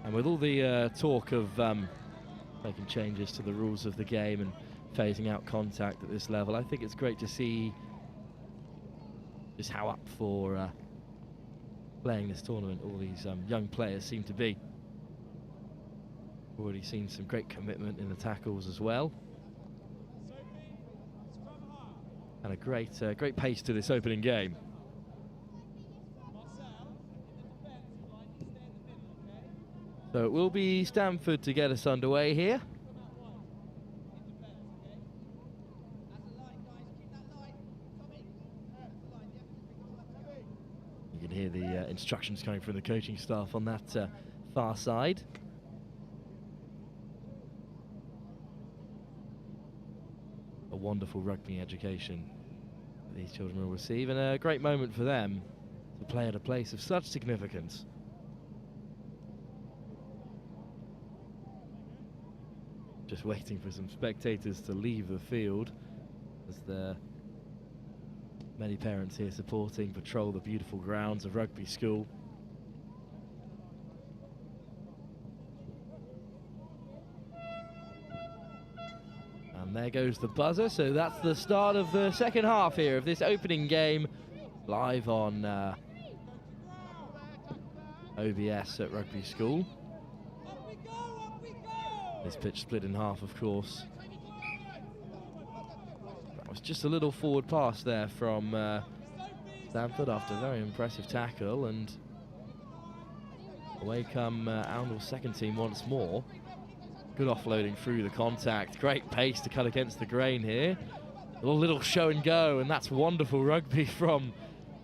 And with all the talk of making changes to the rules of the game and phasing out contact at this level, I think it's great to see just how up for playing this tournament all these young players seem to be. Already seen some great commitment in the tackles as well. And a great pace to this opening game. So it will be Stamford to get us underway here. You can hear the instructions coming from the coaching staff on that far side. A wonderful rugby education that these children will receive, and a great moment for them to play at a place of such significance. Just waiting for some spectators to leave the field as the many parents here supporting patrol the beautiful grounds of Rugby School. And there goes the buzzer, so that's the start of the second half here of this opening game, live on OBS at Rugby School. This pitch split in half, of course. That was just a little forward pass there from Stamford after a very impressive tackle, and away come Oundle's second team once more. Good offloading through the contact. Great pace to cut against the grain here. A little show and go, and that's wonderful rugby from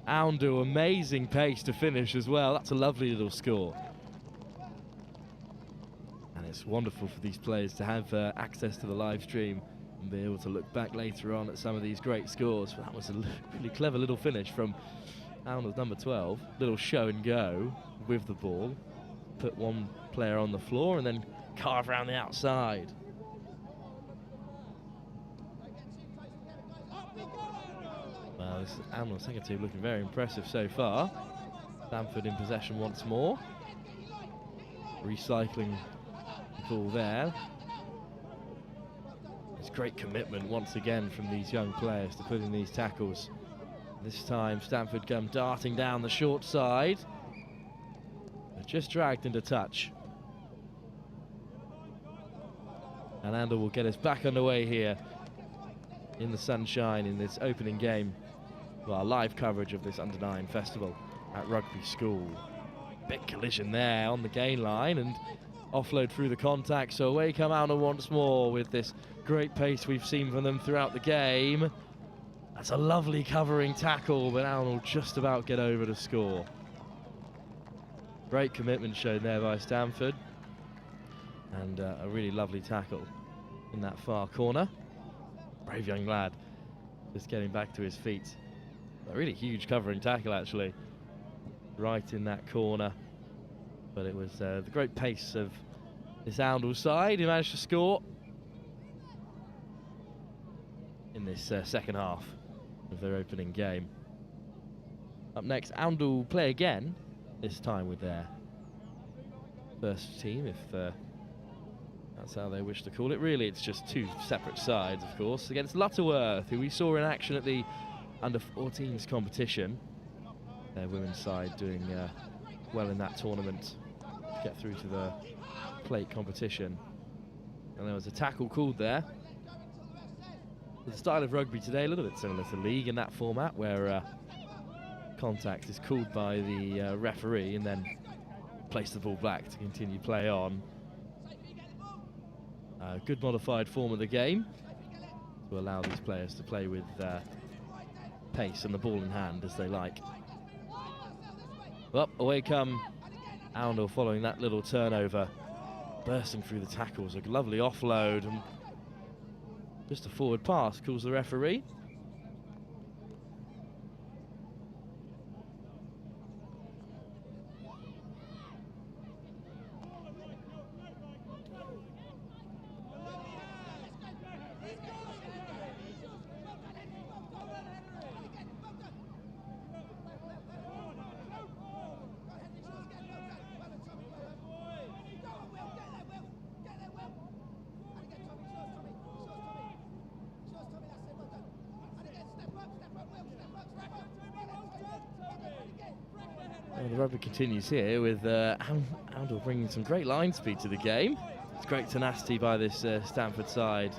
Oundle. Amazing pace to finish as well. That's a lovely little score. And it's wonderful for these players to have access to the live stream and be able to look back later on at some of these great scores. But that was a really clever little finish from Oundle's number 12. Little show and go with the ball. Put one player on the floor and then carve around the outside. Well, this Oundle's second team looking very impressive so far. Stamford in possession once more. Recycling the ball there. There's great commitment once again from these young players to put in these tackles. This time Stamford come darting down the short side. They're just dragged into touch. And Oundle will get us back underway here in the sunshine in this opening game of our live coverage of this Under-9 Festival at Rugby School. Big collision there on the gain line and offload through the contact, so away come Oundle once more with this great pace we've seen from them throughout the game. That's a lovely covering tackle, but Oundle just about get over to score. Great commitment shown there by Stamford, and a really lovely tackle in that far corner. Brave young lad just getting back to his feet. A really huge covering tackle actually, right in that corner. But it was the great pace of this Oundle side who managed to score in this second half of their opening game. Up next, Oundle play again, this time with their first team, if that's how they wish to call it. Really, it's just two separate sides, of course, against Lutterworth, who we saw in action at the Under-14s competition. Their women's side doing well in that tournament to get through to the plate competition. And there was a tackle called there. The style of rugby today, a little bit similar to league in that format, where contact is called by the referee and then place the ball back to continue play on. Good modified form of the game to allow these players to play with pace and the ball in hand as they like. Well, away come Oundle following that little turnover, bursting through the tackles. A lovely offload and just a forward pass calls the referee. Well, the rugby continues here with Oundle bringing some great line speed to the game. It's great tenacity by this Stamford side.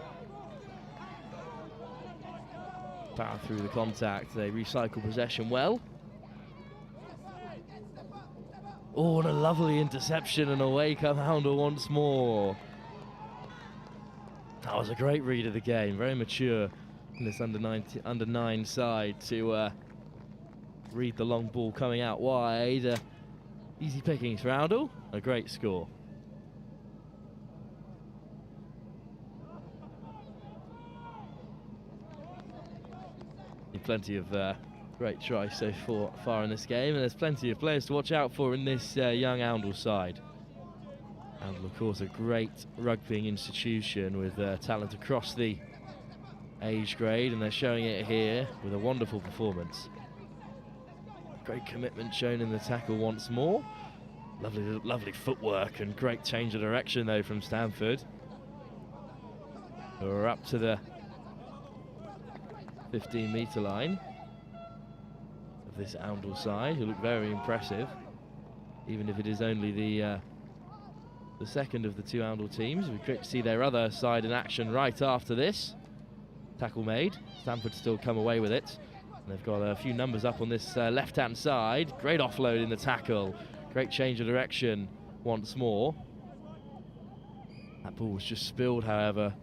Power through the contact, they recycle possession well. Oh, what a lovely interception, and away come Oundle once more. That was a great read of the game, very mature in this under 9 side to read the long ball coming out wide. Easy pickings for Oundle, a great score. Plenty of great tries so far in this game, and there's plenty of players to watch out for in this young Oundle side. Oundle, of course, a great rugbying institution with talent across the age grade, and they're showing it here with a wonderful performance. Great commitment shown in the tackle once more. Lovely footwork and great change of direction though from Stamford. We're up to the 15-metre line of this Oundle side, who look very impressive, even if it is only the second of the two Oundle teams. We're great to see their other side in action right after this. Tackle made. Stamford still come away with it. And they've got a few numbers up on this left-hand side. Great offload in the tackle. Great change of direction once more. That ball was just spilled, however.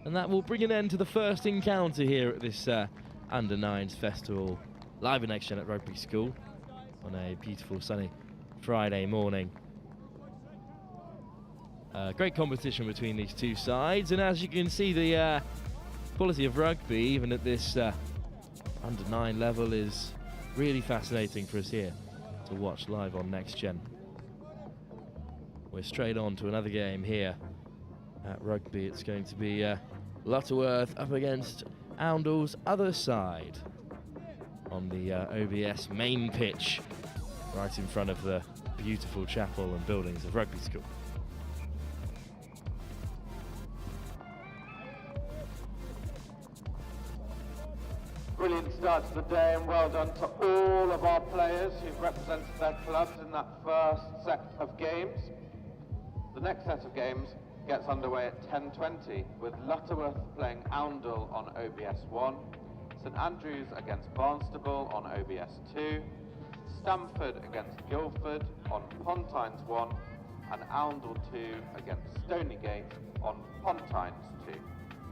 And that will bring an end to the first encounter here at this Under 9s Festival, live in NextGen at Rugby School on a beautiful sunny Friday morning. Great competition between these two sides, and as you can see, the quality of rugby, even at this Under 9 level, is really fascinating for us here to watch live on NextGen. We're straight on to another game here at Rugby. It's going to be Lutterworth up against Oundle's other side on the OBS main pitch, right in front of the beautiful chapel and buildings of Rugby School. Brilliant start to the day, and well done to all of our players who've represented their clubs in that first set of games. The next set of games gets underway at 10:20 with Lutterworth playing Oundle on OBS 1, St Andrews against Barnstaple on OBS 2, Stamford against Guildford on Pontines 1, and Oundle 2 against Stoneygate on Pontines 2.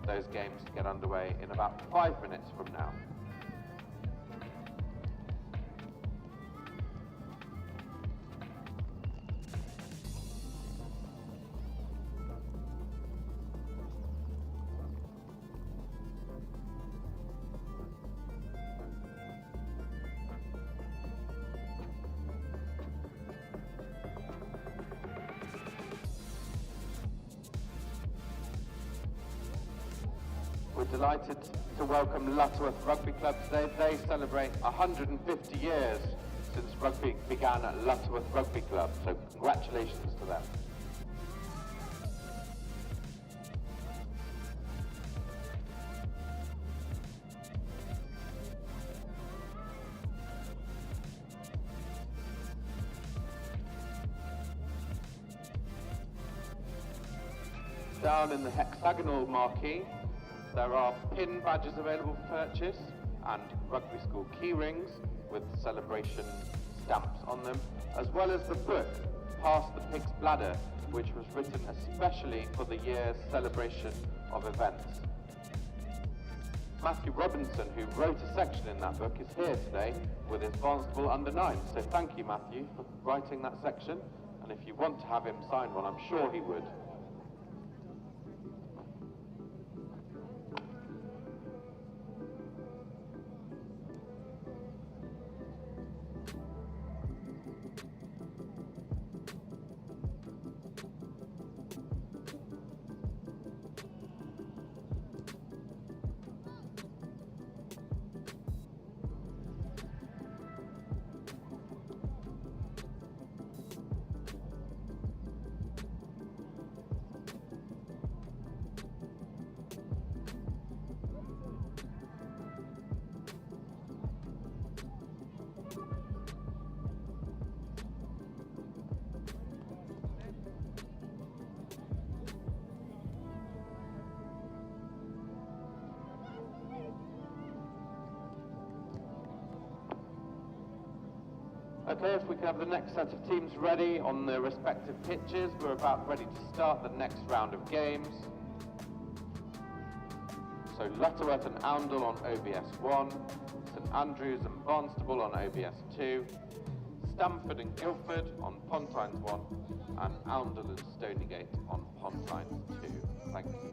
Those games get underway in about 5 minutes from now. We're delighted to welcome Lutterworth Rugby Club today. They celebrate 150 years since rugby began at Lutterworth Rugby Club, so congratulations to them. Down in the hexagonal marquee, there are pin badges available for purchase and Rugby School key rings with celebration stamps on them, as well as the book, Past the Pig's Bladder, which was written especially for the year's celebration of events. Matthew Robinson, who wrote a section in that book, is here today with his Barnstaple Under 9. So thank you, Matthew, for writing that section. And if you want to have him sign one, I'm sure he would. Okay, if we can have the next set of teams ready on their respective pitches, we're about ready to start the next round of games. So Lutterworth and Oundle on OBS 1, St Andrews and Barnstaple on OBS 2, Stamford and Guildford on Pontines 1, and Oundle and Stoneygate on Pontines 2. Thank you.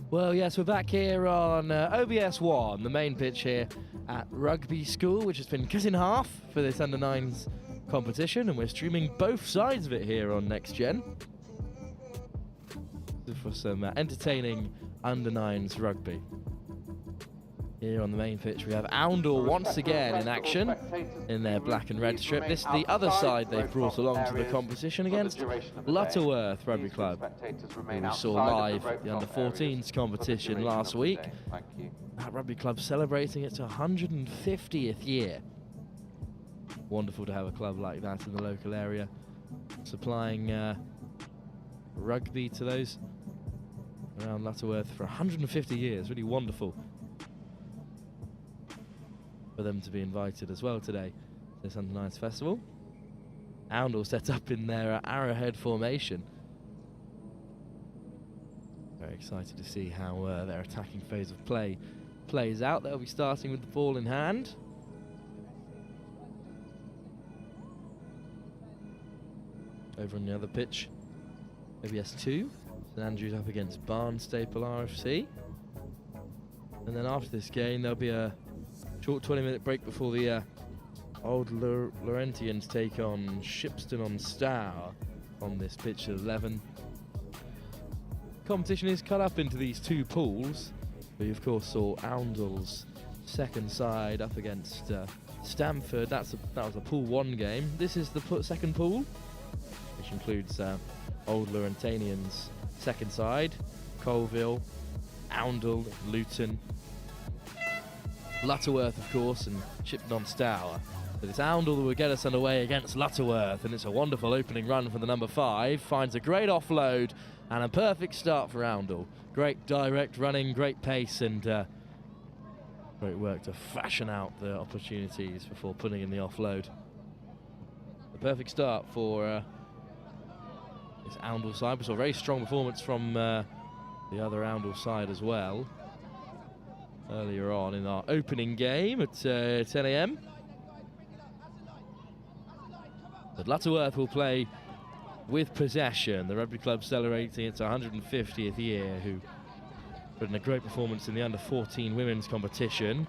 Well, yes, we're back here on OBS 1, the main pitch here at Rugby School, which has been cut in half for this under-9s competition, and we're streaming both sides of it here on NextGen for some entertaining under-9s rugby. Here on the main pitch we have Oundle once again in action in their black and red strip. This is the other side they've brought along to the competition against Lutterworth Rugby Club, who we saw live at the under-14s competition last week. That rugby club celebrating its 150th year. Wonderful to have a club like that in the local area, supplying rugby to those around Lutterworth for 150 years. Really wonderful for them to be invited as well today to this U9s Festival. Oundle set up in their arrowhead formation. Very excited to see how their attacking phase of play plays out. They'll be starting with the ball in hand. Over on the other pitch, OBS 2, St Andrews up against Barnstaple RFC. And then after this game there'll be a short 20-minute break before the Old Laurentians take on Shipston on Stour on this pitch at 11. Competition is cut up into these two pools. We of course saw Oundle's second side up against Stamford. That was a Pool 1 game. This is the second pool, which includes Old Laurentians' second side, Colville, Oundle, Luton, Lutterworth, of course, and Shipston on Stour. But it's Oundle that will get us underway against Lutterworth, and it's a wonderful opening run for the number 5. Finds a great offload and a perfect start for Oundle. Great direct running, great pace, and great work to fashion out the opportunities before putting in the offload. The perfect start for this Oundle side. We saw a very strong performance from the other Oundle side as well earlier on in our opening game at 10 AM. But Lutterworth will play with possession. The rugby club celebrating its 150th year, who put in a great performance in the under-14 women's competition.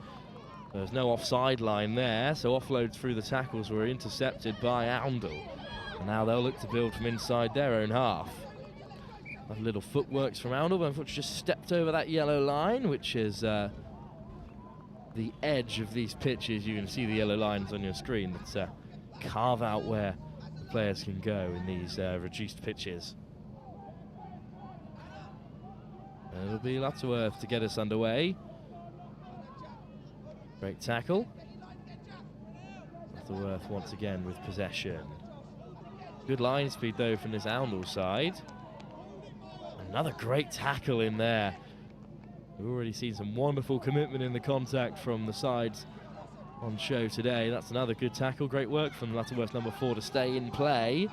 There's no offside line there, so offloads through the tackles were intercepted by Oundle. And now they'll look to build from inside their own half. A little footworks from Oundle, but unfortunately just stepped over that yellow line, which is the edge of these pitches. You can see the yellow lines on your screen that carve out where the players can go in these reduced pitches. And it'll be Lutterworth to get us underway. Great tackle. Lutterworth once again with possession. Good line speed though from this Oundle side. Another great tackle in there. We've already seen some wonderful commitment in the contact from the sides on show today. That's another good tackle. Great work from Lutterworth number 4 to stay in play.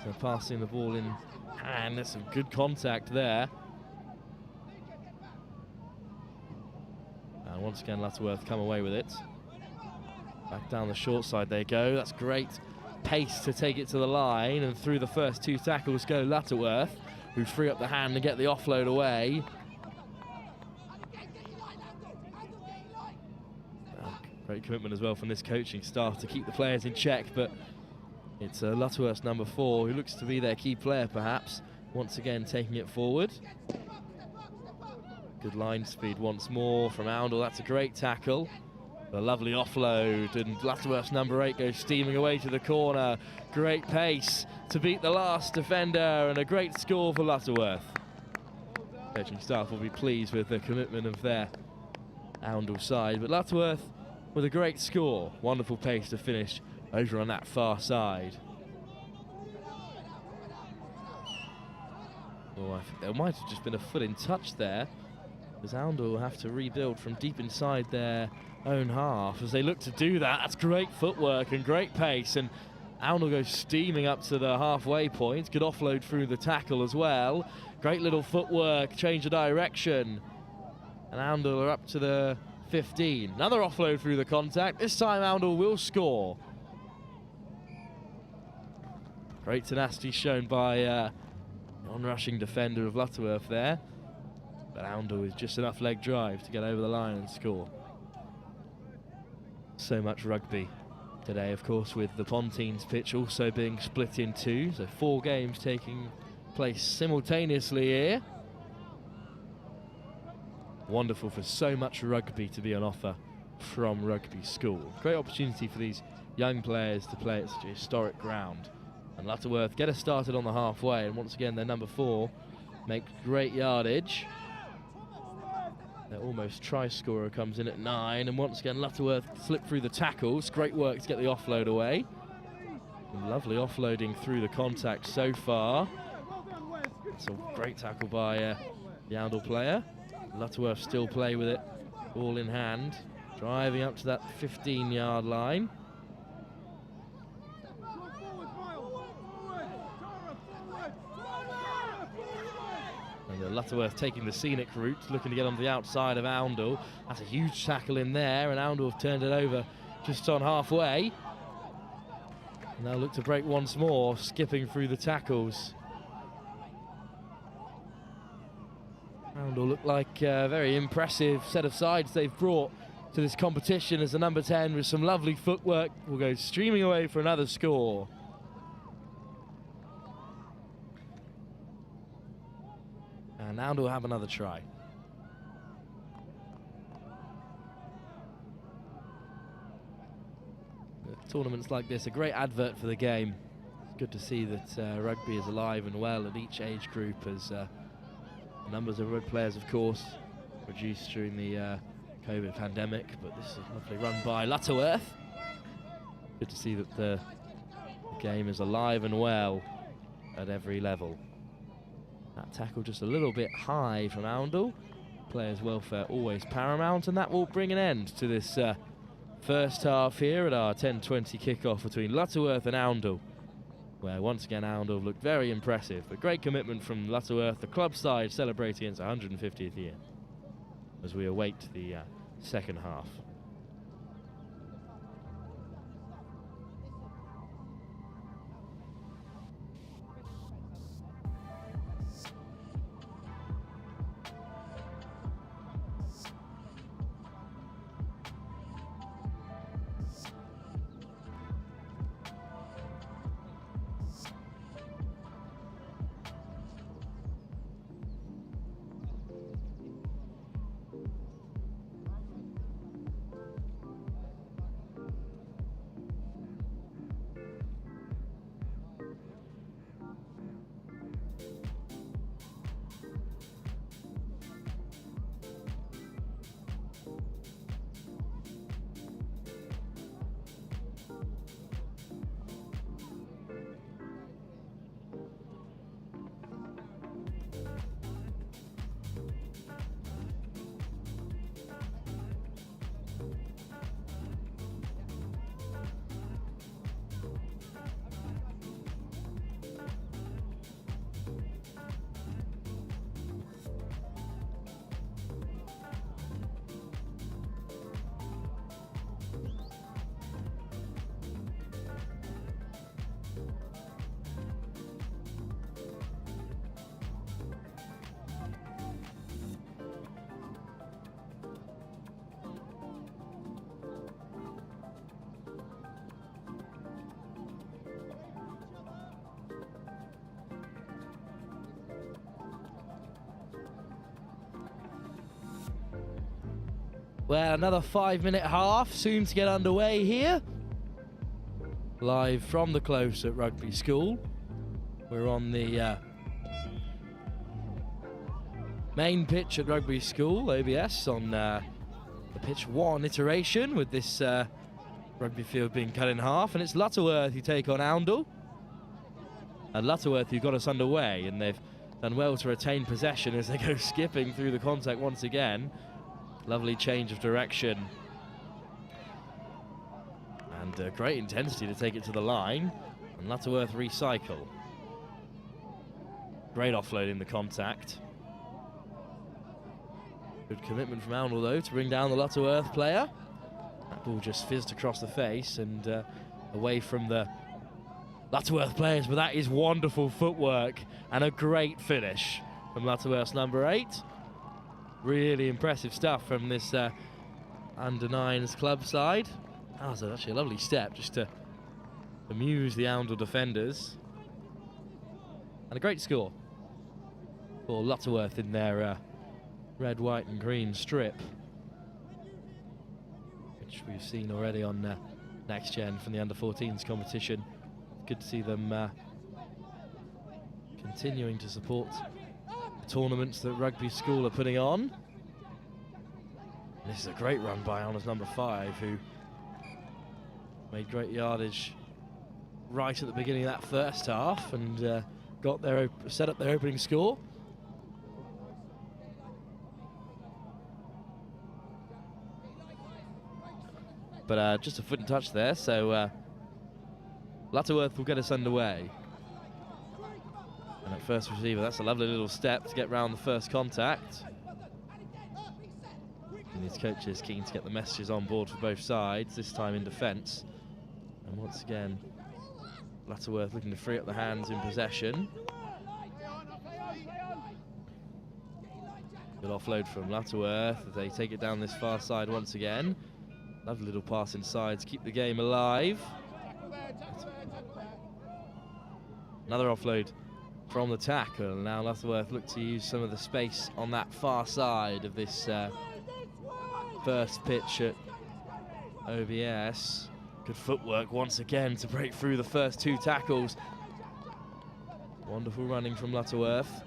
So passing the ball in hand. There's some good contact there. And once again, Lutterworth come away with it. Back down the short side they go. That's great pace to take it to the line, and through the first 2 tackles go Lutterworth, who free up the hand and get the offload away. Great commitment as well from this coaching staff to keep the players in check, but it's Lutterworth's number 4, who looks to be their key player perhaps, once again taking it forward. Good line speed once more from Oundle. That's a great tackle. A lovely offload, and Lutterworth's number 8 goes steaming away to the corner. Great pace to beat the last defender, and a great score for Lutterworth. Coaching staff will be pleased with the commitment of their Oundle side, but Lutterworth with a great score. Wonderful pace to finish over on that far side. Oh, I think there might have just been a foot in touch there, as Oundle will have to rebuild from deep inside their own half. As they look to do that, that's great footwork and great pace, and Oundle goes steaming up to the halfway point. Good offload through the tackle as well. Great little footwork, change of direction, and Oundle are up to the 15. Another offload through the contact. This time Oundle will score. Great tenacity shown by the on-rushing defender of Lutterworth there, but Oundle with just enough leg drive to get over the line and score. So much rugby today, of course, with the Pontines pitch also being split in 2, so 4 games taking place simultaneously here. Wonderful for so much rugby to be on offer from Rugby School. Great opportunity for these young players to play at such a historic ground. And Lutterworth get us started on the halfway, and once again their number 4 make great yardage. Their almost try scorer comes in at 9, and once again Lutterworth slip through the tackles. Great work to get the offload away. And lovely offloading through the contact so far. It's a great tackle by the Oundle player. Lutterworth still play with it, all in hand, driving up to that 15-yard line. And Lutterworth taking the scenic route, looking to get on the outside of Oundle. That's a huge tackle in there, and Oundle have turned it over just on halfway. And they'll look to break once more, skipping through the tackles. Oundle look like a very impressive set of sides they've brought to this competition, as the number 10 with some lovely footwork will go streaming away for another score. And Oundle will have another try. Tournaments like this, a great advert for the game. It's good to see that rugby is alive and well at each age group, as numbers of rugby players, of course, reduced during the COVID pandemic, but this is a lovely run by Lutterworth. Good to see that the game is alive and well at every level. That tackle just a little bit high from Oundle. Players' welfare always paramount, and that will bring an end to this first half here at our 10:20 kickoff between Lutterworth and Oundle, where once again Oundle looked very impressive. A great commitment from Lutterworth, the club side celebrating its 150th year, as we await the second half. Well, another 5-minute half soon to get underway here. Live from the close at Rugby School. We're on the main pitch at Rugby School, OBS, on the pitch 1 iteration, with this rugby field being cut in half, and it's Lutterworth who take on Oundle. And Lutterworth who got us underway, and they've done well to retain possession as they go skipping through the contact once again. Lovely change of direction. And great intensity to take it to the line. And Lutterworth recycle. Great offload in the contact. Good commitment from Oundle though to bring down the Lutterworth player. That ball just fizzed across the face and away from the Lutterworth players, but that is wonderful footwork and a great finish from Lutterworth's number 8. Really impressive stuff from this under 9s club side. That was actually a lovely step just to amuse the Oundle defenders. And a great score for Lutterworth in their red, white and green strip, which we've seen already on Next Gen from the under 14s competition. Good to see them continuing to support the tournaments that Rugby School are putting on. This is a great run by Honours number 5, who made great yardage right at the beginning of that first half and got their set up their opening score. But just a foot and touch there, so Lutterworth will get us underway. And at first receiver, that's a lovely little step to get round the first contact. And his coach is keen to get the messages on board for both sides, this time in defence. And once again, Lutterworth looking to free up the hands in possession. Good offload from Lutterworth as they take it down this far side once again. Lovely little pass inside to keep the game alive. Another offload from the tackle. Now Lutterworth look to use some of the space on that far side of this first pitch at OBS. Good footwork once again to break through the first 2 tackles. Wonderful running from Lutterworth.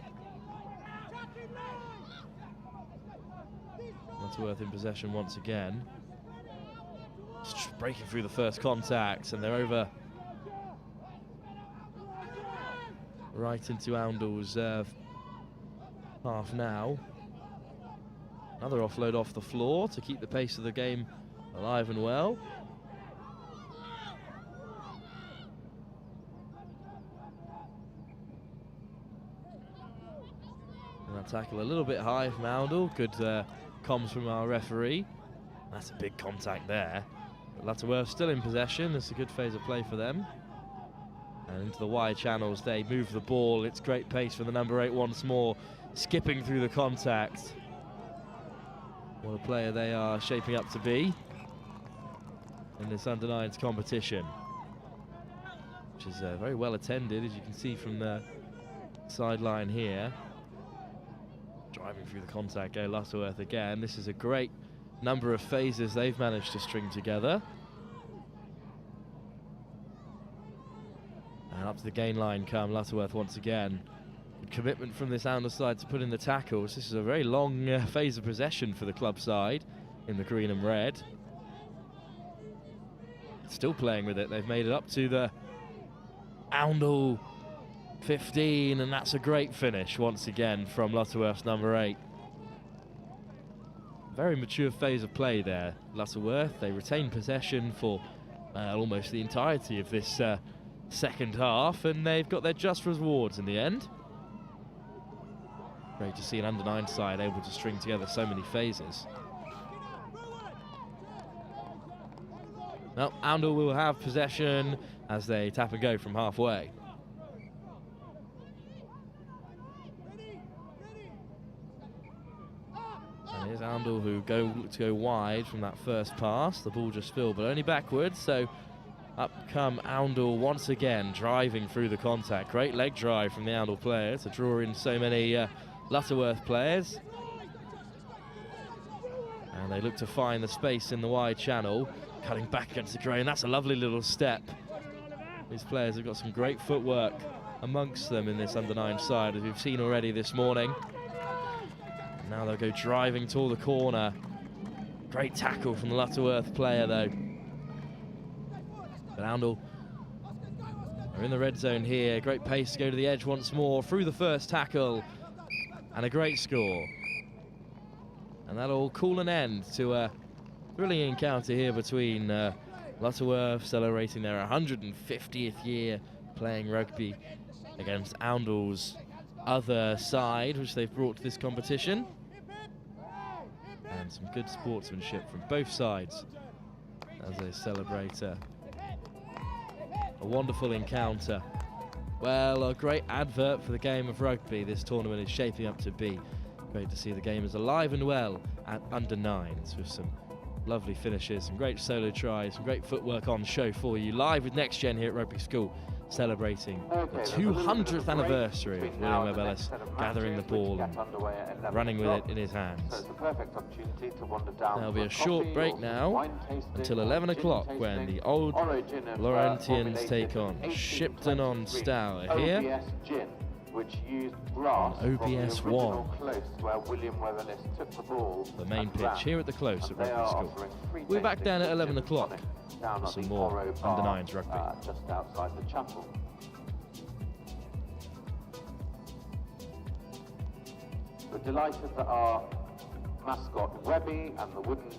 Lutterworth in possession once again. Just breaking through the first contact, and they're over right into Oundle's half now. Another offload off the floor to keep the pace of the game alive and well. And that tackle a little bit high from Oundle. Good comms from our referee. That's a big contact there. But Lutterworth still in possession. It's a good phase of play for them. And into the wide channels, they move the ball. It's great pace for the number 8 once more, skipping through the contact. What a player they are shaping up to be in this under 9s competition, which is very well attended, as you can see from the sideline here. Driving through the contact, go Lutterworth again. This is a great number of phases they've managed to string together. And up to the gain line come Lutterworth once again. Good commitment from this Oundle side to put in the tackles. This is a very long phase of possession for the club side in the green and red. Still playing with it. They've made it up to the Oundle 15, and that's a great finish once again from Lutterworth's number 8. Very mature phase of play there, Lutterworth. They retain possession for almost the entirety of this second half, and they've got their just rewards in the end. Great to see an under 9 side able to string together so many phases. Now, Oundle will have possession as they tap and go from halfway. And here's Oundle who look to go wide from that first pass. The ball just spilled, but only backwards, so up come Oundle once again, driving through the contact. Great leg drive from the Oundle player to draw in so many Lutterworth players. And they look to find the space in the wide channel, cutting back against the grain. That's a lovely little step. These players have got some great footwork amongst them in this under-9 side, as we've seen already this morning. And now they'll go driving toward the corner. Great tackle from the Lutterworth player, though. But Oundle are in the red zone here. Great pace to go to the edge once more through the first tackle. And a great score. And that'll call an end to a thrilling encounter here between Lutterworth, celebrating their 150th year playing rugby, against Oundle's other side, which they've brought to this competition. And some good sportsmanship from both sides as they celebrate a wonderful encounter. Well, a great advert for the game of rugby this tournament is shaping up to be. Great to see the game is alive and well at under-9s, with some lovely finishes, some great solo tries, some great footwork on show for you, live with Next Gen here at Rugby School, celebrating the 200th anniversary of William Webb Ellis gathering the ball and running with it in his hands. There'll be a short break now until 11 o'clock, when the Old Laurentians take on Shipston on Stour here which used grass OPS 1, the main pitch here at the Close at Rugby School. We're back down at 11 o'clock for some more under-9s rugby. Just outside the chapel. We're delighted that our mascot Webby and the wooden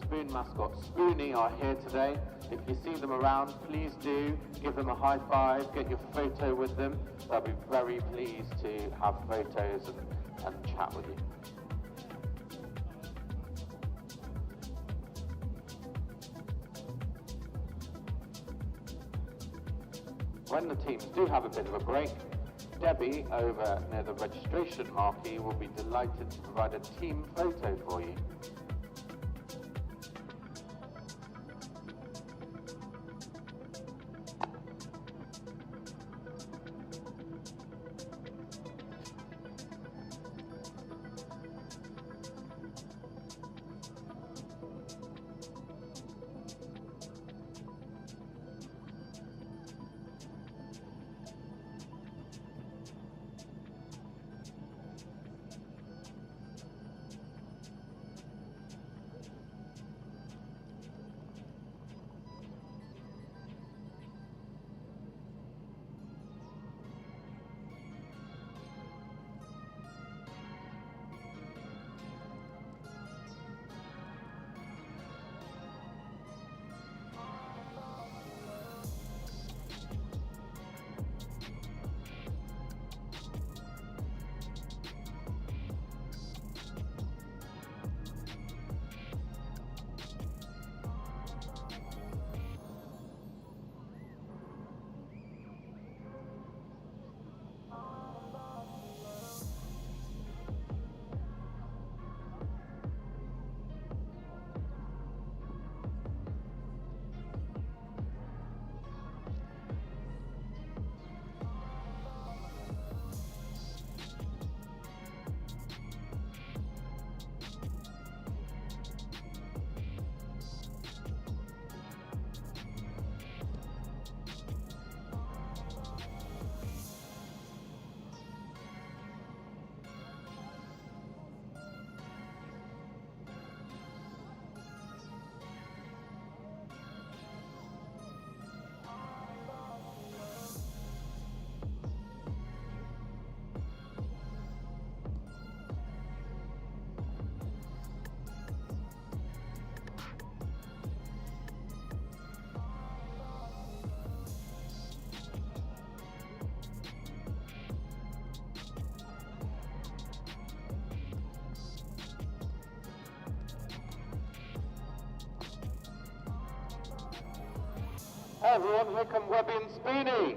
spoon mascot Spoony are here today. If you see them around, please do give them a high five, get your photo with them. They'll be very pleased to have photos and chat with you. When the teams do have a bit of a break, Debbie over near the registration marquee will be delighted to provide a team photo for you. Hey everyone, here come Webby and Spoony.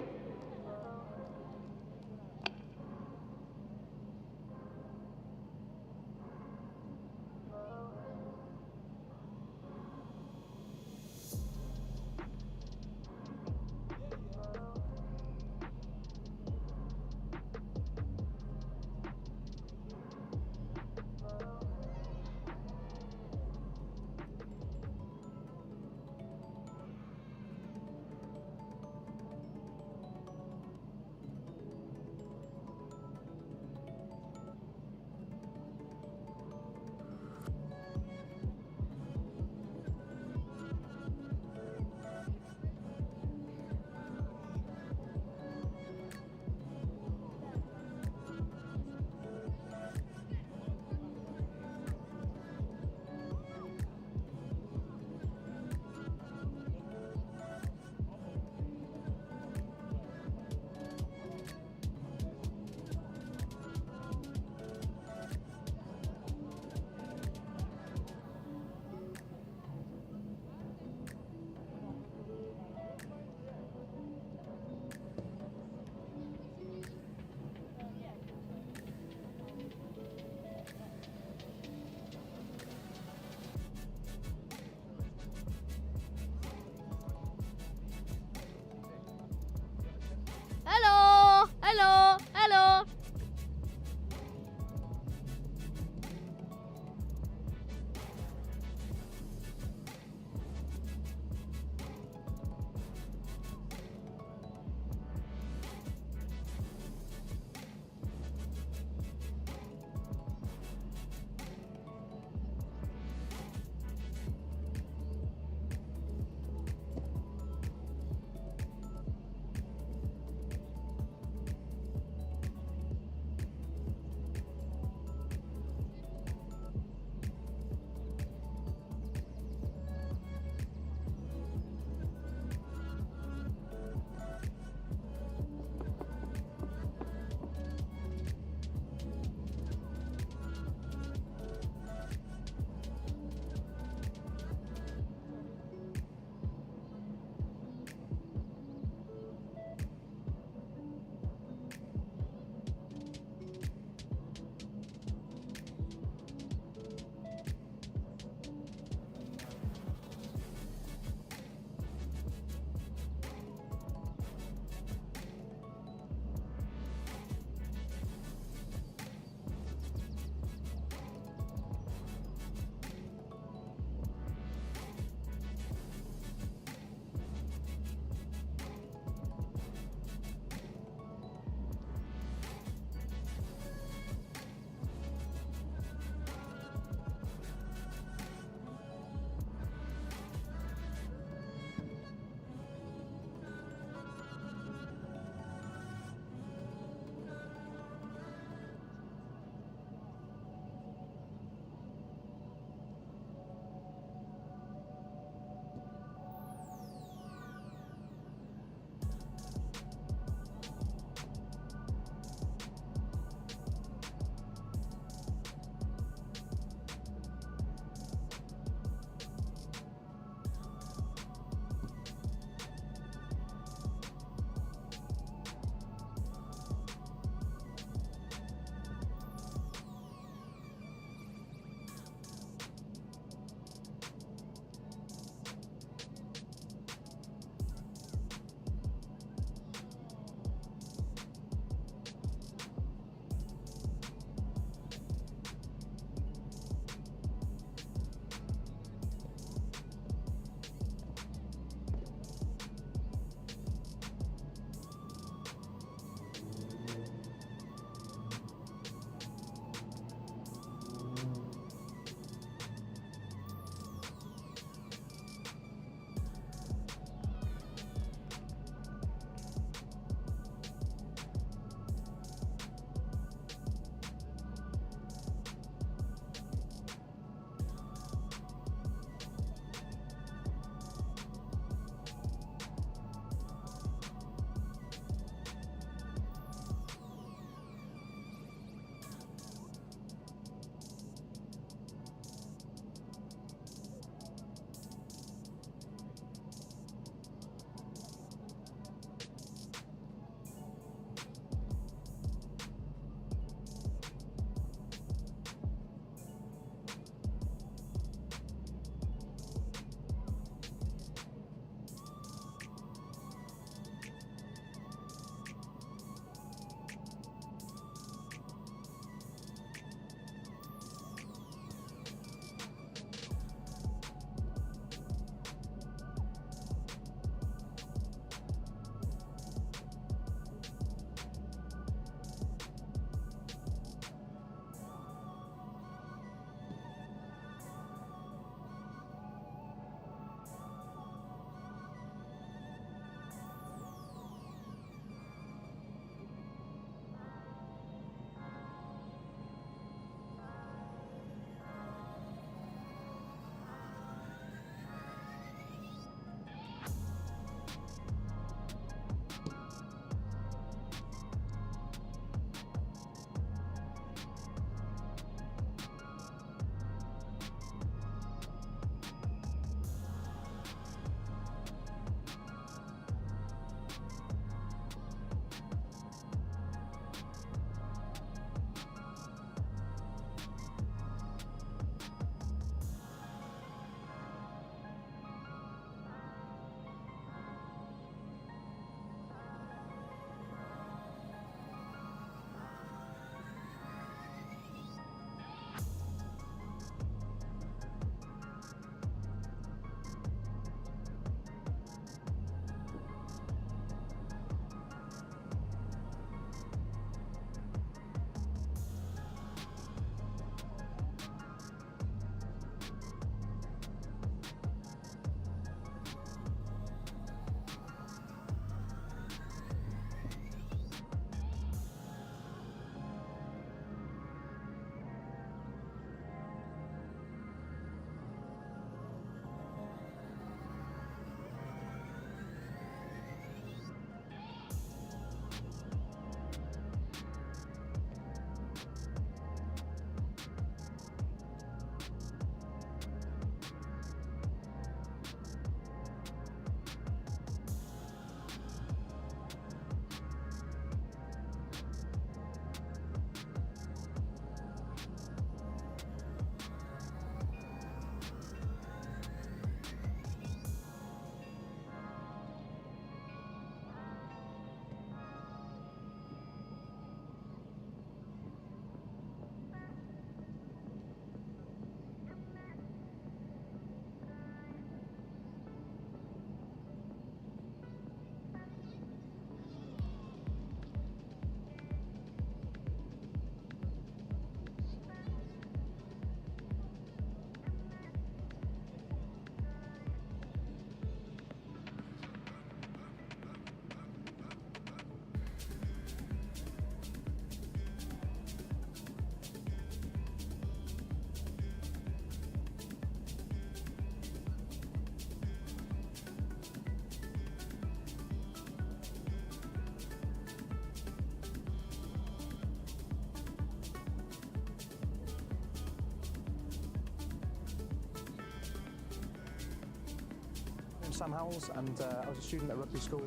Sam Howells, and I was a student at Rugby School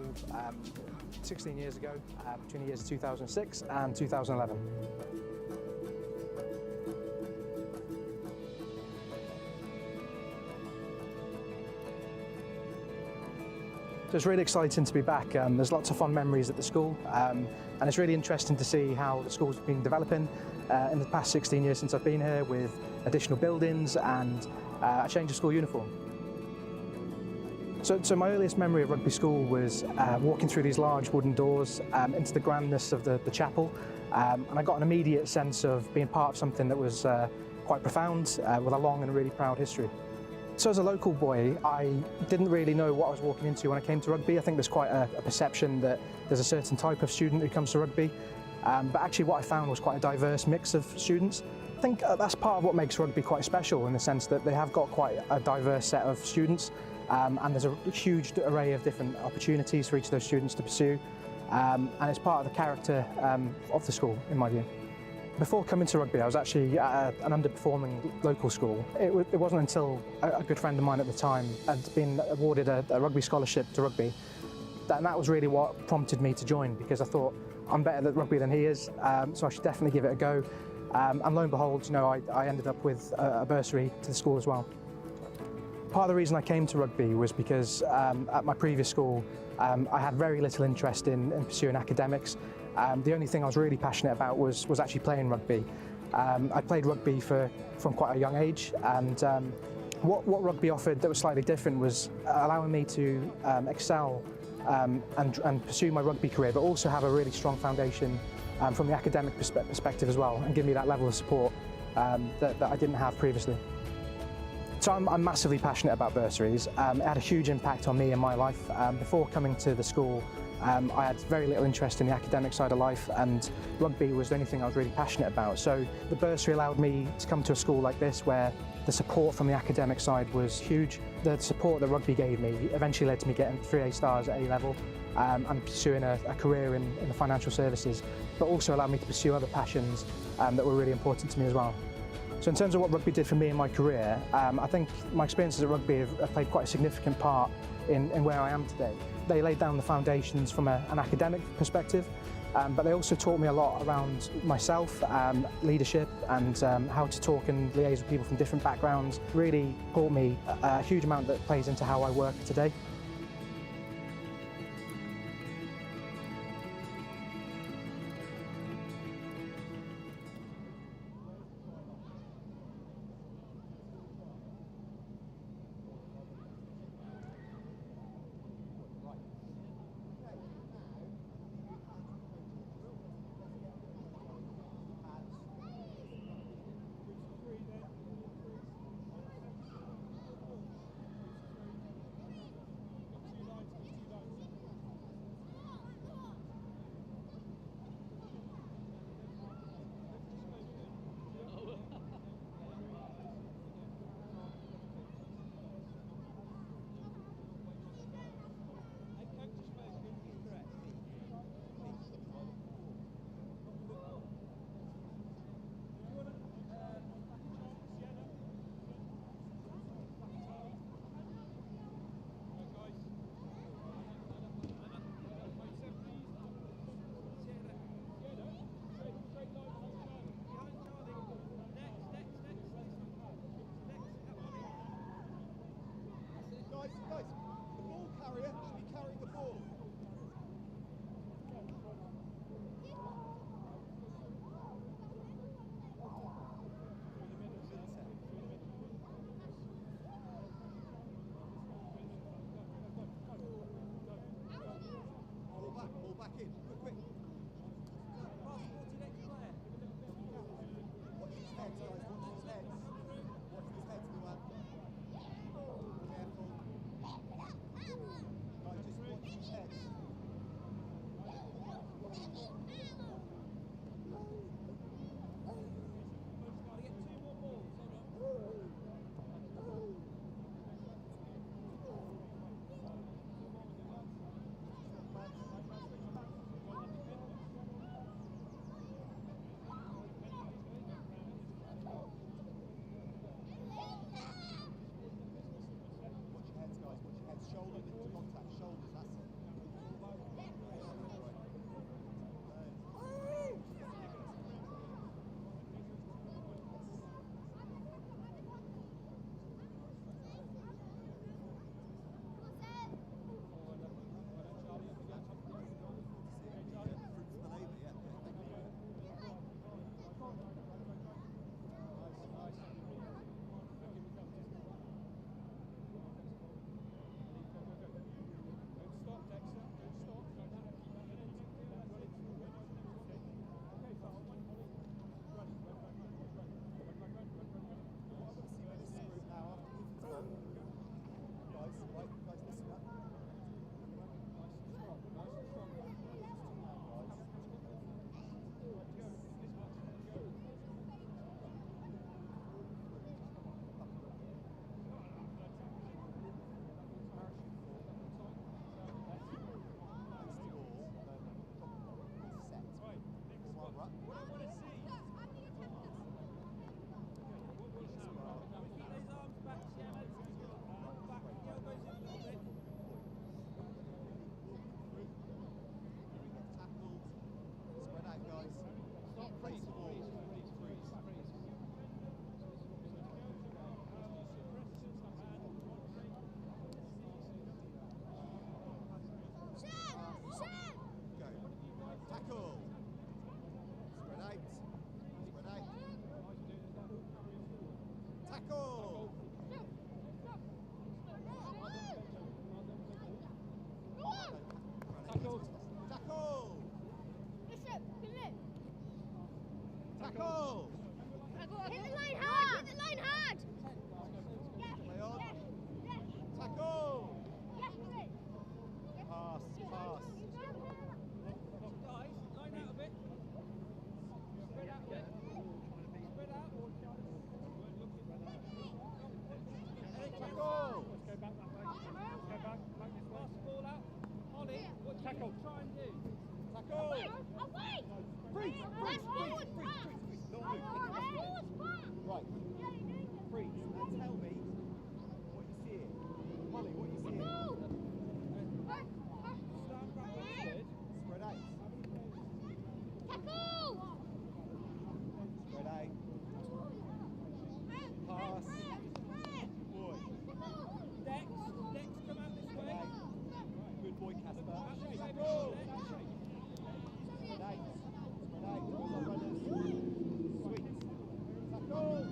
16 years ago, between the years of 2006 and 2011. So it's really exciting to be back. There's lots of fond memories at the school, and it's really interesting to see how the school's been developing in the past 16 years since I've been here, with additional buildings and a change of school uniform. So my earliest memory of Rugby School was walking through these large wooden doors into the grandness of the chapel, and I got an immediate sense of being part of something that was quite profound, with a long and really proud history. So as a local boy, I didn't really know what I was walking into when I came to rugby. I think there's quite a perception that there's a certain type of student who comes to rugby, but actually what I found was quite a diverse mix of students. I think that's part of what makes rugby quite special, in the sense that they have got quite a diverse set of students, and there's a huge array of different opportunities for each of those students to pursue, and it's part of the character of the school, in my view. Before coming to rugby, I was actually at an underperforming local school. It wasn't until a good friend of mine at the time had been awarded a rugby scholarship to rugby, and that was really what prompted me to join, because I thought, I'm better at rugby than he is, so I should definitely give it a go. And lo and behold, you know, I ended up with a bursary to the school as well. Part of the reason I came to rugby was because at my previous school, I had very little interest in pursuing academics. The only thing I was really passionate about was actually playing rugby. I played rugby from quite a young age, and what rugby offered that was slightly different was allowing me to excel and pursue my rugby career, but also have a really strong foundation from the academic perspective as well, and give me that level of support that I didn't have previously. So I'm massively passionate about bursaries. It had a huge impact on me and my life. Before coming to the school, I had very little interest in the academic side of life, and rugby was the only thing I was really passionate about. So the bursary allowed me to come to a school like this, where the support from the academic side was huge. The support that rugby gave me eventually led to me getting 3 A stars at A level, and pursuing a career in the financial services, but also allowed me to pursue other passions that were really important to me as well. So in terms of what rugby did for me in my career, I think my experiences at rugby have played quite a significant part in where I am today. They laid down the foundations from an academic perspective, but they also taught me a lot around myself, leadership, and how to talk and liaise with people from different backgrounds. Really taught me a huge amount that plays into how I work today. Tackle! Tackle! Tackle! Tackle! Hit the line hard! Hit the line hard! Play on. Tackle! Pass, pass. Guys, line out a bit. Spread out a bit. Spread out. Tackle! Let's go back that way. Let's go back this way. Pass the ball out. Ollie, what do you try and do? Tackle! Away! Freeze! Freeze! Freeze! Freeze! Right. Freeze. Now tell me what you see. Molly, what you see. Stand back forward. Spread out. Spread out. Pass. Boy. Dex, come out this way. Good boy, Casper. Tackle. Tackle. Spread out. Spread out. Well done, runners. Sweet. Tackle.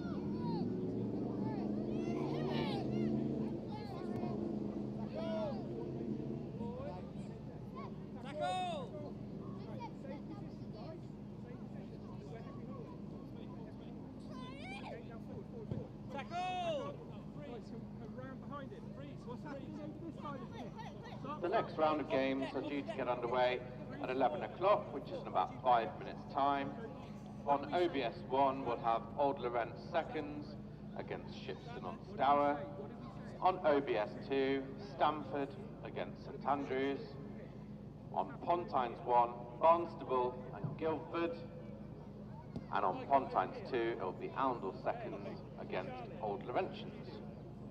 The next round of games are due to get underway at 11 o'clock, which is in about 5 minutes' time. On OBS 1, we'll have Old Laurentians seconds against Shipston on Stour. On OBS 2, Stamford against St Andrews. On Pontines 1, Barnstaple and Guildford. And on Pontines 2, it will be Oundle seconds against Old Laurentians.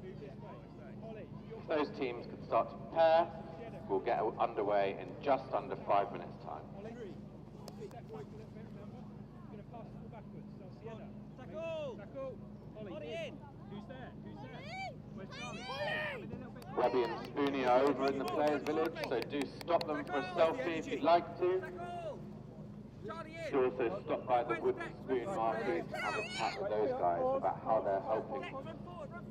If those teams can start to prepare, we'll get underway in just under 5 minutes' time. Tackle! Ollie in! Who's there? Where's Charlie? Webby and Spoonie are over in the players' village, so do stop them for a selfie if you'd like to. Do also stop by the wooden spoon market and have a chat with those guys about how they're helping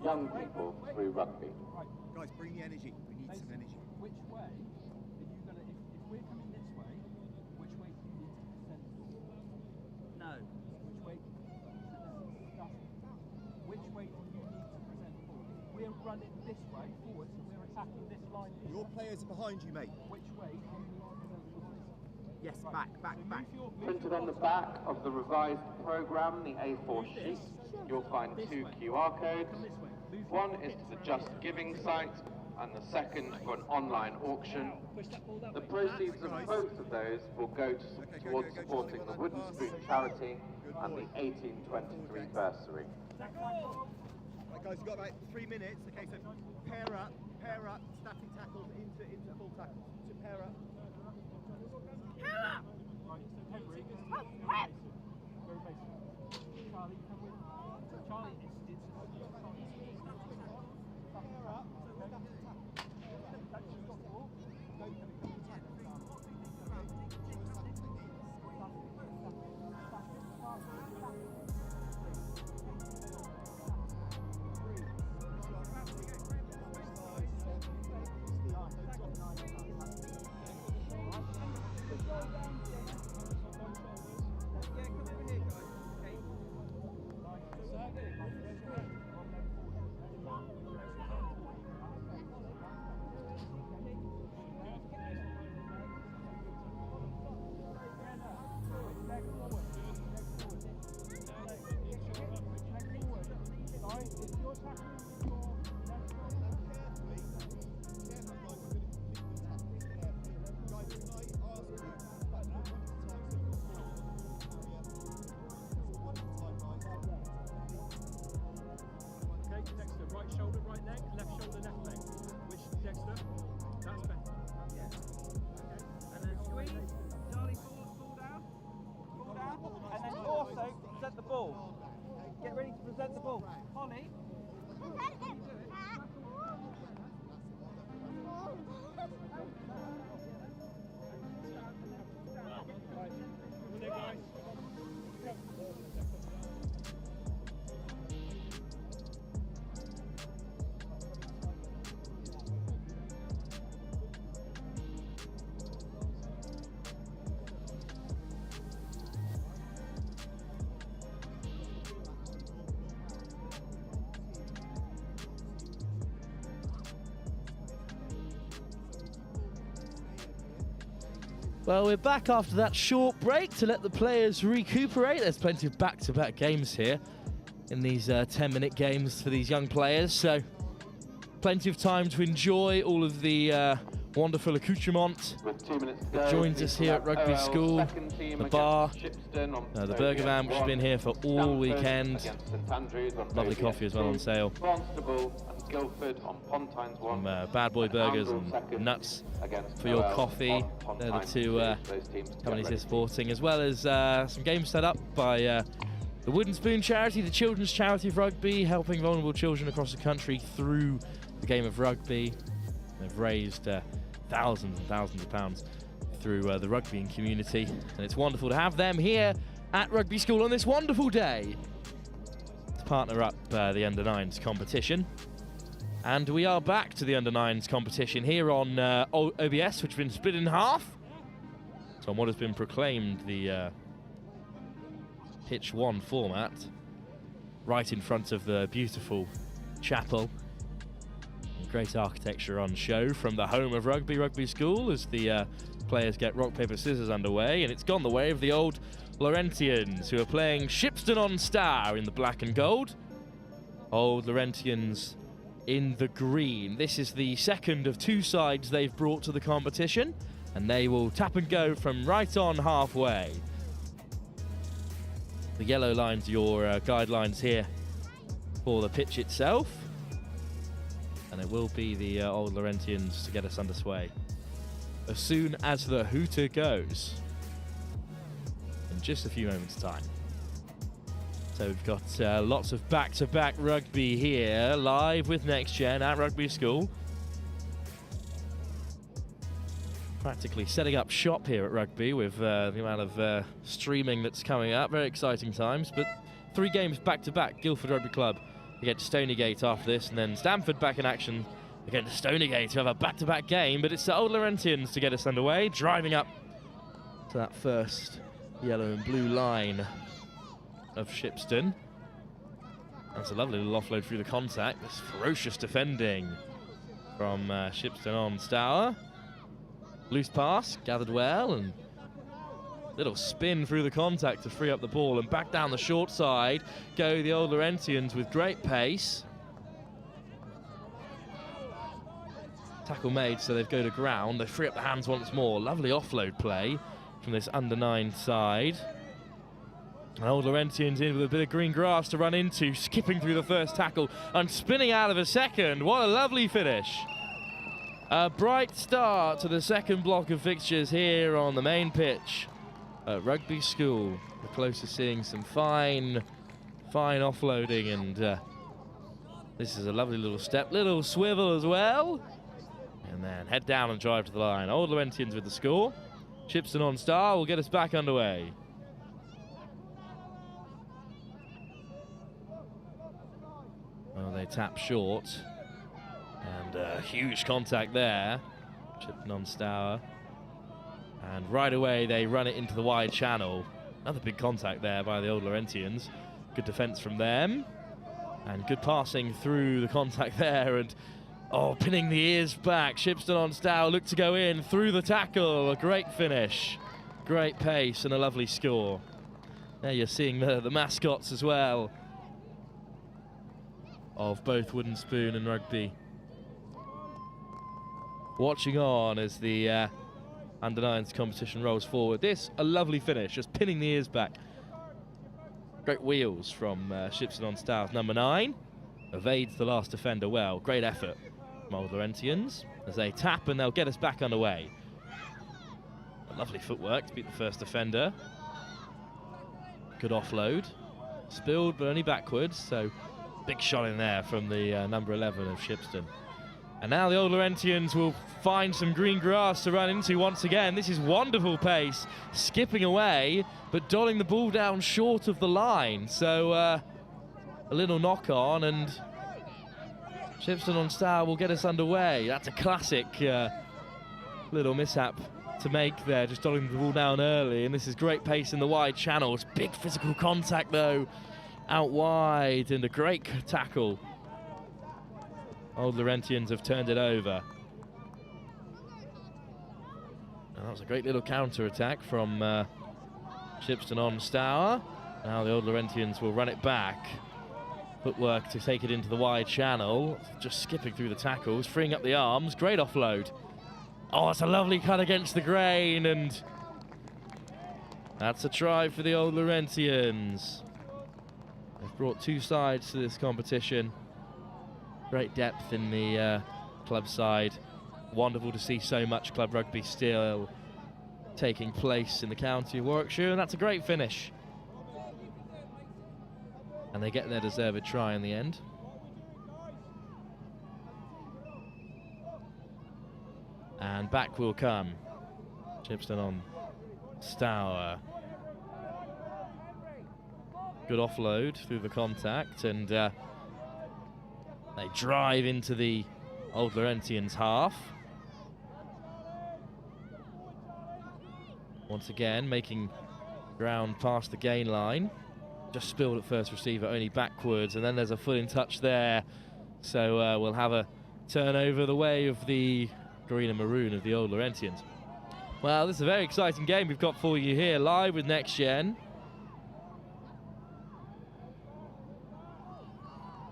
young people through rugby. Guys, bring the energy. We need some energy. Which way are you going to, if we're coming this way, which way do you need to present the ball? No. Which way? Which way do you need to present the ball? If we're running this way forward, so we're attacking this line here. Your players are behind you, mate. Which way do you need to present the ball? Yes, back. Printed on the back of the revised programme, the A4 sheet, you'll find two QR codes. One is to the Just Giving site, and the second for an online auction. The proceeds of both of those will go towards supporting the Wooden Spoon charity and the 1823 Bursary. Right, guys, you've got about 3 minutes. Okay, so pair up, staffing tackles into full tackles. So pair up. Right, so Henry, very basic. Charlie, come with. Charlie, it's Pair up. So staffing tackles. that's just got the ball. Present the ball. Get ready to present the ball. Holly. Well, we're back after that short break to let the players recuperate. There's plenty of back-to-back games here in these 10-minute games for these young players, so plenty of time to enjoy all of the wonderful accoutrement that joins us here at Rugby School. The bar, the burger van, which has been here for all weekend. Lovely coffee as well on sale. Barnstaple and Guildford on Pontyne's one. Some bad boy burgers and nuts for your coffee. They're the two companies here supporting, as well as some games set up by the Wooden Spoon charity, the children's charity of rugby, helping vulnerable children across the country through the game of rugby. They've raised thousands and thousands of pounds through the rugbying community, and it's wonderful to have them here at Rugby School on this wonderful day to partner up the Under-9s competition. And we are back to the Under-9s competition here on OBS, which has been split in half. So on what has been proclaimed the Pitch 1 format, right in front of the beautiful chapel. Great architecture on show from the home of rugby, Rugby School, as the players get rock, paper, scissors underway. And it's gone the way of the Old Laurentians, who are playing Shipston on Star in the black and gold. Old Laurentians in the green. This is the second of two sides they've brought to the competition, and they will tap and go from right on halfway. The yellow lines are your guidelines here for the pitch itself. And it will be the Old Laurentians to get us under sway as soon as the hooter goes in just a few moments' time. So we've got lots of back-to-back rugby here, live with Next Gen at Rugby School. Practically setting up shop here at Rugby with the amount of streaming that's coming up. Very exciting times, but 3 games back-to-back. Guildford Rugby Club against Stoneygate after this, and then Stamford back in action against Stoneygate to have a back-to-back game. But it's the Old Laurentians to get us underway, driving up to that first yellow and blue line of Shipston. That's a lovely little offload through the contact. This ferocious defending from Shipston on Stour. Loose pass, gathered well, and little spin through the contact to free up the ball, and back down the short side go the Old Laurentians with great pace. Tackle made, so they've go to ground. They free up the hands once more. Lovely offload play from this under-9 side. And Old Laurentians in with a bit of green grass to run into, skipping through the first tackle and spinning out of a second. What a lovely finish. A bright start to the second block of fixtures here on the main pitch at Rugby School. We're close to seeing some fine offloading, and this is a lovely little step, little swivel as well, and then head down and drive to the line. Old Laurentians with the score. Shipston on Star will get us back underway. Well, they tap short, and huge contact there. Shipston on Stour. And right away they run it into the wide channel. Another big contact there by the Old Laurentians. Good defence from them. And good passing through the contact there. And pinning the ears back. Shipston on Stour look to go in through the tackle. A great finish. Great pace and a lovely score. There you're seeing the mascots as well of both Wooden Spoon and Rugby watching on as the Under-9s competition rolls forward. This, a lovely finish, just pinning the ears back. Great wheels from Shipston on Stour's number 9. Evades the last defender well. Great effort from Old Laurentians as they tap, and they'll get us back underway. A lovely footwork to beat the first defender. Good offload. Spilled, but only backwards, so big shot in there from the number 11 of Shipston. And now the Old Laurentians will find some green grass to run into once again. This is wonderful pace, skipping away, but dotting the ball down short of the line. So a little knock on, and Shipston on Stour will get us underway. That's a classic little mishap to make there, just dotting the ball down early. And this is great pace in the wide channels. Big physical contact though, out wide, and a great tackle. Old Laurentians have turned it over. And That was a great little counter-attack from Shipston on Stour. Now the Old Laurentians will run it back. Footwork to take it into the wide channel. Just skipping through the tackles, freeing up the arms. Great offload. Oh, it's a lovely cut against the grain, and that's a try for the Old Laurentians. They've brought two sides to this competition. Great depth in the club side. Wonderful to see so much club rugby still taking place in the county of Warwickshire, and that's a great finish. And they get their deserved try in the end. And back will come. Shipston on Stour. Good offload through the contact, and they drive into the Old Laurentians half. Once again, making ground past the gain line. Just spilled at first receiver, only backwards, and then there's a foot in touch there. So we'll have a turnover the way of the green and maroon of the Old Laurentians. Well, this is a very exciting game we've got for you here, live with Next Gen.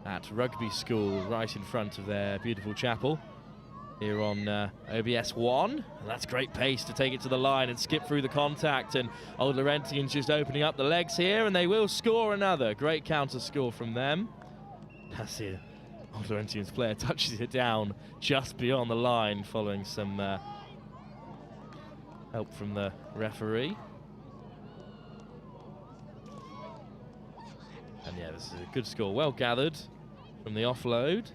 At Rugby School, right in front of their beautiful chapel. Here on OBS 1, and that's great pace to take it to the line and skip through the contact, and Old Laurentians just opening up the legs here, and they will score another. Great counter score from them. That's the Old Laurentians player touches it down just beyond the line following some help from the referee. And yeah, this is a good score, well gathered from the offload.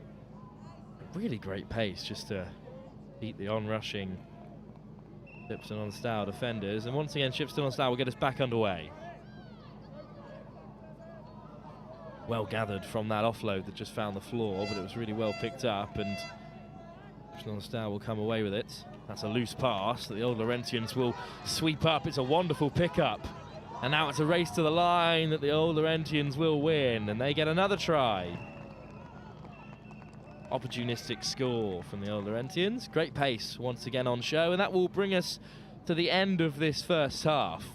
Really great pace just to beat the on-rushing Shipston on Stour defenders. And once again, Shipston on Stour will get us back underway. Well gathered from that offload that just found the floor, but it was really well picked up, and Shipston on Stour will come away with it. That's a loose pass that the Old Laurentians will sweep up. It's a wonderful pickup. And now it's a race to the line that the Old Laurentians will win, and they get another try. Opportunistic score from the Old Laurentians. Great pace once again on show, and that will bring us to the end of this first half.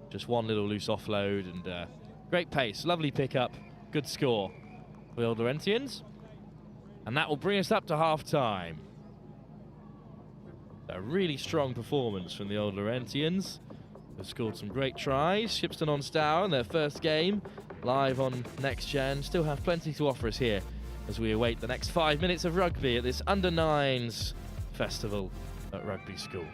Just one little loose offload and great pace, lovely pickup, good score for the Old Laurentians. And that will bring us up to half-time. A really strong performance from the Old Laurentians. They've scored some great tries. Shipston on Stour in their first game, live on Next Gen. Still have plenty to offer us here as we await the next 5 minutes of rugby at this Under-9s Festival at Rugby School.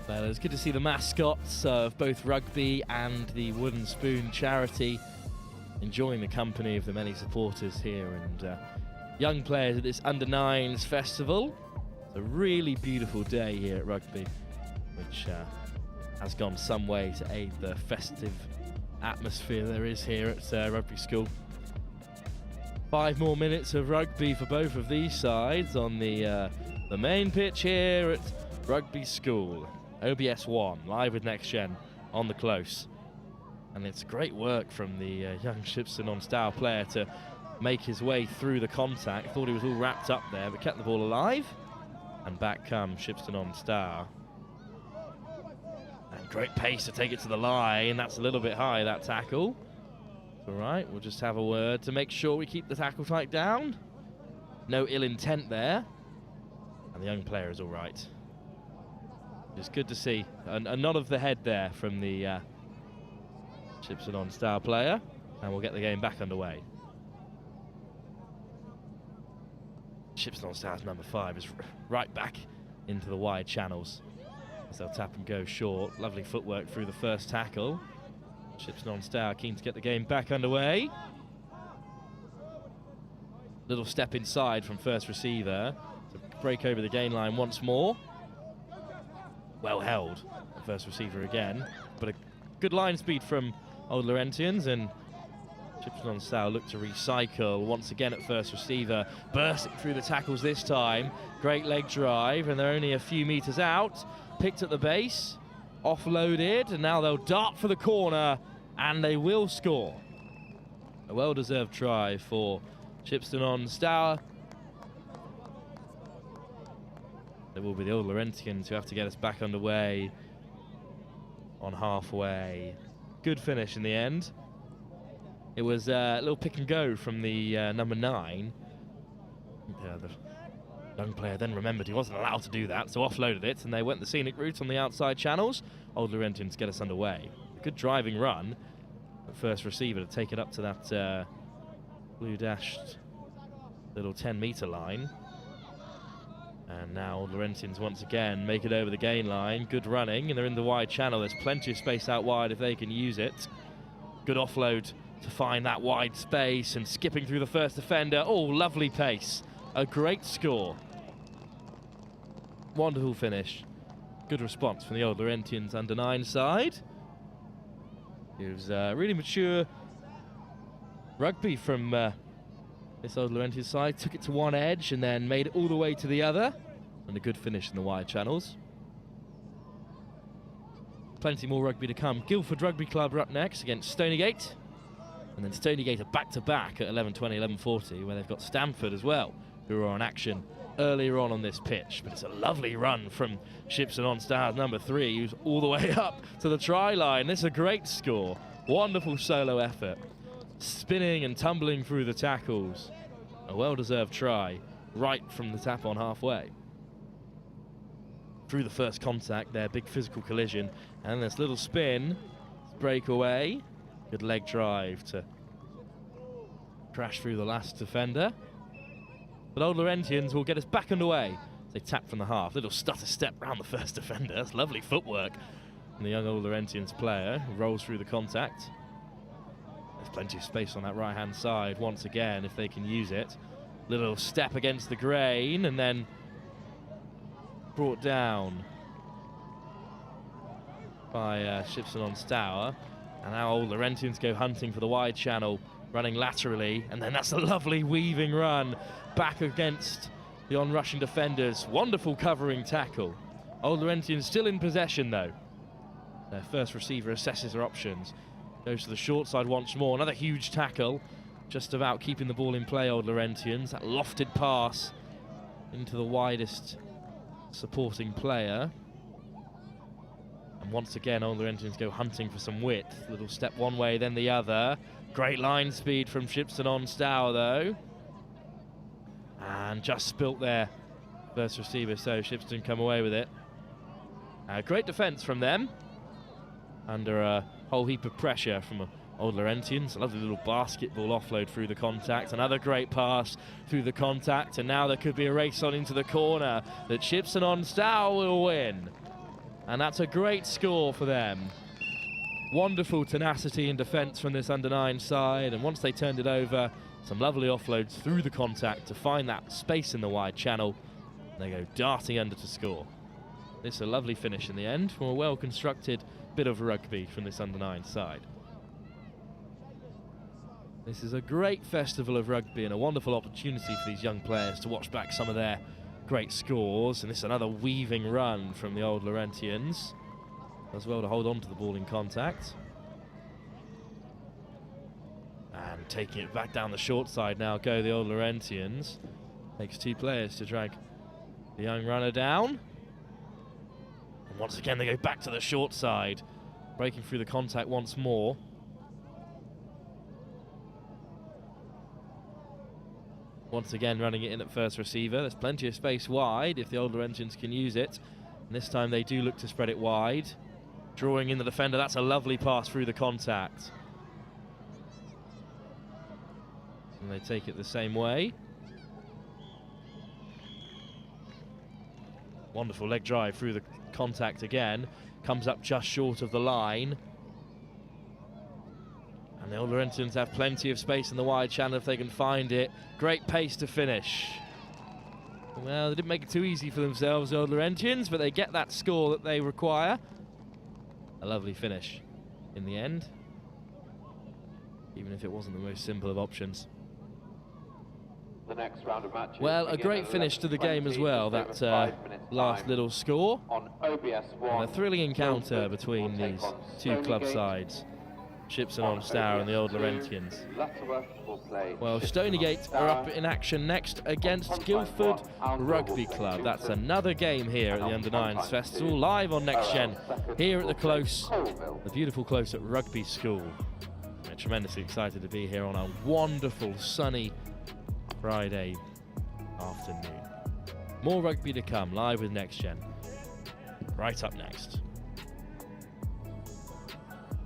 Well, it's good to see the mascots of both rugby and the Wooden Spoon charity enjoying the company of the many supporters here and young players at this Under-9s Festival. It's a really beautiful day here at Rugby, which has gone some way to aid the festive atmosphere there is here at Rugby School. 5 more minutes of rugby for both of these sides on the main pitch here at Rugby School. OBS 1, live with Next Gen on the close. And it's great work from the young Shipston on Stour player to make his way through the contact. Thought he was all wrapped up there, but kept the ball alive. And back comes Shipston on Stour. And great pace to take it to the line. That's a little bit high, that tackle. All right, we'll just have a word to make sure we keep the tackle tight down. No ill intent there. And the young player is all right. It's good to see a nod of the head there from the Shipston on Stour player. And we'll get the game back underway. Shipston on Stour's number 5 is right back into the wide channels as they'll tap and go short. Lovely footwork through the first tackle. Shipston on Stour keen to get the game back underway. Little step inside from first receiver to break over the gain line once more. Well held, first receiver again, but a good line speed from Old Laurentians, and Shipston on Stour look to recycle once again at first receiver, bursting through the tackles this time. Great leg drive, and they're only a few meters out. Picked at the base, offloaded, and now they'll dart for the corner, and they will score. A well-deserved try for Shipston on Stour. It will be the Old Laurentians who have to get us back underway on halfway. Good finish in the end. It was a little pick and go from the number 9. The young player then remembered he wasn't allowed to do that, so offloaded it, and they went the scenic route on the outside channels. Old Laurentians get us underway. A good driving run. The first receiver to take it up to that blue dashed little 10-meter line. And now Old Laurentians once again make it over the gain line. Good running, and they're in the wide channel. There's plenty of space out wide if they can use it. Good offload to find that wide space, and skipping through the first defender. Oh, lovely pace. A great score. Wonderful finish. Good response from the Old Laurentians under 9 side. It was really mature rugby from this Old Laurentians side. Took it to one edge and then made it all the way to the other. And a good finish in the wide channels. Plenty more rugby to come. Guildford Rugby Club are up next against Stoneygate. And then Stoneygate are back-to-back at 11:20, 11:40, where they've got Stamford as well, who are on action earlier on this pitch. But it's a lovely run from Shipston on Stour's number 3, who's all the way up to the try line. This is a great score. Wonderful solo effort. Spinning and tumbling through the tackles. A well-deserved try right from the tap on halfway. Through the first contact there, big physical collision. And this little spin, breakaway. Good leg drive to crash through the last defender. But Old Laurentians will get us back underway. They tap from the half. Little stutter step round the first defender. That's lovely footwork from the young Old Laurentians player who rolls through the contact. There's plenty of space on that right-hand side once again if they can use it. Little step against the grain and then brought down by Shipston on Stour. And now Old Laurentians go hunting for the wide channel, running laterally, and then that's a lovely weaving run back against the on-rushing defenders. Wonderful covering tackle. Old Laurentians still in possession though. Their first receiver assesses their options. Goes to the short side once more. Another huge tackle. Just about keeping the ball in play, Old Laurentians. That lofted pass into the widest supporting player. And once again, Old Laurentians go hunting for some width. Little step one way, then the other. Great line speed from Shipston on Stour, though. And just spilt their first receiver, so Shipston come away with it. Great defence from them. Under a whole heap of pressure from Old Laurentians. A lovely little basketball offload through the contact. Another great pass through the contact. And now there could be a race on into the corner that Shipston on Stour will win. And that's a great score for them. Wonderful tenacity in defence from this under-9 side. And once they turned it over, some lovely offloads through the contact to find that space in the wide channel. And they go darting under to score. This is a lovely finish in the end from a well-constructed bit of rugby from this under-9 side. This is a great festival of rugby and a wonderful opportunity for these young players to watch back some of their great scores. And this is another weaving run from the Old Laurentians, as well to hold on to the ball in contact. And taking it back down the short side now go the Old Laurentians. Takes 2 players to drag the young runner down. And once again they go back to the short side, breaking through the contact once more. Once again running it in at first receiver. There's plenty of space wide if the Old Laurentians can use it. And this time they do look to spread it wide. Drawing in the defender, that's a lovely pass through the contact. And they take it the same way. Wonderful leg drive through the contact again. Comes up just short of the line. And the Old Laurentians have plenty of space in the wide channel if they can find it. Great pace to finish. Well, they didn't make it too easy for themselves, the Old Laurentians, but they get that score that they require. A lovely finish in the end, even if it wasn't the most simple of options. The next round of matches. Well, a great finish to the game as well, that last little score. On OBS 1, and a thrilling encounter between these 2 club sides, Shipston on Stour and the Old Laurentians. Well, Stoneygate are up in action next against Guildford Rugby Club. That's another game here at the U9s Festival, live on Next Gen, here at the Close, the beautiful Close at Rugby School. I'm tremendously excited to be here on a wonderful sunny Friday afternoon. More rugby to come, live with Next Gen. Right up next.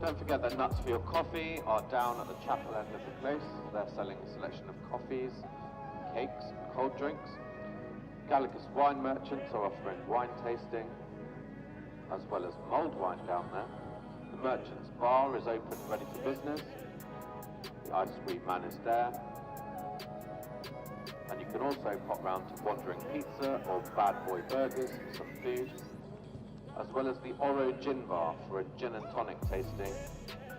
Don't forget that Nuts for Your Coffee are down at the chapel end of the place. They're selling a selection of coffees, cakes, and cold drinks. Gallicus wine merchants are offering wine tasting, as well as mulled wine down there. The merchant's bar is open, ready for business. The ice cream man is there. And you can also pop round to Wandering Pizza or Bad Boy Burgers for some food, as well as the Oro Gin Bar for a gin and tonic tasting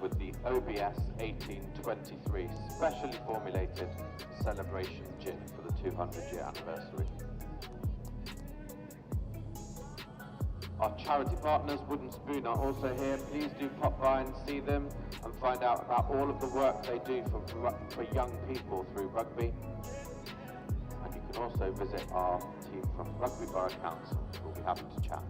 with the OBS 1823 specially formulated celebration gin for the 200-year anniversary. Our charity partners, Wooden Spoon, are also here. Please do pop by and see them and find out about all of the work they do for young people through rugby. And you can also visit our team from Rugby Borough Council, who will be happy to chat.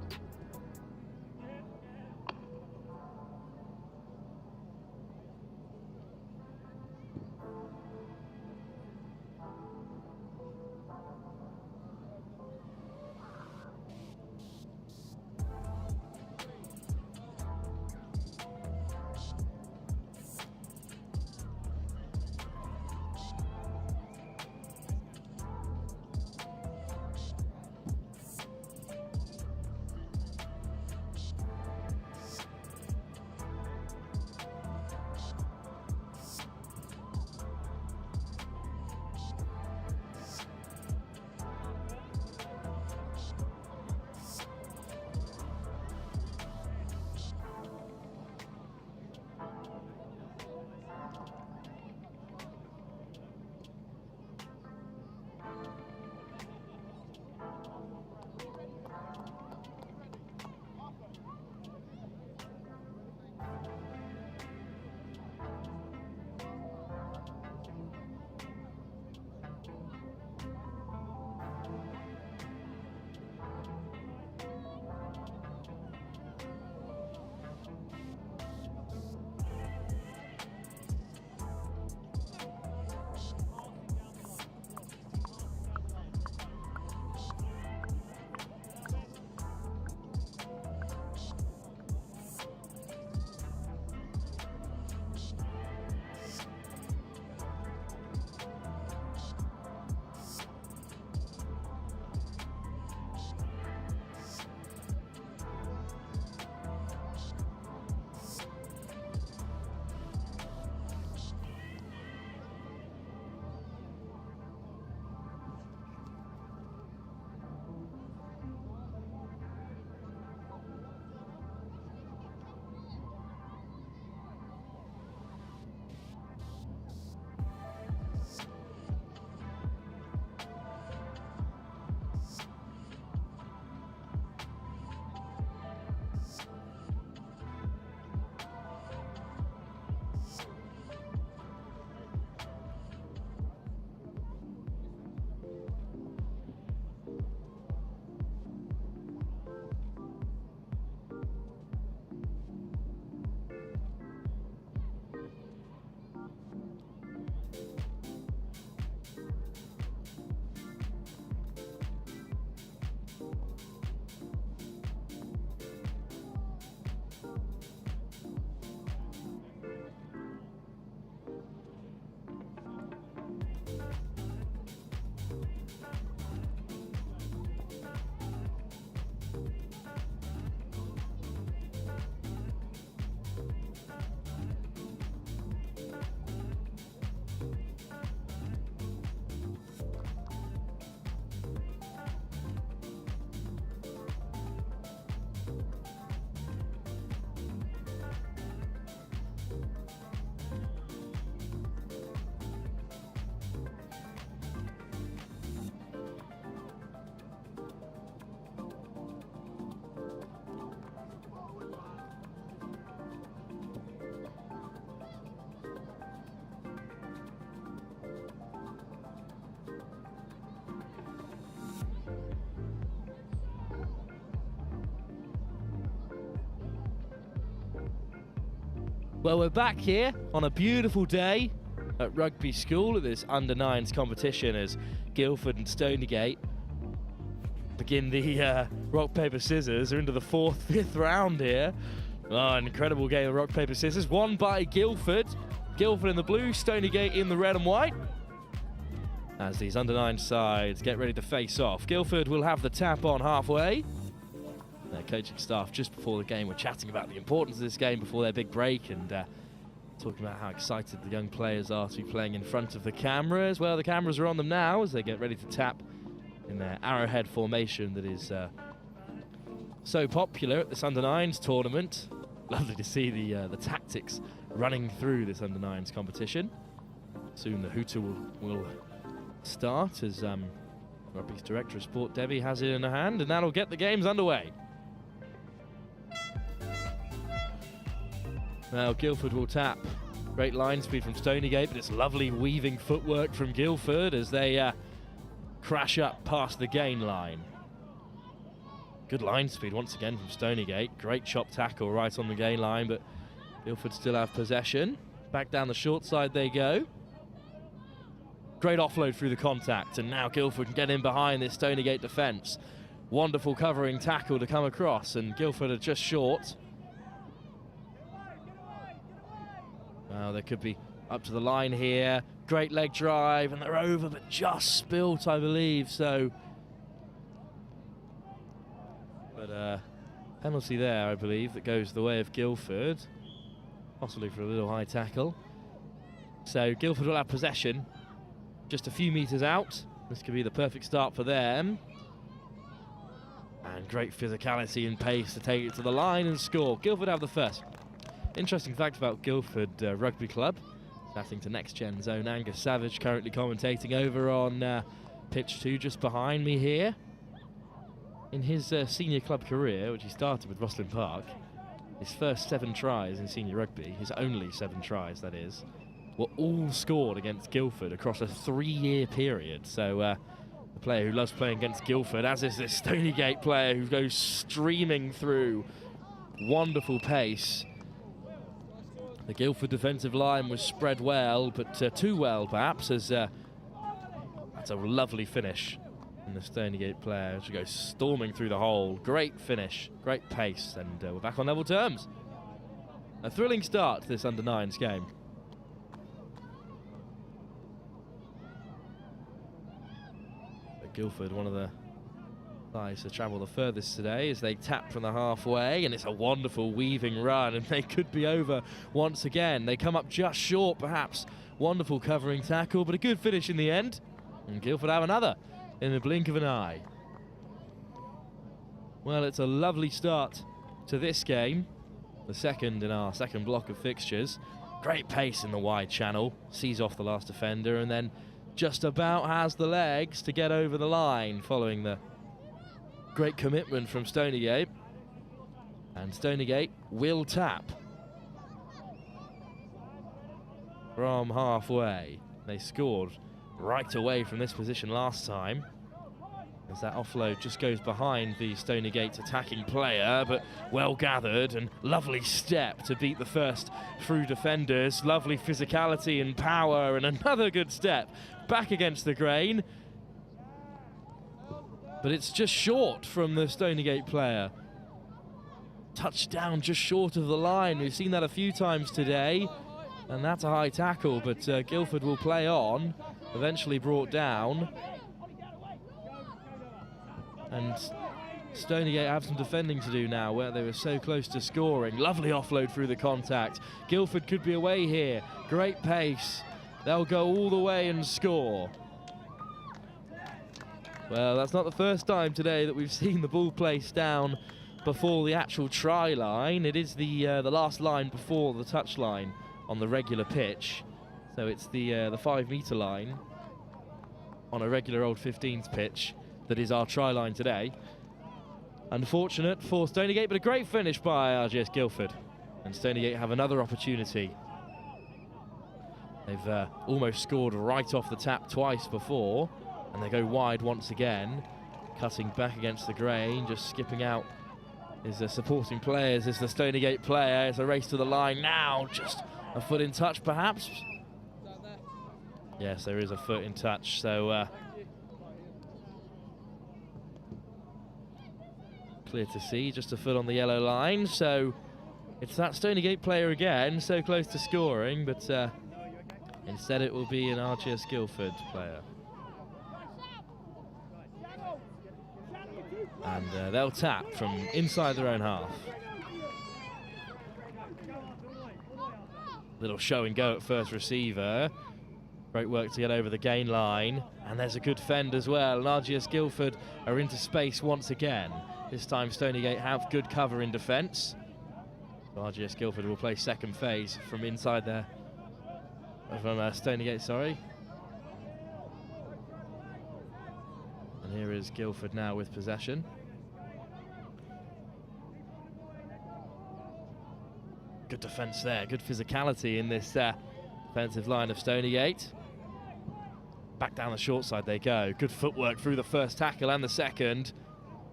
Well, we're back here on a beautiful day at Rugby School at this under-9s competition as Guildford and Stoneygate begin the rock, paper, scissors. They're into the 4th, 5th round here. Oh, an incredible game of rock, paper, scissors, won by Guildford. Guildford in the blue, Stoneygate in the red and white. As these under-9 sides get ready to face off. Guildford will have the tap on halfway. Their coaching staff just before the game were chatting about the importance of this game before their big break and talking about how excited the young players are to be playing in front of the cameras. Well, the cameras are on them now as they get ready to tap in their arrowhead formation that is so popular at this under-9s tournament. Lovely to see the tactics running through this under-9s competition. Soon the hooter will start as Rugby's Director of Sport, Debbie, has it in her hand, and that'll get the games underway. Now Guildford will tap. Great line speed from Stoneygate, but it's lovely weaving footwork from Guildford as they crash up past the gain line. Good line speed once again from Stoneygate. Great chop tackle right on the gain line, but Guildford still have possession. Back down the short side they go. Great offload through the contact, and now Guildford can get in behind this Stoneygate defence. Wonderful covering tackle to come across, and Guildford are just short. Well, they could be up to the line here. Great leg drive, and they're over, but just spilt, I believe. So, but penalty there, I believe, that goes the way of Guildford, possibly for a little high tackle. So Guildford will have possession, just a few metres out. This could be the perfect start for them. And great physicality and pace to take it to the line and score. Guildford have the first. Interesting fact about Guildford Rugby Club, chatting to Next Gen's own Angus Savage, currently commentating over on pitch 2 just behind me here. In his senior club career, which he started with Rosslyn Park, his first 7 tries in senior rugby, his only 7 tries that is, were all scored against Guildford across a 3-year period. So the player who loves playing against Guildford, as is this Stoneygate player who goes streaming through. Wonderful pace. The Guildford defensive line was spread well, but too well perhaps, as that's a lovely finish. And the Stoneygate player should go storming through the hole. Great finish, great pace, and we're back on level terms. A thrilling start to this under-9s game. But Guildford, one of the sides to travel the furthest today as they tap from the halfway, and it's a wonderful weaving run, and they could be over once again. They come up just short perhaps. Wonderful covering tackle, but a good finish in the end. And Guildford have another in the blink of an eye. Well, it's a lovely start to this game, the second in our second block of fixtures. Great pace in the wide channel, sees off the last defender, and then just about has the legs to get over the line following the great commitment from Stoneygate. And Stoneygate will tap from halfway. They scored right away from this position last time, as that offload just goes behind the Stoneygate attacking player, but well gathered and lovely step to beat the first through defenders. Lovely physicality and power, and another good step back against the grain, but it's just short from the Stoneygate player. Touchdown just short of the line. We've seen that a few times today, and that's a high tackle, but Guildford will play on, eventually brought down. And Stoneygate have some defending to do now, where they were so close to scoring. Lovely offload through the contact. Guildford could be away here. Great pace. They'll go all the way and score. Well, that's not the first time today that we've seen the ball placed down before the actual try line. It is the last line before the touch line on the regular pitch. So it's the 5-metre line on a regular old 15s pitch that is our try line today. Unfortunate for Stoneygate, but a great finish by RGS Guildford. And Stoneygate have another opportunity. They've almost scored right off the tap twice before, and they go wide once again, cutting back against the grain, just skipping out his supporting players is the Stoneygate player. It's a race to the line now, just a foot in touch perhaps. Yes, there is a foot in touch, so clear to see, just a foot on the yellow line, so it's that Stoneygate player again, so close to scoring, but instead it will be an RGS Guildford player. And they'll tap from inside their own half. Little show and go at first receiver. Great work to get over the gain line. And there's a good fend as well. And RGS Guildford are into space once again. This time Stoneygate have good cover in defence. So RGS Guildford will play second phase from inside there. From Stoneygate, sorry. And here is Guildford now with possession. Good defence there, good physicality in this defensive line of Stoneygate. Back down the short side they go. Good footwork through the first tackle and the second.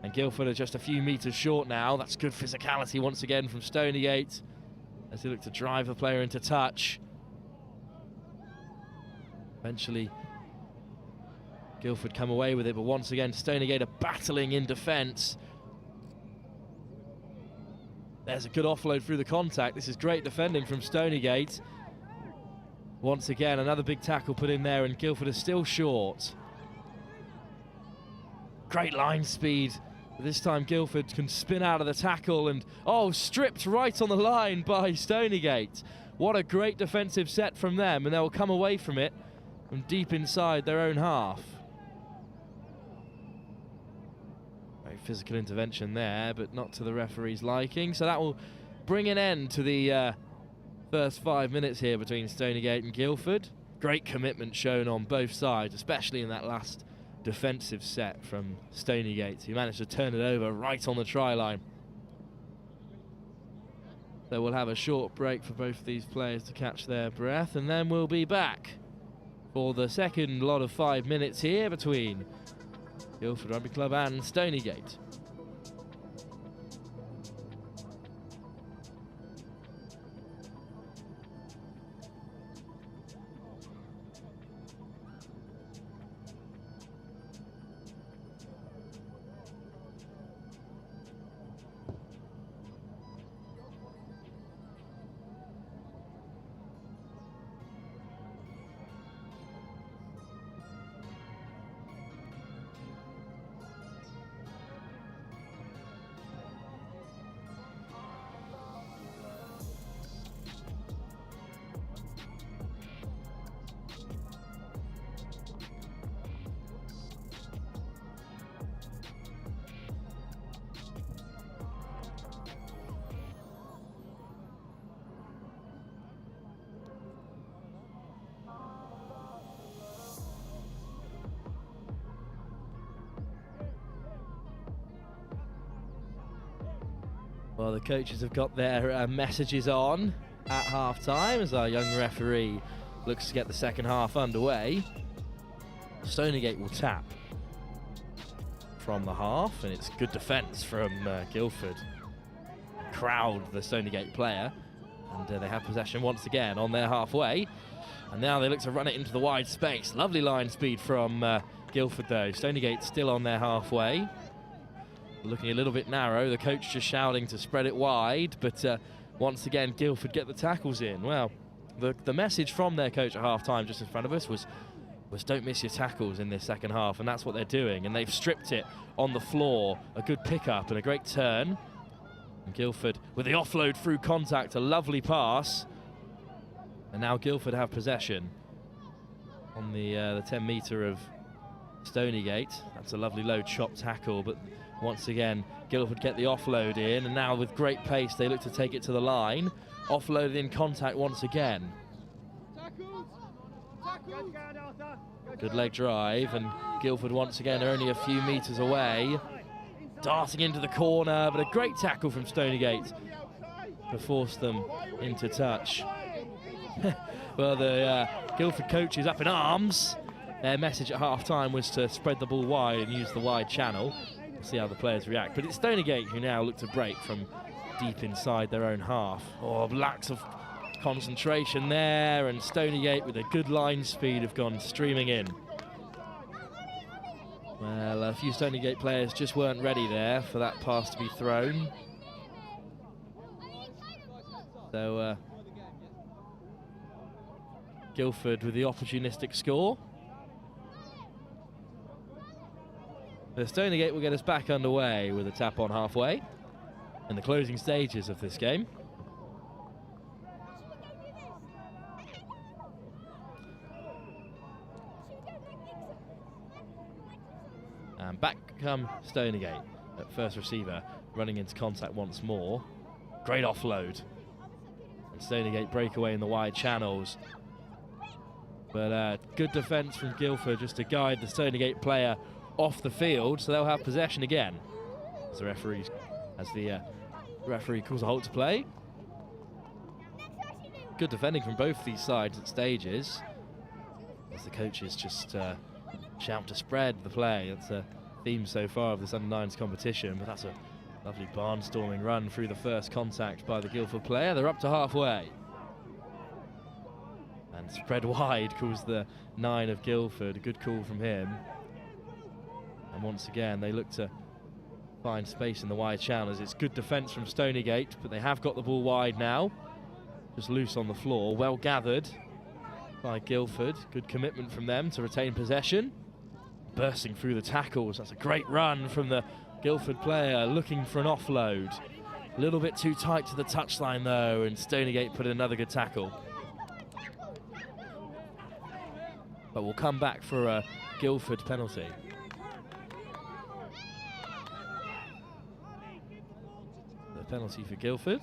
And Guildford are just a few metres short now. That's good physicality once again from Stoneygate as they look to drive the player into touch. Eventually Guildford come away with it, but once again Stoneygate are battling in defence. There's a good offload through the contact. This is great defending from Stoneygate. Once again, another big tackle put in there, and Guildford is still short. Great line speed. This time Guildford can spin out of the tackle and, oh, stripped right on the line by Stoneygate. What a great defensive set from them, and they'll come away from it from deep inside their own half. Physical intervention there, but not to the referee's liking. So that will bring an end to the first 5 minutes here between Stoneygate and Guildford. Great commitment shown on both sides, especially in that last defensive set from Stoneygate, who managed to turn it over right on the try line. So we'll have a short break for both of these players to catch their breath, and then we'll be back for the second lot of 5 minutes here between Guildford Rugby Club and Stoneygate. Well, the coaches have got their messages on at half-time as our young referee looks to get the second half underway. Stoneygate will tap from the half, and it's good defence from Guildford. Crowd the Stoneygate player, and they have possession once again on their halfway. And now they look to run it into the wide space. Lovely line speed from Guildford though. Stoneygate still on their halfway. Looking a little bit narrow, the coach just shouting to spread it wide, but once again Guildford get the tackles in. Well, the message from their coach at half-time just in front of us was don't miss your tackles in this second half, and that's what they're doing, and they've stripped it on the floor. A good pick-up and a great turn. And Guildford with the offload through contact, a lovely pass. And now Guildford have possession on the 10-metre of Stoneygate. That's a lovely low chop tackle, but once again, Guildford get the offload in, and now with great pace they look to take it to the line. Offloaded in contact once again. Good leg drive, and Guildford once again are only a few metres away. Darting into the corner, but a great tackle from Stoneygate to force them into touch. Well, the Guildford coach is up in arms. Their message at half-time was to spread the ball wide and use the wide channel. We'll see how the players react. But it's Stoneygate who now look to break from deep inside their own half. Oh, lacks of concentration there, and Stoneygate with a good line speed have gone streaming in. Well, a few Stoneygate players just weren't ready there for that pass to be thrown. So Guildford with the opportunistic score. The Stoneygate will get us back underway with a tap on halfway in the closing stages of this game. And back come Stoneygate at first receiver, running into contact once more. Great offload. And Stoneygate break away in the wide channels. But good defence from Guildford just to guide the Stoneygate player off the field, so they'll have possession again. As the referee calls a halt to play. Good defending from both these sides at stages, as the coaches just shout to spread the play. That's a theme so far of this under-9s competition, but that's a lovely barnstorming run through the first contact by the Guildford player. They're up to halfway. And spread wide calls the 9 of Guildford. A good call from him. And once again, they look to find space in the wide channels. It's good defence from Stoneygate, but they have got the ball wide now. Just loose on the floor. Well gathered by Guildford. Good commitment from them to retain possession. Bursting through the tackles. That's a great run from the Guildford player, looking for an offload. A little bit too tight to the touchline though, and Stoneygate put in another good tackle. But we'll come back for a Guildford penalty. The penalty for Guildford.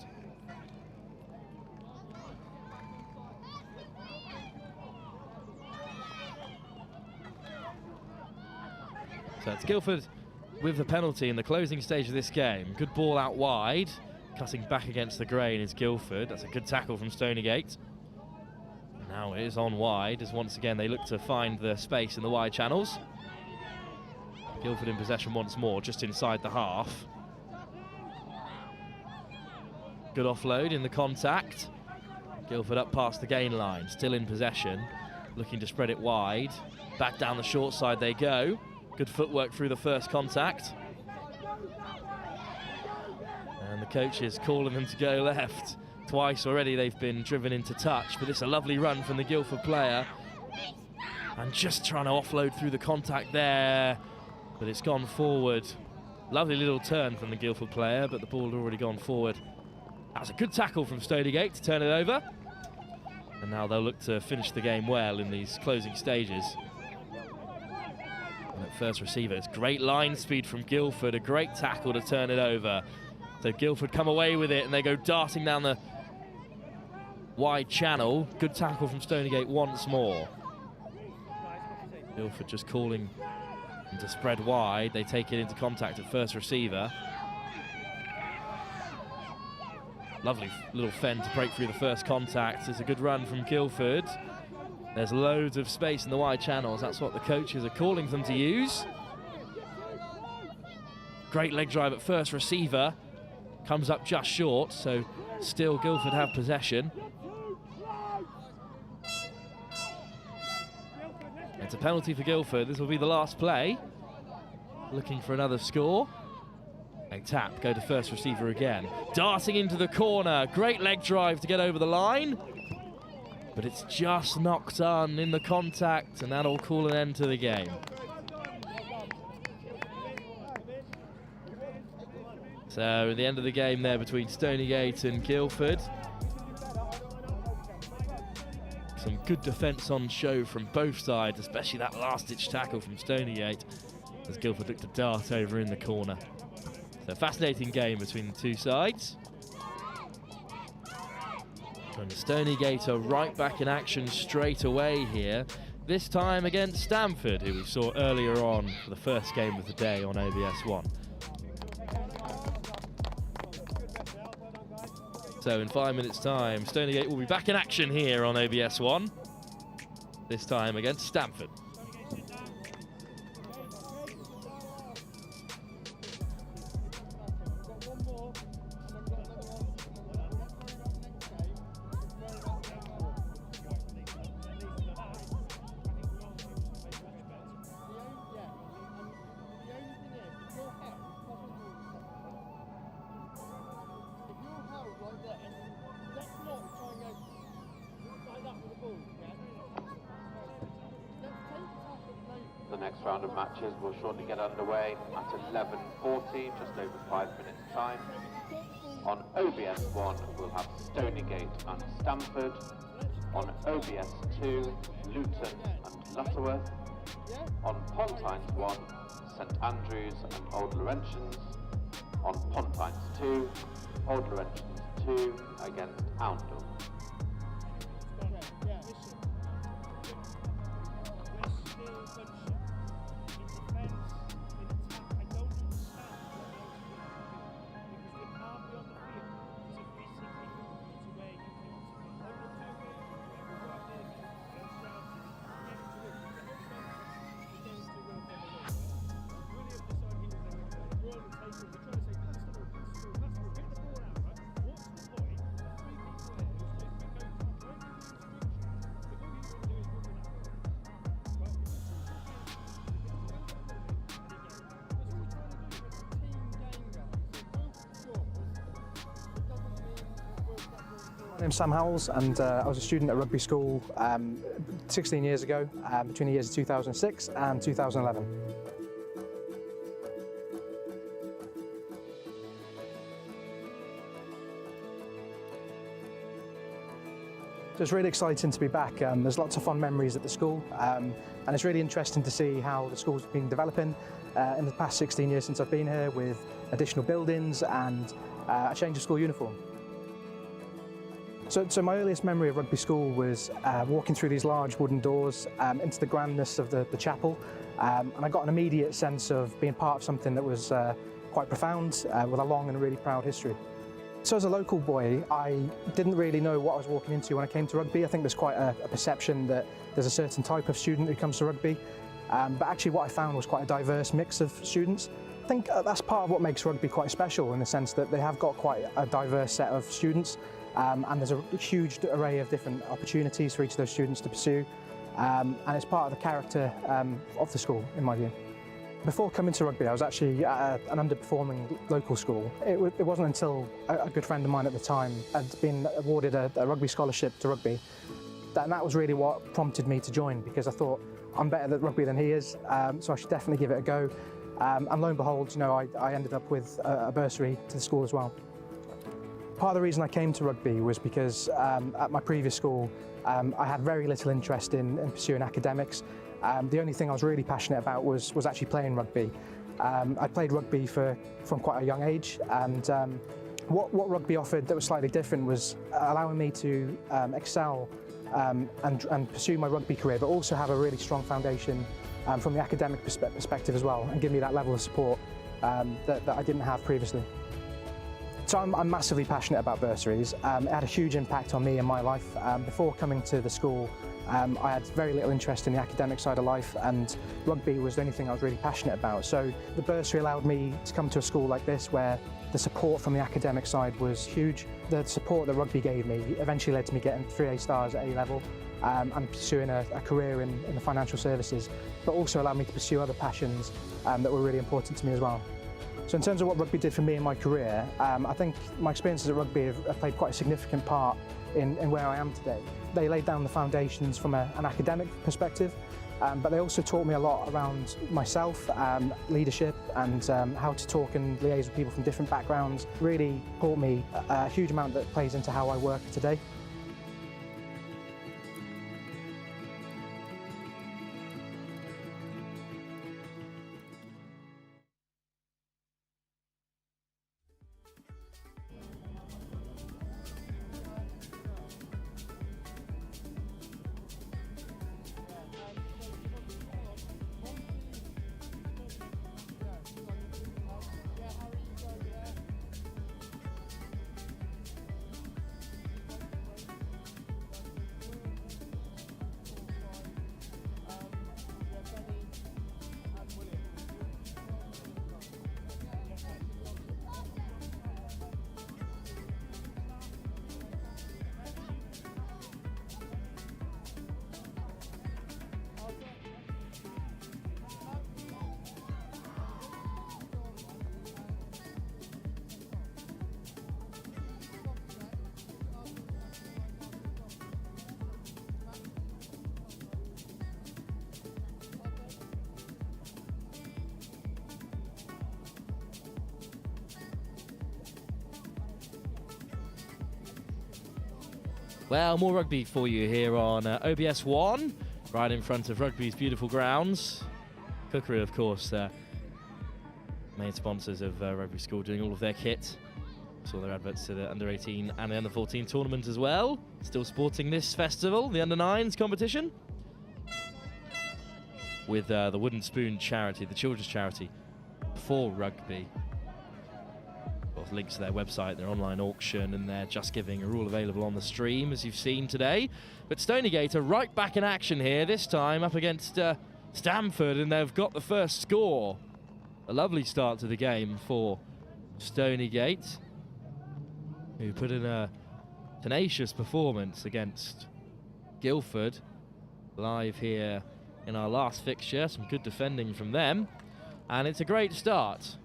So it's Guildford with the penalty in the closing stage of this game. Good ball out wide. Cutting back against the grain is Guildford. That's a good tackle from Stoneygate. Now it is on wide, as once again they look to find the space in the wide channels. Guildford in possession once more, just inside the half. Good offload in the contact. Guildford up past the gain line, still in possession. Looking to spread it wide. Back down the short side they go. Good footwork through the first contact. And the coach is calling them to go left. Twice already they've been driven into touch, but it's a lovely run from the Guildford player. And just trying to offload through the contact there, but it's gone forward. Lovely little turn from the Guildford player, but the ball had already gone forward. That's a good tackle from Stoneygate to turn it over. And now they'll look to finish the game well in these closing stages. And at first receiver, it's great line speed from Guildford, a great tackle to turn it over. So Guildford come away with it and they go darting down the wide channel. Good tackle from Stoneygate once more. Guildford just calling them to spread wide. They take it into contact at first receiver. Lovely little fend to break through the first contact. It's a good run from Guildford. There's loads of space in the wide channels. That's what the coaches are calling them to use. Great leg drive at first receiver. Comes up just short, so still Guildford have possession. It's a penalty for Guildford. This will be the last play. Looking for another score. A tap, go to first receiver again. Darting into the corner. Great leg drive to get over the line. But it's just knocked on in the contact, and that'll call an end to the game. So at the end of the game there between Stoneygate and Guildford. Some good defence on show from both sides, especially that last-ditch tackle from Stoneygate, as Guildford looked to dart over in the corner. So fascinating game between the two sides. And Stoneygate are right back in action straight away here, this time against Stamford, who we saw earlier on for the first game of the day on OBS 1. So in 5 minutes' time, Stoneygate will be back in action here on OBS 1, this time against Stamford. The next round of matches will shortly get underway at 11:40, just over 5 minutes time. On OBS 1 we'll have Stoneygate and Stamford. On OBS 2, Luton and Lutterworth. On Pontines 1, St Andrews and Old Laurentians. On Pontines 2, Old Laurentians 2 against Oundle. My name's Sam Howells, and I was a student at Rugby School 16 years ago, between the years of 2006 and 2011. So it's really exciting to be back. There's lots of fond memories at the school, and it's really interesting to see how the school's been developing in the past 16 years since I've been here, with additional buildings and a change of school uniform. So my earliest memory of Rugby School was walking through these large wooden doors into the grandness of the chapel, and I got an immediate sense of being part of something that was quite profound, with a long and really proud history. So as a local boy, I didn't really know what I was walking into when I came to rugby. I think there's quite a perception that there's a certain type of student who comes to rugby, but actually what I found was quite a diverse mix of students. I think that's part of what makes rugby quite special, in the sense that they have got quite a diverse set of students. And there's a huge array of different opportunities for each of those students to pursue, and it's part of the character of the school, in my view. Before coming to rugby, I was actually at an underperforming local school. It wasn't until a good friend of mine at the time had been awarded a rugby scholarship to rugby, and that was really what prompted me to join, because I thought, I'm better at rugby than he is, so I should definitely give it a go. And lo and behold, you know, I ended up with a bursary to the school as well. Part of the reason I came to rugby was because at my previous school, I had very little interest in pursuing academics. The only thing I was really passionate about was actually playing rugby. I played rugby from quite a young age, and what rugby offered that was slightly different was allowing me to excel and pursue my rugby career, but also have a really strong foundation from the academic perspective as well, and give me that level of support that I didn't have previously. So I'm massively passionate about bursaries. It had a huge impact on me and my life. Before coming to the school, I had very little interest in the academic side of life, and rugby was the only thing I was really passionate about. So the bursary allowed me to come to a school like this, where the support from the academic side was huge. The support that rugby gave me eventually led to me getting 3 A stars at A level, and pursuing a career in the financial services, but also allowed me to pursue other passions that were really important to me as well. So in terms of what rugby did for me in my career, I think my experiences at rugby have played quite a significant part in where I am today. They laid down the foundations from an academic perspective, but they also taught me a lot around myself, leadership, and how to talk and liaise with people from different backgrounds. Really taught me a huge amount that plays into how I work today. Well, more rugby for you here on OBS 1, right in front of rugby's beautiful grounds. Cookery, of course, main sponsors of Rugby School, doing all of their kit. Saw their adverts to the under-18 and the under-14 tournament as well. Still sporting this festival, the under-9s competition, with the Wooden Spoon charity, the children's charity for rugby. Of course, links to their website, their online auction, and their Just Giving are all available on the stream, as you've seen today. But Stoneygate are right back in action here, this time up against Stamford, and they've got the first score. A lovely start to the game for Stoneygate, who put in a tenacious performance against Guildford. Live here in our last fixture, some good defending from them, and it's a great start.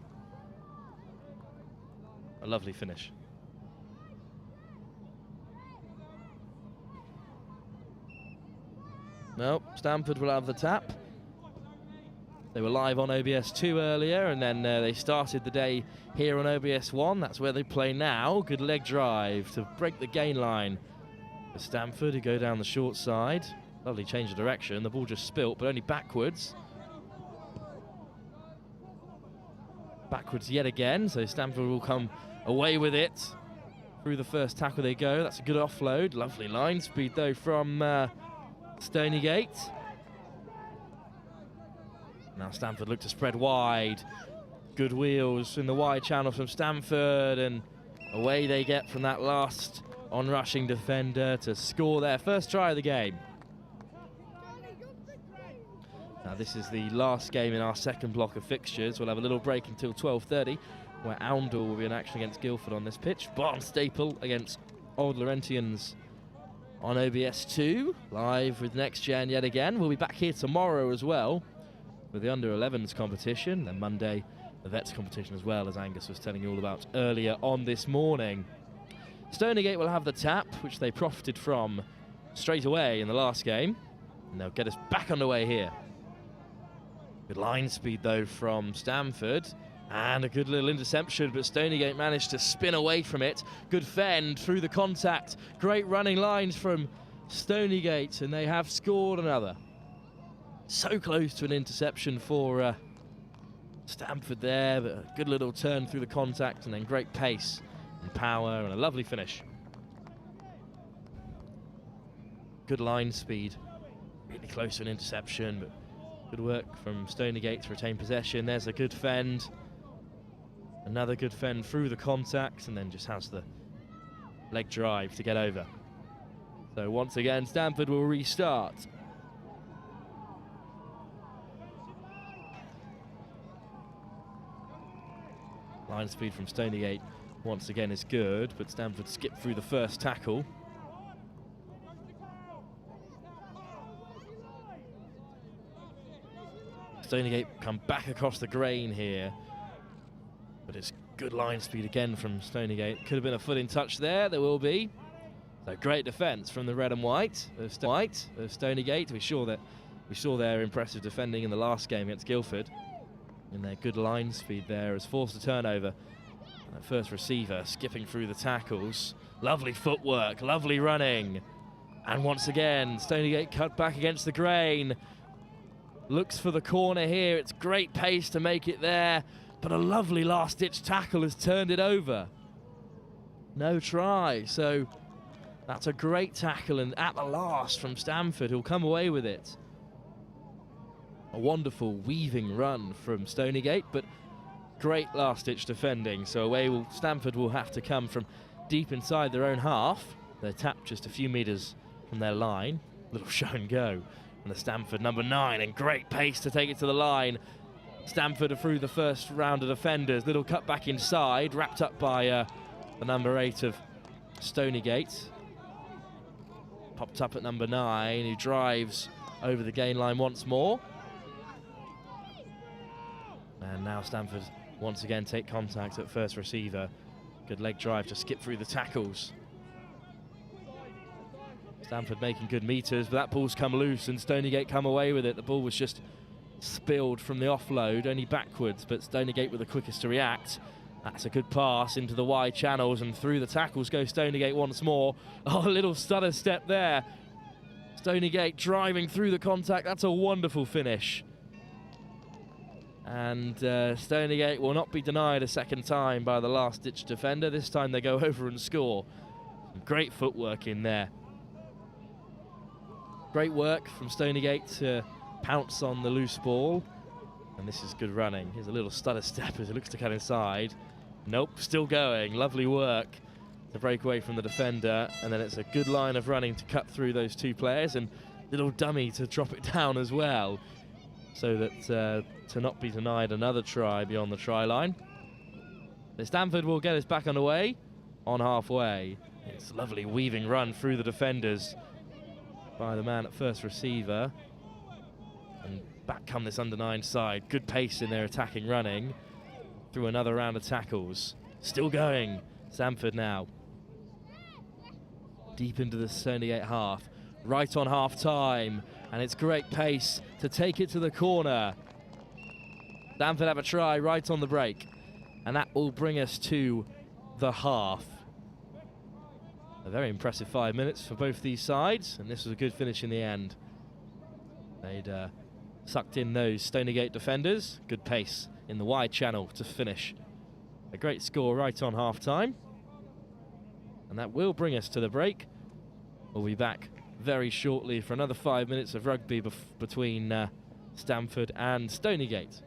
A lovely finish. No, Stamford will have the tap. They were live on OBS 2 earlier, and then they started the day here on OBS 1. That's where they play now. Good leg drive to break the gain line for Stamford, who go down the short side. Lovely change of direction. The ball just spilt, but only backwards. Backwards yet again, so Stamford will come away with it. Through the first tackle they go. That's a good offload. Lovely line speed, though, from Stoneygate. Now Stamford look to spread wide. Good wheels in the wide channel from Stamford, and away they get from that last on-rushing defender to score their first try of the game. Now this is the last game in our second block of fixtures. We'll have a little break until 12:30, where Oundle will be in action against Guildford on this pitch. Barnstaple against Old Laurentians on OBS 2, live with NextGen yet again. We'll be back here tomorrow as well with the under-11s competition, then Monday the vets competition as well, as Angus was telling you all about earlier on this morning. Stoneygate will have the tap, which they profited from straight away in the last game, and they'll get us back underway here. Good line speed, though, from Stamford, and a good little interception, but Stoneygate managed to spin away from it. Good fend through the contact. Great running lines from Stoneygate, and they have scored another. So close to an interception for Stamford there, but a good little turn through the contact, and then great pace and power and a lovely finish. Good line speed. Really close to an interception, but good work from Stoneygate to retain possession. There's a good fend. Another good fend through the contact, and then just has the leg drive to get over. So once again, Stamford will restart. Line speed from Stoneygate once again is good, but Stamford skipped through the first tackle. Stoneygate come back across the grain here, but it's good line speed again from Stoneygate. Could have been a foot in touch there, there will be. So great defence from the red and white of Stoneygate. We saw their impressive defending in the last game against Guildford, and their good line speed there has forced a turnover. That first receiver skipping through the tackles. Lovely footwork, lovely running. And once again, Stoneygate cut back against the grain. Looks for the corner here. It's great pace to make it there, but a lovely last-ditch tackle has turned it over. No try, so that's a great tackle, and at the last from Stamford, who'll come away with it. A wonderful weaving run from Stoneygate, but great last-ditch defending. So away Stamford will have to come from deep inside their own half. They're tapped just a few metres from their line. Little show and go. And the Stamford number 9, and great pace to take it to the line. Stamford are through the first round of defenders. Little cut back inside, wrapped up by the number 8 of Stoneygate. Popped up at number 9, who drives over the gain line once more. And now Stamford once again take contact at first receiver. Good leg drive to skip through the tackles. Stamford making good meters, but that ball's come loose and Stoneygate come away with it. The ball was just spilled from the offload, only backwards, but Stoneygate were the quickest to react. That's a good pass into the wide channels, and through the tackles go Stoneygate once more. Oh, a little stutter step there. Stoneygate driving through the contact. That's a wonderful finish. And Stoneygate will not be denied a second time by the last-ditch defender. This time they go over and score. Great footwork in there. Great work from Stoneygate to pounce on the loose ball. And this is good running. Here's a little stutter step as it looks to cut inside. Nope, still going. Lovely work to break away from the defender. And then it's a good line of running to cut through those two players, and little dummy to drop it down as well, so that to not be denied another try beyond the try line. The Stamford will get us back underway on halfway. It's a lovely weaving run through the defenders by the man at first receiver. And back come this under-9 side. Good pace in their attacking running through another round of tackles. Still going, Stamford now. Deep into the Stoneygate half. Right on half-time. And it's great pace to take it to the corner. Stamford have a try right on the break. And that will bring us to the half. A very impressive 5 minutes for both these sides. And this was a good finish in the end. They'd sucked in those Stoneygate defenders. Good pace in the wide channel to finish. A great score right on half-time. And that will bring us to the break. We'll be back very shortly for another 5 minutes of rugby between Stamford and Stoneygate.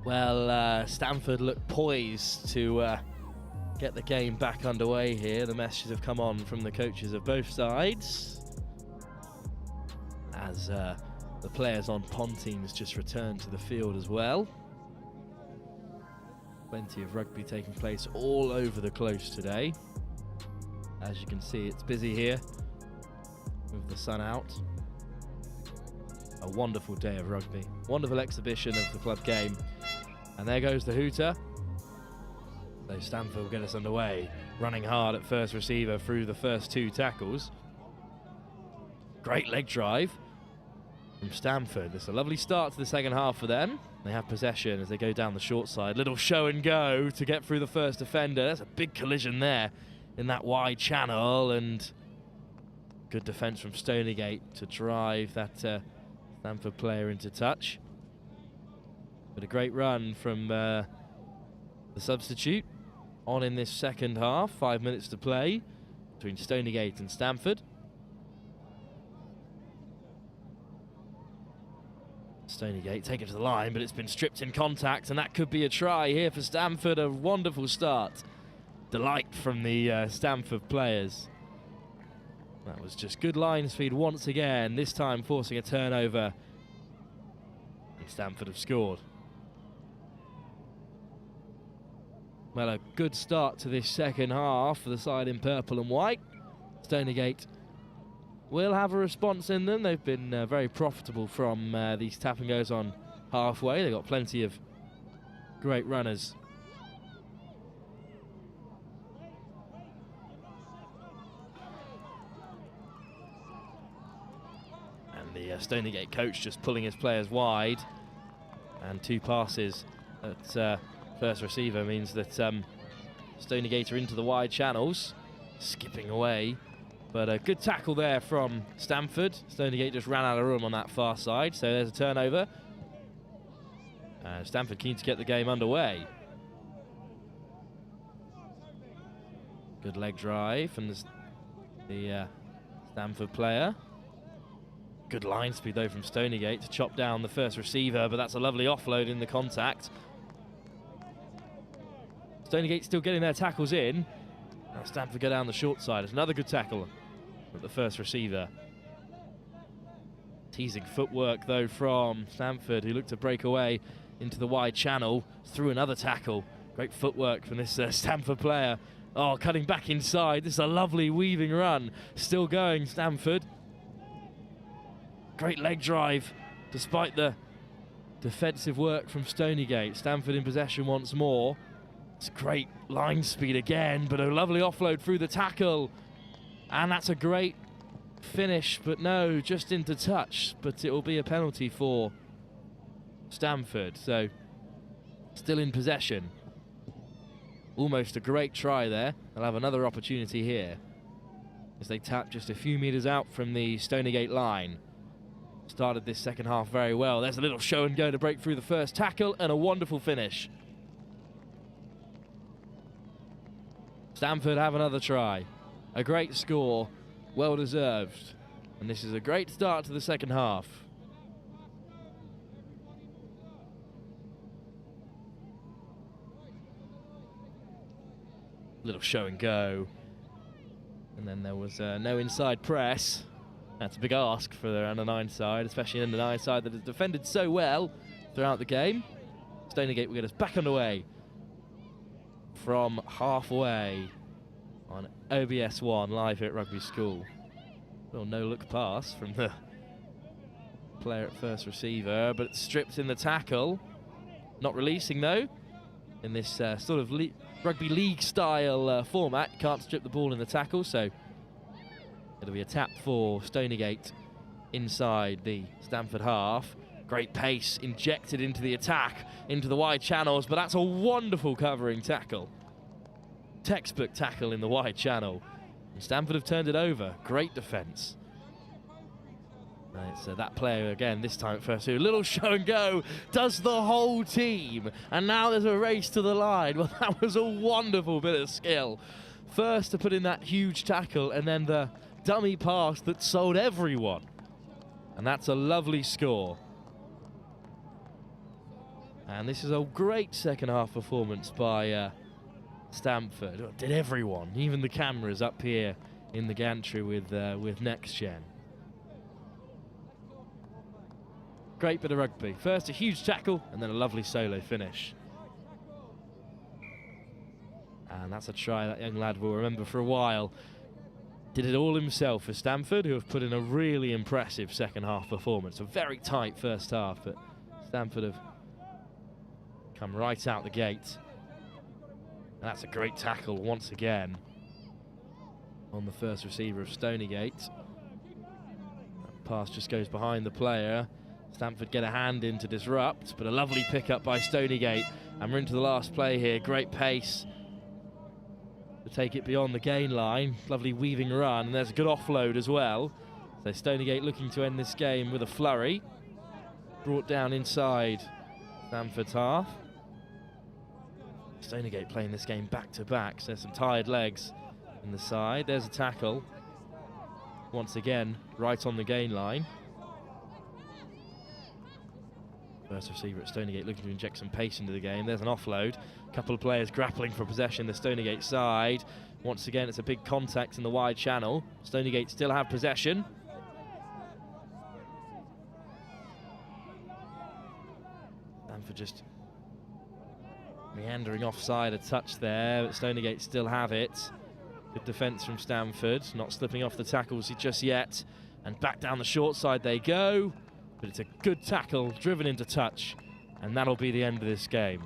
Well, Stamford look poised to get the game back underway here. The messages have come on from the coaches of both sides as the players on pond teams just returned to the field as well. Plenty of rugby taking place all over the close today. As you can see, it's busy here with the sun out. A wonderful day of rugby. Wonderful exhibition of the club game. And there goes the hooter. So Stamford will get us underway. Running hard at first receiver through the first two tackles. Great leg drive from Stamford. It's a lovely start to the second half for them. They have possession as they go down the short side. Little show and go to get through the first defender. That's a big collision there in that wide channel. And good defence from Stoneygate to drive that Stamford player into touch. But a great run from the substitute on in this second half. 5 minutes to play between Stoneygate and Stamford. Stoneygate take it to the line, but it's been stripped in contact, and that could be a try here for Stamford. A wonderful start. Delight from the Stamford players. That was just good line speed once again, this time forcing a turnover. And Stamford have scored. Well, a good start to this second half for the side in purple and white. Stoneygate will have a response in them. They've been very profitable from these tap and goes on halfway. They've got plenty of great runners. And the Stoneygate coach just pulling his players wide. And two passes at first receiver means that Stoneygate are into the wide channels. skipping away. But a good tackle there from Stamford. Stoneygate just ran out of room on that far side, so there's a turnover. Stamford keen to get the game underway. Good leg drive from the Stamford player. Good line speed though from Stoneygate to chop down the first receiver, but that's a lovely offload in the contact. Stoneygate still getting their tackles in. Now Stamford go down the short side. It's another good tackle at the first receiver. Teasing footwork though from Stamford, who looked to break away into the wide channel through another tackle. Great footwork from this Stamford player. Oh, cutting back inside. This is a lovely weaving run. Still going, Stamford. Great leg drive, despite the defensive work from Stoneygate. Stamford in possession once more. It's great line speed again, but a lovely offload through the tackle. And that's a great finish, but no, just into touch. But it will be a penalty for Stamford, so still in possession. Almost a great try there. They'll have another opportunity here as they tap just a few metres out from the Stoneygate line. Started this second half very well. There's a little show and go to break through the first tackle and a wonderful finish. Stamford have another try. A great score, well deserved. And this is a great start to the second half. Little show and go. And then there was no inside press. That's a big ask for their under-9 side, especially an under-9 side that has defended so well throughout the game. Stoneygate will get us back underway from halfway on OBS1 live here at Rugby School. Little no-look pass from the player at first receiver, but it's stripped in the tackle. Not releasing though. In this sort of rugby league style format, you can't strip the ball in the tackle, so it'll be a tap for Stoneygate inside the Stamford half. Great pace injected into the attack, into the wide channels, but that's a wonderful covering tackle. Textbook tackle in the wide channel. And Stamford have turned it over. Great defence. It's that player again, this time at first. A little show and go, does the whole team. And now there's a race to the line. Well, that was a wonderful bit of skill. First to put in that huge tackle, and then the dummy pass that sold everyone. And that's a lovely score. And this is a great second half performance by Stamford. Did everyone, even the cameras up here in the gantry with NextGen. Great bit of rugby. First a huge tackle and then a lovely solo finish. And that's a try that young lad will remember for a while. Did it all himself for Stamford, who have put in a really impressive second half performance. A very tight first half, but Stamford have come right out the gate. And that's a great tackle once again on the first receiver of Stoneygate. That pass just goes behind the player. Stamford get a hand in to disrupt, but a lovely pick-up by Stoneygate. And we're into the last play here. Great pace to take it beyond the gain line. Lovely weaving run, and there's a good offload as well. So Stoneygate looking to end this game with a flurry. Brought down inside Stamford's half. Stoneygate playing this game back-to-back, so there's some tired legs in the side. There's a tackle. Once again, right on the gain line. First receiver at Stoneygate looking to inject some pace into the game. There's an offload. A couple of players grappling for possession the Stoneygate side. Once again, it's a big contact in the wide channel. Stoneygate still have possession. Stamford just meandering offside a touch there, but Stoneygate still have it. Good defence from Stamford, not slipping off the tackles just yet. And back down the short side they go. But it's a good tackle, driven into touch, and that'll be the end of this game.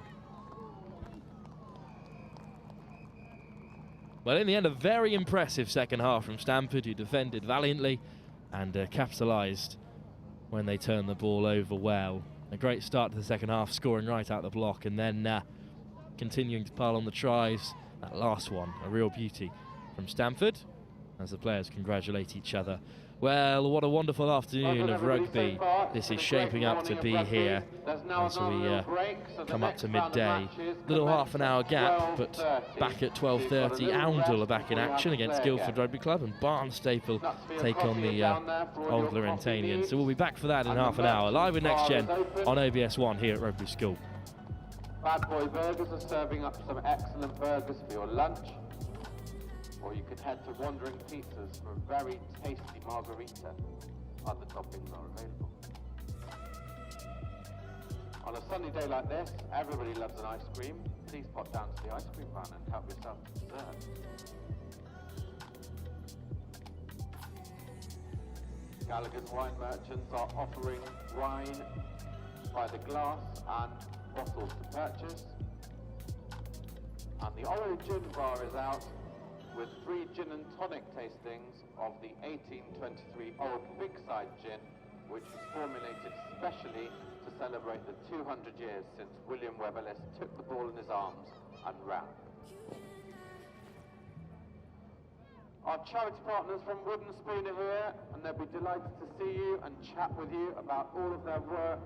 Well, in the end, a very impressive second half from Stamford, who defended valiantly and capitalised when they turned the ball over well. A great start to the second half, scoring right out the block, and then continuing to pile on the tries. That last one, a real beauty from Stamford, as the players congratulate each other. Well, what a wonderful afternoon of rugby this is shaping up to be here as we come up to midday. Little half an hour gap, but back at 12:30, Oundle are back in action against Guildford Rugby Club, and Barnstaple take on the Old Laurentians. So we'll be back for that in half an hour, live with Next Gen on OBS 1 here at Rugby School. Bad Boy Burgers are serving up some excellent burgers for your lunch. Or you could head to Wandering Pizzas for a very tasty margarita. Other toppings are available. On a sunny day like this, everybody loves an ice cream. Please pop down to the ice cream van and help yourself to dessert. Gallagher's wine merchants are offering wine by the glass and bottles to purchase. And the Oro Gin Bar is out with free gin and tonic tastings of the 1823 Old BIGSIDE gin, which was formulated specially to celebrate the 200 years since William Webberless took the ball in his arms and ran. Our charity partners from Wooden Spoon are here, and they'll be delighted to see you and chat with you about all of their work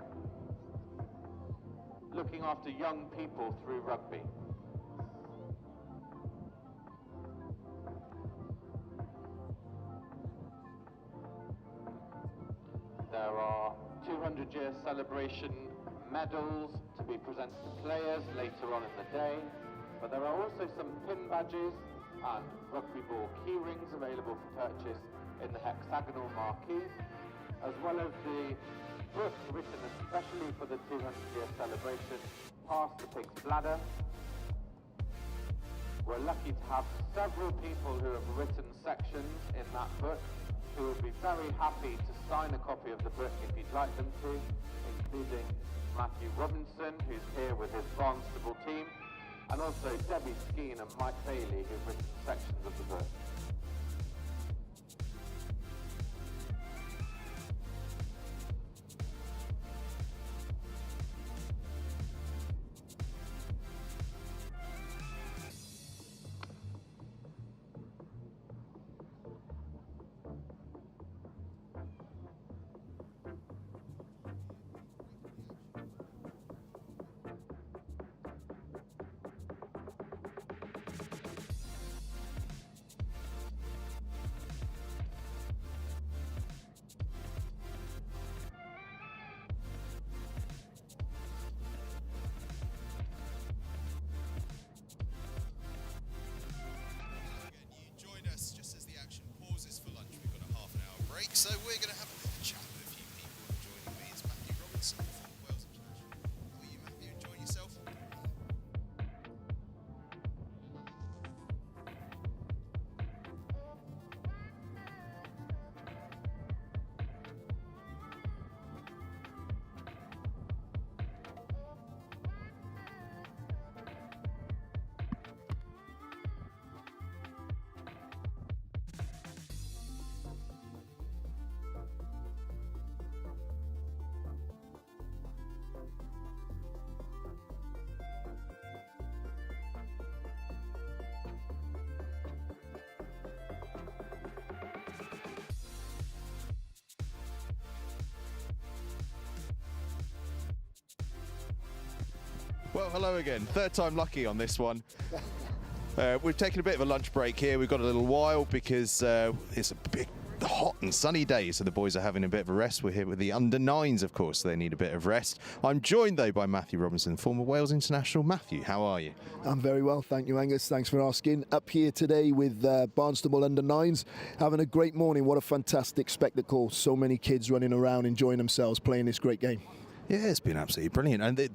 looking after young people through rugby. There are 200-year celebration medals to be presented to players later on in the day, but there are also some pin badges and rugby ball key rings available for purchase in the hexagonal marquee, as well as the book written especially for the 200-year celebration, Past the Pig's Bladder. We're lucky to have several people who have written sections in that book who would be very happy to sign a copy of the book if you'd like them to, including Matthew Robinson, who's here with his Barnstaple team, and also Debbie Skeen and Mike Bailey, who've written sections of the book. So we're going to have a chat with a few people. Joining me is Matthew Robinson from Wales International. How are you, Matthew? Enjoying yourself? Well, hello again. Third time lucky on this one. We've taken a bit of a lunch break here. We've got a little while because it's a big, hot and sunny day, so the boys are having a bit of a rest. We're here with the under-9s, of course. They need a bit of rest. I'm joined, though, by Matthew Robinson, former Wales International. Matthew, how are you? I'm very well, thank you, Angus. Thanks for asking. Up here today with Barnstaple under-9s, having a great morning. What a fantastic spectacle. So many kids running around, enjoying themselves, playing this great game. Yeah, it's been absolutely brilliant, and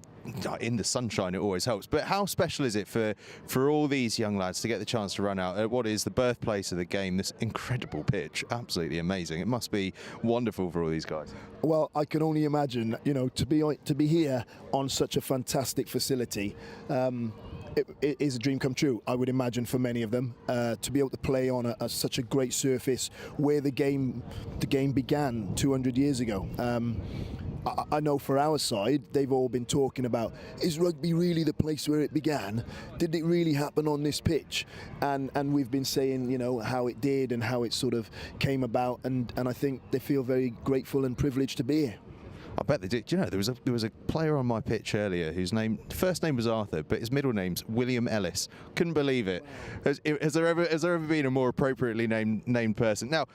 in the sunshine it always helps. But how special is it for all these young lads to get the chance to run out at what is the birthplace of the game, this incredible pitch? Absolutely amazing. It must be wonderful for all these guys. Well, I can only imagine, you know, to be here on such a fantastic facility. It is a dream come true, I would imagine, for many of them, to be able to play on such a great surface where the game began 200 years ago. I know for our side, they've all been talking about, is rugby really the place where it began? Did it really happen on this pitch? And we've been saying, you know, how it did and how it sort of came about, and I think they feel very grateful and privileged to be here. I bet they did. Do you know, there was a player on my pitch earlier whose first name was Arthur, but his middle name's William Ellis. Couldn't believe it. Has there ever been a more appropriately named person? Now,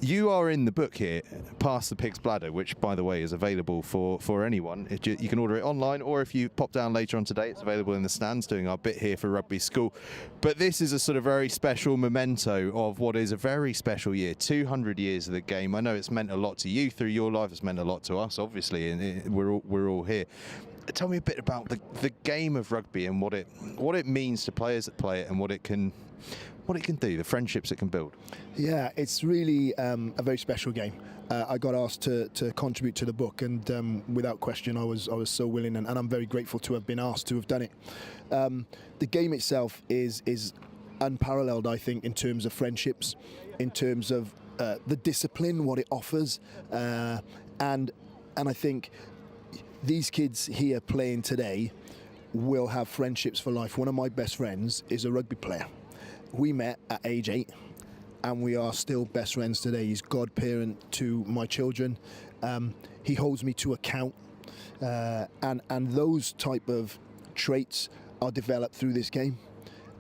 you are in the book here, Past the Pig's Bladder, which, by the way, is available for anyone. You can order it online, or if you pop down later on today, it's available in the stands doing our bit here for Rugby School. But this is a sort of very special memento of what is a very special year, 200 years of the game. I know it's meant a lot to you through your life. It's meant a lot to us, obviously, and we're all here. Tell me a bit about the game of rugby and what it means to players that play it and what it can do, the friendships it can build. Yeah, it's really a very special game. I got asked to contribute to the book, and without question, I was so willing, and I'm very grateful to have been asked to have done it. The game itself is unparalleled, I think, in terms of friendships, in terms of the discipline, what it offers, and I think these kids here playing today will have friendships for life. One of my best friends is a rugby player. We met at age 8 and we are still best friends today. He's godparent to my children. He holds me to account, and those type of traits are developed through this game.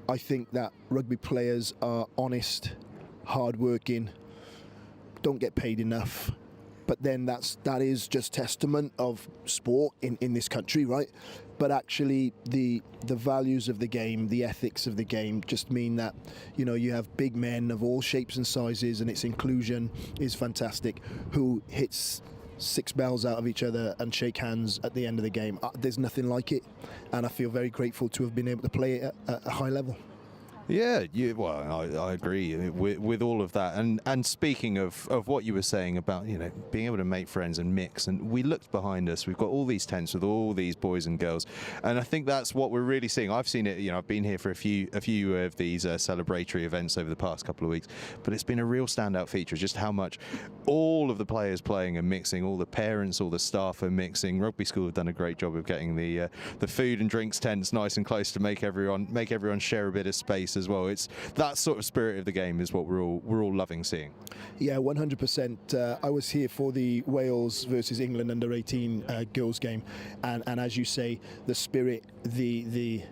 I think that rugby players are honest, hard-working, don't get paid enough, but then that is just testament of sport in this country, right? But actually the values of the game, the ethics of the game just mean that, you know, you have big men of all shapes and sizes, and its inclusion is fantastic, who hits 6 bells out of each other and shake hands at the end of the game. There's nothing like it, and I feel very grateful to have been able to play it at a high level. Yeah, I agree with all of that. And speaking of what you were saying about, you know, being able to make friends and mix, and we looked behind us, we've got all these tents with all these boys and girls, and I think that's what we're really seeing. I've seen it, you know, I've been here for a few of these celebratory events over the past couple of weeks, but it's been a real standout feature, just how much all of the players playing and mixing, all the parents, all the staff are mixing. Rugby School have done a great job of getting the food and drinks tents nice and close to make everyone share a bit of space as well. It's that sort of spirit of the game is what we're all loving seeing. Yeah, 100%. I was here for the Wales versus England under-18 girls game, and as you say, the spirit, the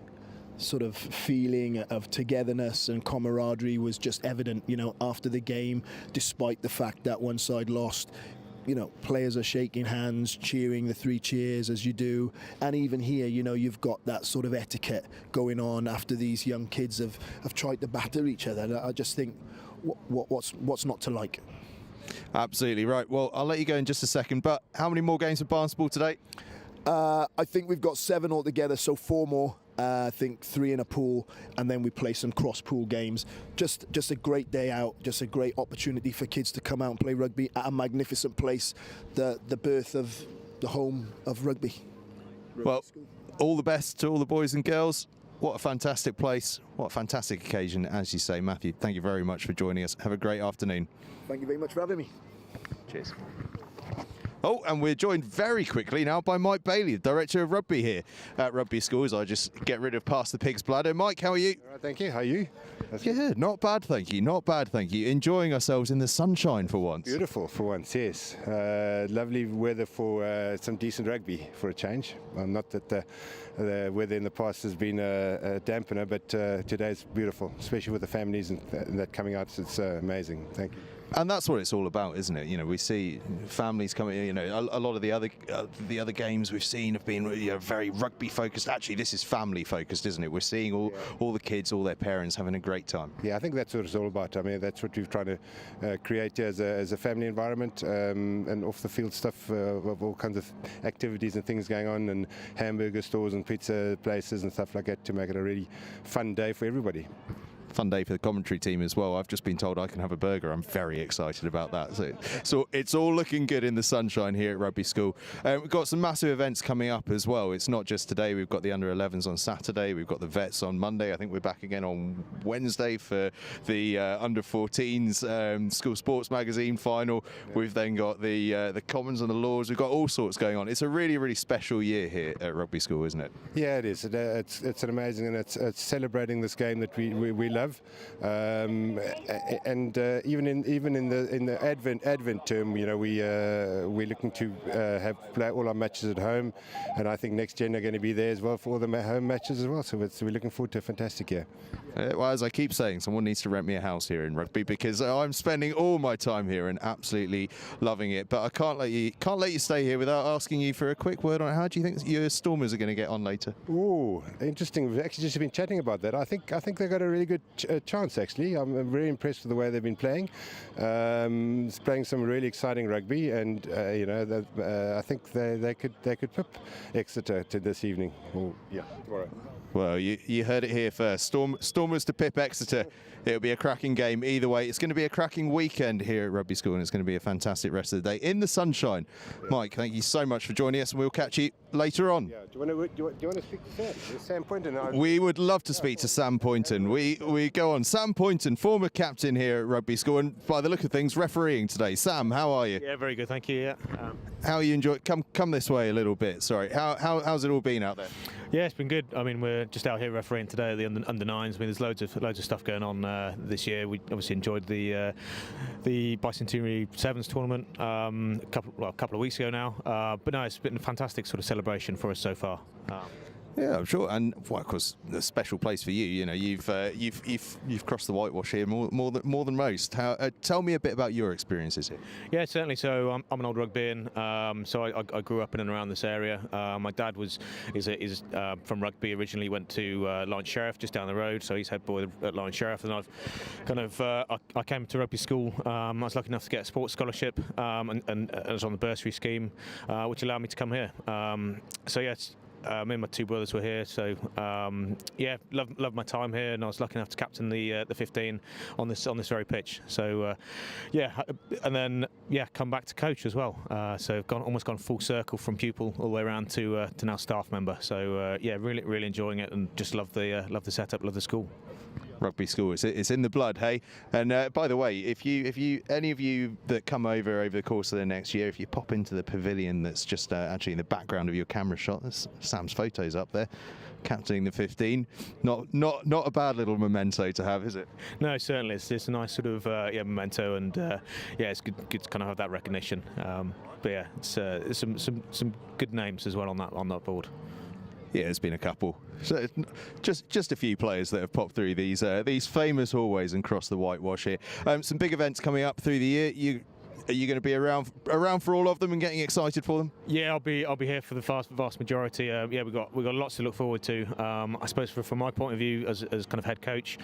sort of feeling of togetherness and camaraderie was just evident, you know, after the game, despite the fact that one side lost. You know, players are shaking hands, cheering the 3 cheers as you do, and even here, you know, you've got that sort of etiquette going on after these young kids have tried to batter each other. I just think, what's not to like? Absolutely right. Well, I'll let you go in just a second, but how many more games for Barnstaple today? I think we've got 7 altogether, so 4 more. I think 3 in a pool, and then we play some cross-pool games. Just a great day out, just a great opportunity for kids to come out and play rugby at a magnificent place, the birth of the home of rugby. Well, all the best to all the boys and girls. What a fantastic place. What a fantastic occasion, as you say. Matthew, thank you very much for joining us. Have a great afternoon. Thank you very much for having me. Cheers. Oh, and we're joined very quickly now by Mike Bailey, the Director of Rugby here at Rugby School, as I just get rid of Past the Pig's Bladder. Mike, how are you? All right, thank you. How are you? Yeah, not bad, thank you. Not bad, thank you. Enjoying ourselves in the sunshine for once. Beautiful for once, yes. Lovely weather for some decent rugby for a change. Not that the weather in the past has been a dampener, but today's beautiful, especially with the families and that coming out. It's amazing. Thank you. And that's what it's all about, isn't it? You know, we see families coming. You know, a lot of the other games we've seen have been, you know, very rugby focused. Actually, this is family focused, isn't it? We're seeing all the kids, all their parents having a great time. Yeah, I think that's what it's all about. I mean, that's what we've tried to create here as a family environment, and off the field stuff of all kinds of activities and things going on, and hamburger stores and pizza places and stuff like that to make it a really fun day for everybody. fun day for the commentary team as well. I've just been told I can have a burger. I'm very excited about that. So it's all looking good in the sunshine here at Rugby School. We've got some massive events coming up as well. It's not just today. We've got the under-11s on Saturday. We've got the vets on Monday. I think we're back again on Wednesday for the under-14s school sports magazine final. We've then got the commons and the laws. We've got all sorts going on. It's a really, really special year here at Rugby School, isn't it? Yeah, it is. It's an amazing, and it's celebrating this game that we love. And even in the Advent term, you know, we're looking to play all our matches at home, and I think Next Gen are going to be there as well for all the home matches as well. So we're looking forward to a fantastic year. Well, as I keep saying, someone needs to rent me a house here in Rugby, because I'm spending all my time here and absolutely loving it. But I can't let you stay here without asking you for a quick word on how do you think your Stormers are going to get on later? Oh, interesting. We've actually just been chatting about that. I think they've got a really good chance. Actually, I'm very impressed with the way they've been playing. Playing some really exciting rugby, and you know, I think they could pip Exeter to this evening. Tomorrow. Well, you heard it here first. Stormers to pip Exeter. It'll be a cracking game either way. It's going to be a cracking weekend here at Rugby School, and it's going to be a fantastic rest of the day in the sunshine. Mike, thank you so much for joining us, and we'll catch you later on. Yeah. Do you want to speak to Sam? Sam Poynton? We would love to speak to Sam Poynton. We go on. Sam Poynton, former captain here at Rugby School, and by the look of things, refereeing today. Sam, how are you? Yeah, very good, thank you. Yeah. How are you enjoying? Come this way a little bit. Sorry. How's it all been out there? Yeah, it's been good. I mean, we're just out here refereeing today at the under 9s. I mean, there's loads of stuff going on this year. We obviously enjoyed the Bicentenary Sevens tournament a couple of weeks ago now. But no, it's been a fantastic sort of celebration for us so far. Yeah, I'm sure, and well, of course, a special place for you. You know, you've crossed the whitewash here more than most. Tell me a bit about your experiences here. Yeah, certainly. So I'm an old rugbyan. So I grew up in and around this area. My dad is from Rugby originally. Went to Lion Sheriff just down the road. So he's head boy at Lion Sheriff, and I've kind of I came to Rugby School. I was lucky enough to get a sports scholarship, and I was on the Bursary scheme, which allowed me to come here. So yes. Me and my two brothers were here, so yeah, loved my time here, and I was lucky enough to captain the 15 on this very pitch. So yeah, and then come back to coach as well. So I've almost gone full circle from pupil all the way around to now staff member. So yeah, really enjoying it, and just love the setup, love the school. Rugby School, it's in the blood, hey. And by the way, if you any of you that come over the course of the next year, if you pop into the pavilion that's just actually in the background of your camera shot, there's Sam's photos up there, captaining the 15. Not a bad little memento to have, is it? No, certainly it's a nice sort of memento, and yeah, it's good to kind of have that recognition. But yeah, it's some good names as well on that board. Yeah, there's been a couple. So just a few players that have popped through these famous hallways and crossed the whitewash here. Some big events coming up through the year. Are you going to be around for all of them and getting excited for them? Yeah, I'll be here for the vast majority. Yeah, we've got lots to look forward to. I suppose from my point of view as kind of head coach,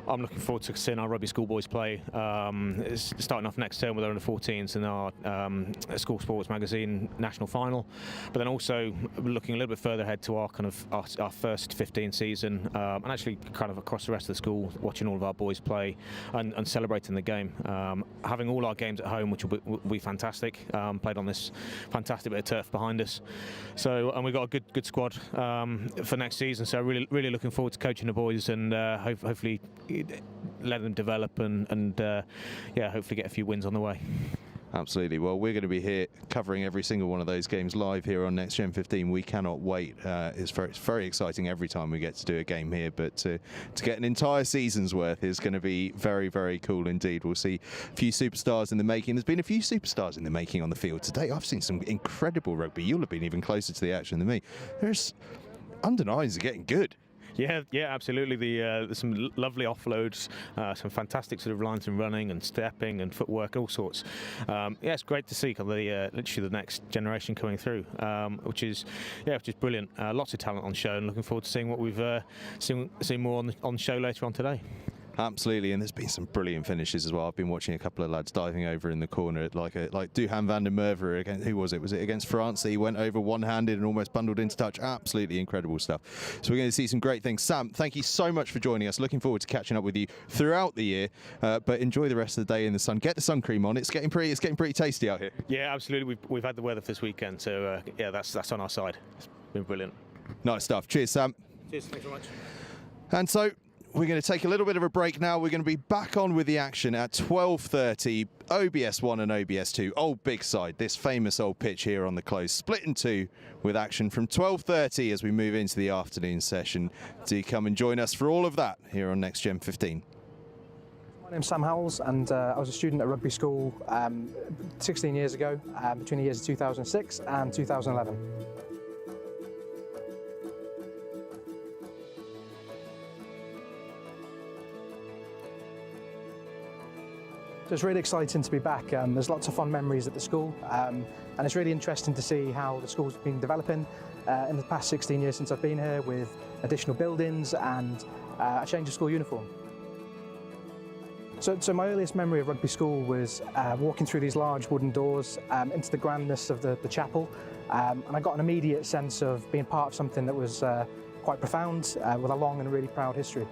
I'm looking forward to seeing our Rugby School boys play. It's starting off next term with our under-14s in our school sports magazine national final, but then also looking a little bit further ahead to our kind of our first 15 season, and actually kind of across the rest of the school, watching all of our boys play and celebrating the game. Having all our games at home, which will be fantastic. Played on this fantastic bit of turf behind us, so and we've got a good squad for next season. So really looking forward to coaching the boys and hopefully let them develop and yeah, hopefully get a few wins on the way. Absolutely. Well, we're going to be here covering every single one of those games live here on Next Gen 15. We cannot wait. It's very exciting every time we get to do a game here, but to get an entire season's worth is going to be very cool indeed. We'll see a few superstars in the making. There's been a few superstars in the making on the field today. I've seen some incredible rugby. You'll have been even closer to the action than me. There's under 9s are getting good. Yeah, absolutely. There's some lovely offloads, some fantastic sort of lines and running and stepping and footwork, all sorts. Yeah, it's great to see kind of literally the next generation coming through, which is brilliant. Lots of talent on show, and looking forward to seeing what we've seen more on show later on today. Absolutely, and there's been some brilliant finishes as well. I've been watching a couple of lads diving over in the corner, like Duhan van der Merwe against, who was it? Was it against France? He went over one-handed and almost bundled into touch. Absolutely incredible stuff. So we're going to see some great things. Sam, thank you so much for joining us. Looking forward to catching up with you throughout the year. But enjoy the rest of the day in the sun. Get the sun cream on. It's getting pretty tasty out here. Yeah, absolutely. We've had the weather for this weekend, so yeah, that's on our side. It's been brilliant. Nice stuff. Cheers, Sam. Cheers. Thanks very much. And so we're going to take a little bit of a break now. We're going to be back on with the action at 12:30. OBS 1 and OBS 2, Old BIGSIDE, this famous old pitch here on the close, split in two with action from 12:30 as we move into the afternoon session. Do come and join us for all of that here on Next Gen 15. My name's Sam Howells, and I was a student at Rugby School 16 years ago, between the years of 2006 and 2011. So it's really exciting to be back. There's lots of fond memories at the school, and it's really interesting to see how the school's been developing in the past 16 years since I've been here, with additional buildings and a change of school uniform. So my earliest memory of Rugby School was walking through these large wooden doors into the grandness of the chapel, and I got an immediate sense of being part of something that was quite profound, with a long and really proud history.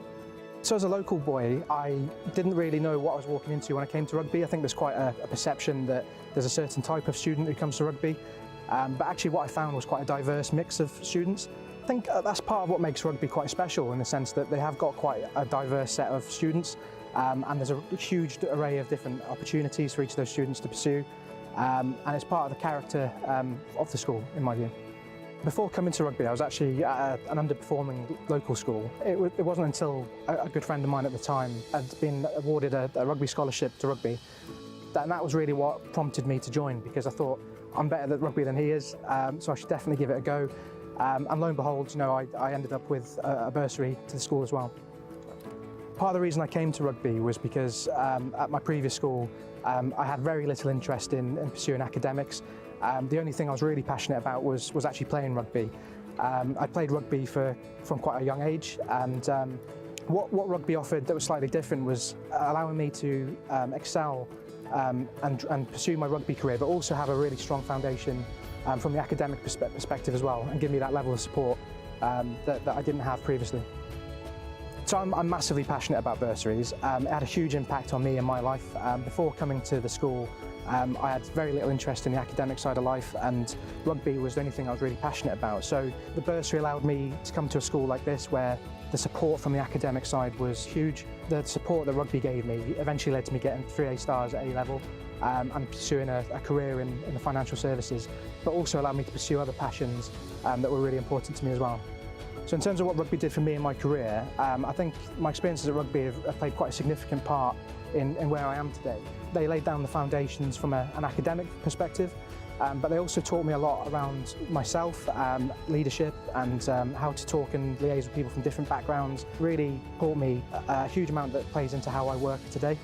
So as a local boy, I didn't really know what I was walking into when I came to rugby. I think there's quite a perception that there's a certain type of student who comes to rugby, but actually what I found was quite a diverse mix of students. I think that's part of what makes rugby quite special, in the sense that they have got quite a diverse set of students, and there's a huge array of different opportunities for each of those students to pursue, and it's part of the character of the school, in my view. Before coming to rugby, I was actually at an underperforming local school. It wasn't until a good friend of mine at the time had been awarded a rugby scholarship to rugby, and that was really what prompted me to join, because I thought, I'm better at rugby than he is, so I should definitely give it a go. And lo and behold, you know, I ended up with a bursary to the school as well. Part of the reason I came to rugby was because at my previous school, I had very little interest in pursuing academics. The only thing I was really passionate about was actually playing rugby. I played rugby from quite a young age, and what rugby offered that was slightly different was allowing me to excel and pursue my rugby career, but also have a really strong foundation from the academic perspective as well, and give me that level of support that I didn't have previously. So I'm massively passionate about bursaries. It had a huge impact on me and my life. Before coming to the school, I had very little interest in the academic side of life, and rugby was the only thing I was really passionate about. So the bursary allowed me to come to a school like this, where the support from the academic side was huge. The support that rugby gave me eventually led to me getting 3 A stars at A level, and pursuing a career in the financial services, but also allowed me to pursue other passions that were really important to me as well. So in terms of what rugby did for me in my career, I think my experiences at rugby have played quite a significant part in where I am today. They laid down the foundations from an academic perspective, but they also taught me a lot around myself, leadership, and how to talk and liaise with people from different backgrounds. Really taught me a huge amount that plays into how I work today.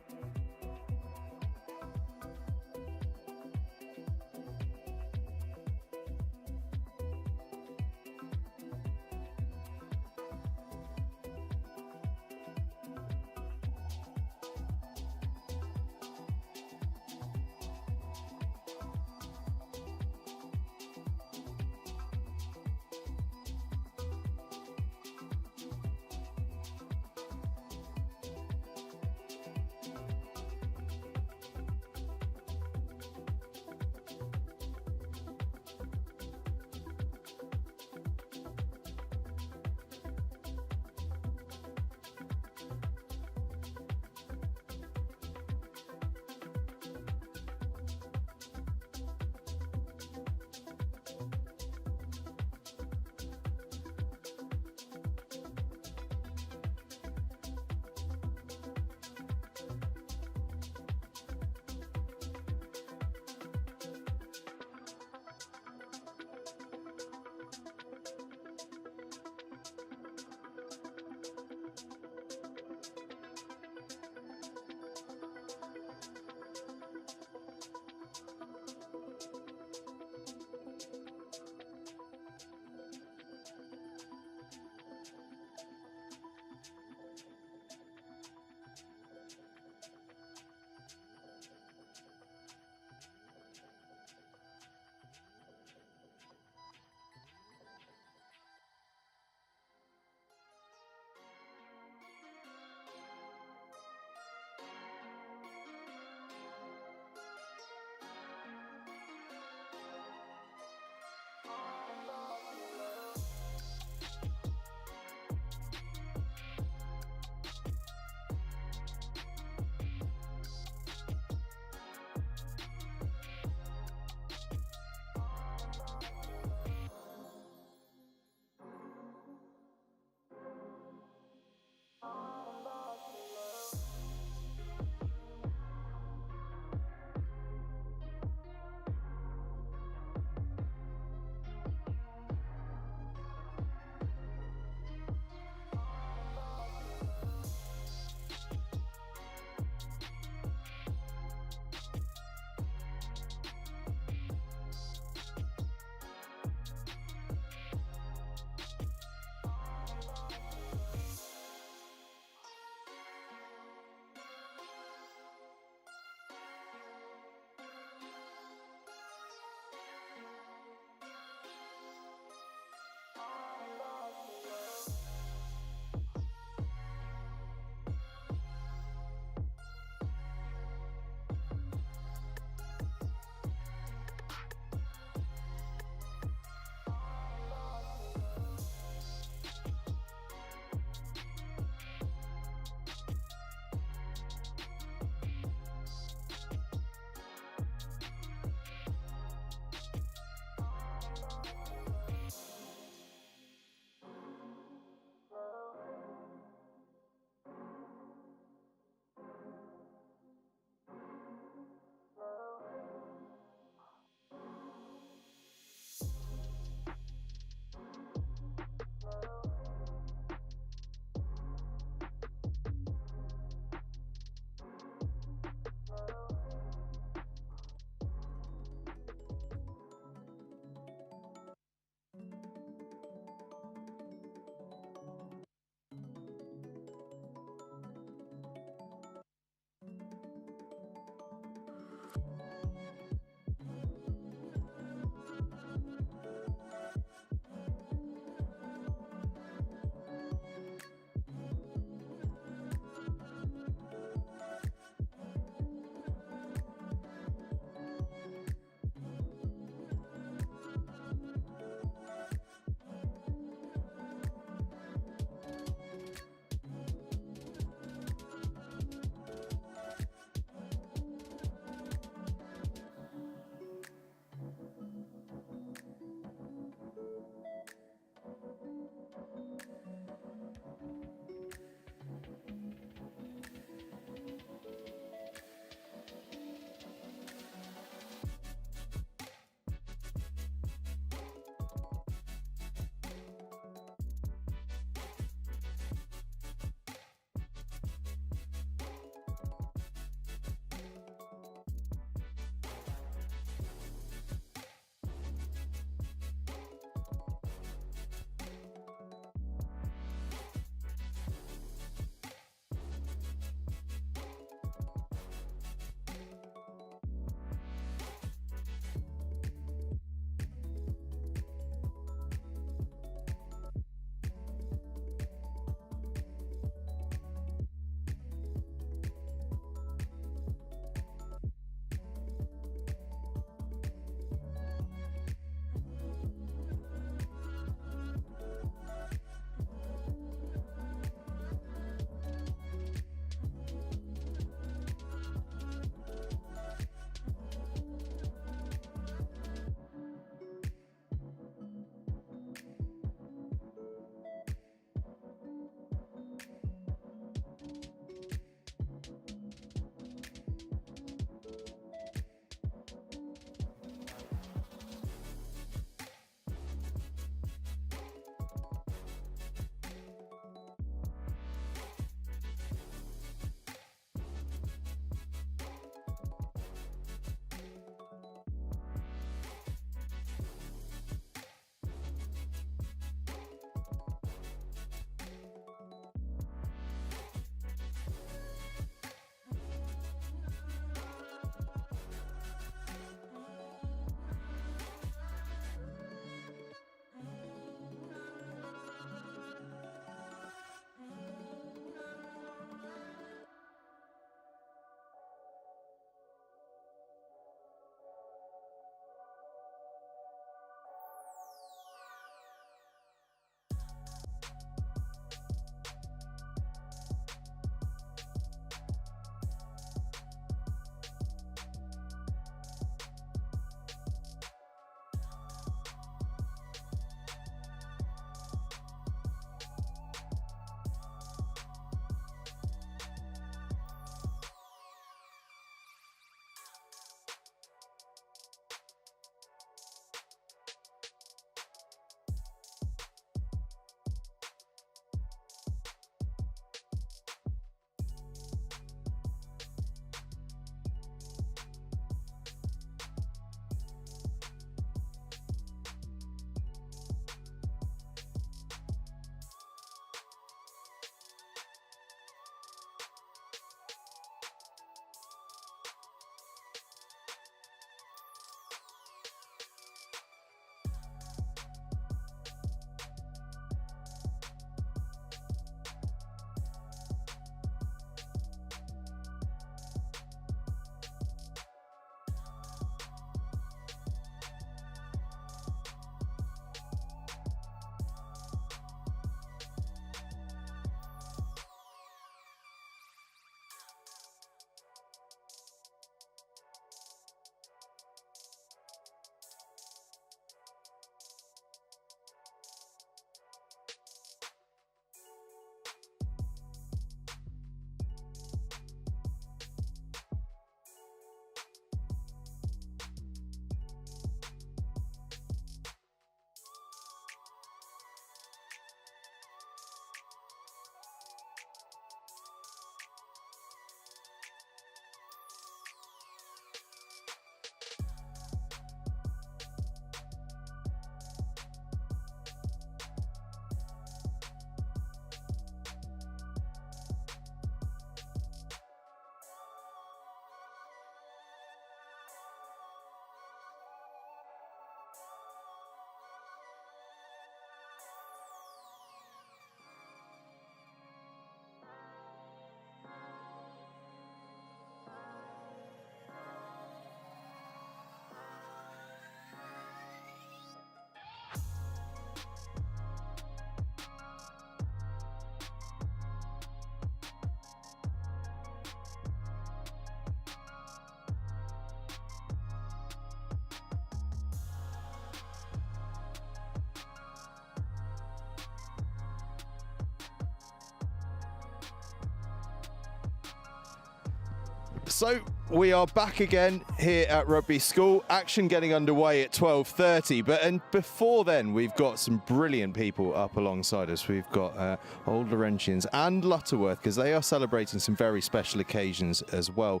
So we are back again here at Rugby School. Action getting underway at 12:30, and before then we've got some brilliant people up alongside us. We've got Old Laurentians and Lutterworth, because they are celebrating some very special occasions as well.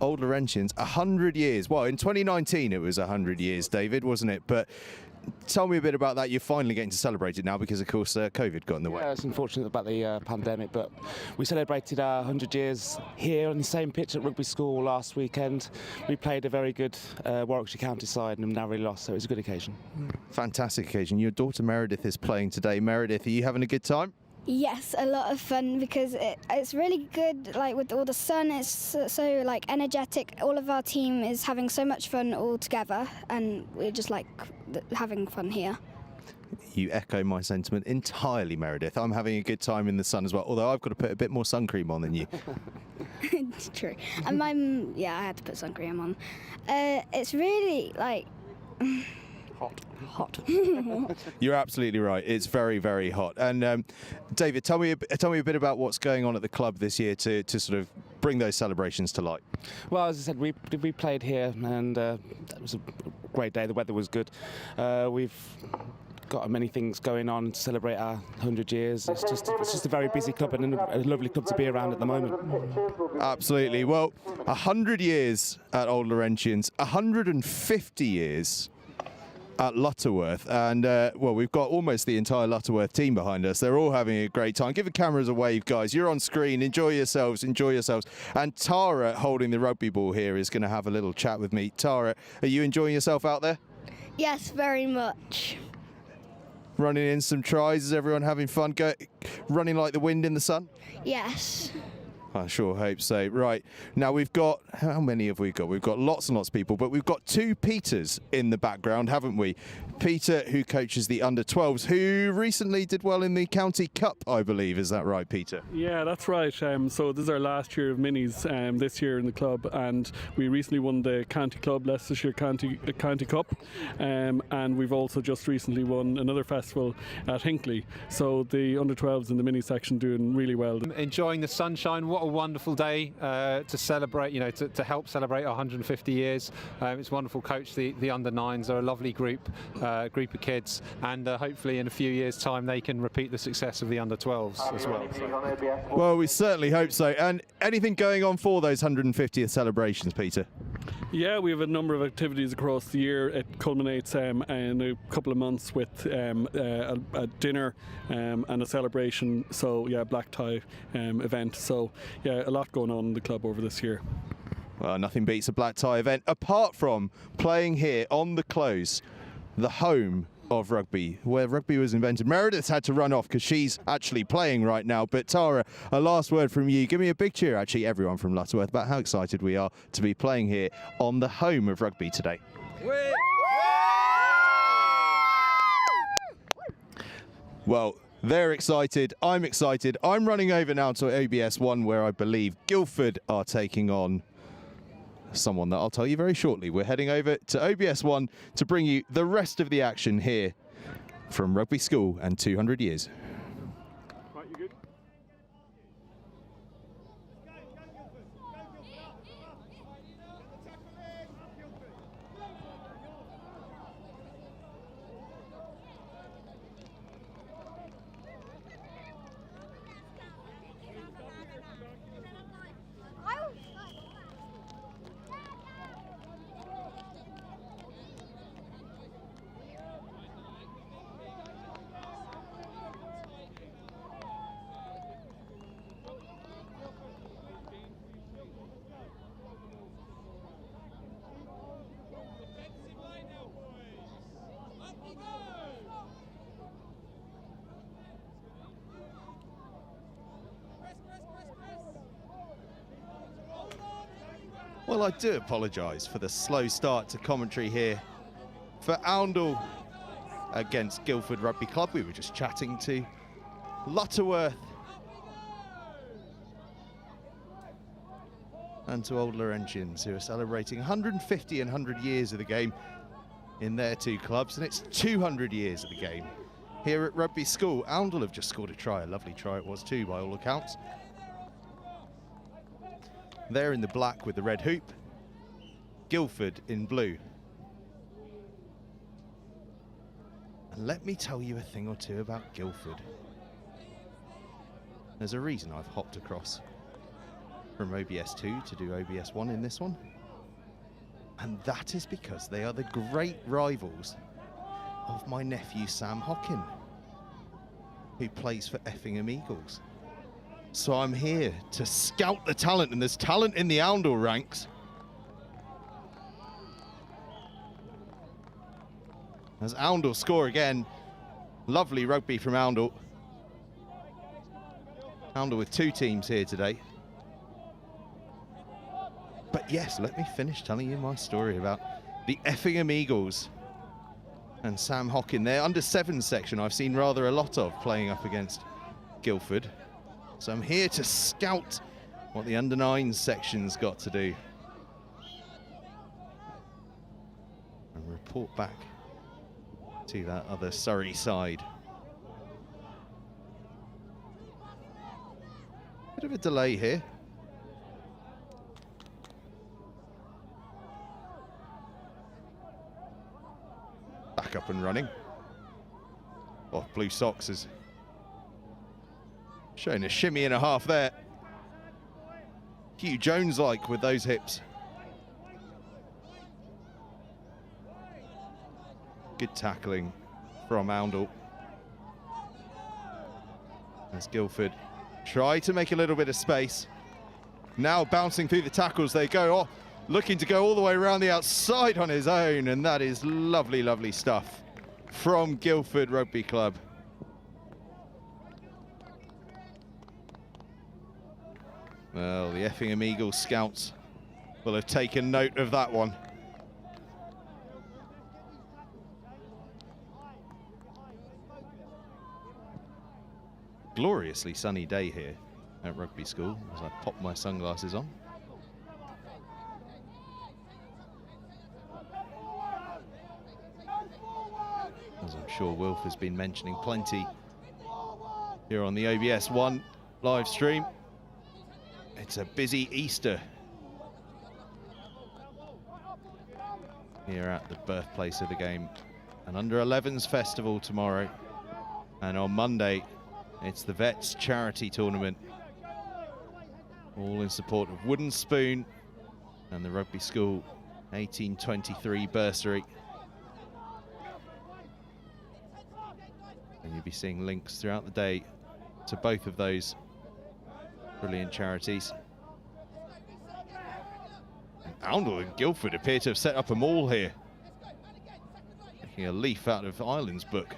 Old Laurentians, 100 years. Well, in 2019 it was 100 years, David, wasn't it? But tell me a bit about that. You're finally getting to celebrate it now because, of course, COVID got in the way. Yeah, it's unfortunate about the pandemic, but we celebrated our 100 years here on the same pitch at Rugby School last weekend. We played a very good Warwickshire County side and narrowly lost, so it was a good occasion. Fantastic occasion. Your daughter Meredith is playing today. Meredith, are you having a good time? Yes, a lot of fun because it's really good, like with all the sun, it's so like energetic. All of our team is having so much fun all together and we're just like having fun here. You echo my sentiment entirely, Meredith. I'm having a good time in the sun as well, although I've got to put a bit more sun cream on than you. It's true. And I had to put sun cream on. It's really like... hot. You're absolutely right. It's very, very hot. And David, tell me a bit about what's going on at the club this year to sort of bring those celebrations to light. Well, as I said, we played here, and it was a great day. The weather was good. We've got many things going on to celebrate our 100 years. It's just a very busy club and a lovely club to be around at the moment. Absolutely. Well, 100 years at Old Laurentians, 150 years at Lutterworth, and well, we've got almost the entire Lutterworth team behind us. They're all having a great time. Give the cameras a wave, guys. You're on screen. Enjoy yourselves. And Tara, holding the rugby ball here, is going to have a little chat with me. Tara, are you enjoying yourself out there? Yes, very much. Running in some tries. Is everyone having fun? Running like the wind in the sun? Yes. I sure hope so. Right, now we've got, how many have we got? We've got lots and lots of people, but we've got two Peters in the background, haven't we? Peter, who coaches the under-12s, who recently did well in the County Cup, I believe. Is that right, Peter? Yeah, that's right. So this is our last year of minis this year in the club, and we recently won the County Club Leicestershire County Cup, and we've also just recently won another festival at Hinckley. So the under-12s in the mini section doing really well. Enjoying the sunshine. What a wonderful day to celebrate, to help celebrate our 150 years. It's wonderful. Coach the under-9s. They're a lovely group of kids, and hopefully in a few years' time they can repeat the success of the under-12s as well. Well, we certainly hope so. And anything going on for those 150th celebrations, Peter? Yeah, we have a number of activities across the year. It culminates in a couple of months with a dinner and a celebration. So yeah, black tie event. So yeah, a lot going on in the club over this year. Well, nothing beats a black tie event, apart from playing here on the Close, the home of rugby, where rugby was invented. Meredith's had to run off because she's actually playing right now. But Tara, a last word from you. Give me a big cheer, actually, everyone from Lutterworth, about how excited we are to be playing here on the home of rugby today. Well, they're excited. I'm excited. I'm running over now to OBS 1, where I believe Guildford are taking on someone that I'll tell you very shortly. We're heading over to OBS 1 to bring you the rest of the action here from Rugby School and 200 years. Right, you good? Well, I do apologise for the slow start to commentary here for Oundle against Guildford Rugby Club. We were just chatting to Lutterworth and to Old Laurentians, who are celebrating 150 and 100 years of the game in their two clubs, and it's 200 years of the game here at Rugby School. Oundle have just scored a try, a lovely try it was too, by all accounts. They're in the black with the red hoop. Guildford in blue. And let me tell you a thing or two about Guildford. There's a reason I've hopped across from OBS 2 to do OBS 1 in this one. And that is because they are the great rivals of my nephew Sam Hockin, who plays for Effingham Eagles. So I'm here to scout the talent, and there's talent in the Oundle ranks. As Oundle score again, lovely rugby from Oundle. Oundle with 2 teams here today. But yes, let me finish telling you my story about the Effingham Eagles and Sam Hockin. Their under-7 section I've seen rather a lot of playing up against Guildford. So I'm here to scout what the under-9 section's got to do. And report back to that other Surrey side. Bit of a delay here. Back up and running. Oh, Blue Sox is showing a shimmy and a half there. Hugh Jones-like with those hips. Good tackling from Oundle. As Guildford try to make a little bit of space. Now bouncing through the tackles they go. Oh, looking to go all the way around the outside on his own, and that is lovely, lovely stuff from Guildford Rugby Club. Well, the Effingham Eagles scouts will have taken note of that one. Gloriously sunny day here at Rugby School as I pop my sunglasses on. As I'm sure Wilf has been mentioning plenty here on the OBS 1 live stream. It's a busy Easter here at the birthplace of the game. An under-11s festival tomorrow, and on Monday it's the Vets charity tournament, all in support of Wooden Spoon and the Rugby School 1823 Bursary. And you'll be seeing links throughout the day to both of those brilliant charities. And Oundle and Guildford appear to have set up a mall here, taking a leaf out of Ireland's book.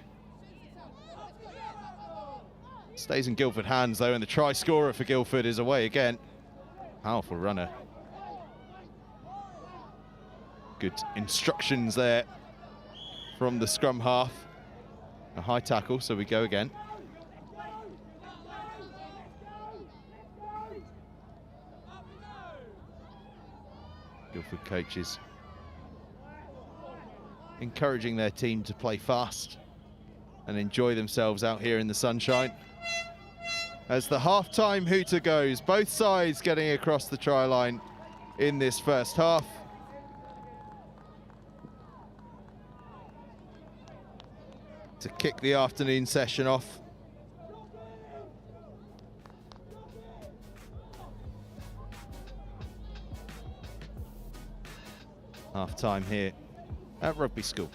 Stays in Guildford hands though, and the try scorer for Guildford is away again. Powerful runner. Good instructions there from the scrum half. A high tackle, so we go again. Guildford coaches encouraging their team to play fast and enjoy themselves out here in the sunshine. As the half-time hooter goes, both sides getting across the try line in this first half. To kick the afternoon session off. Half-time here at Rugby School.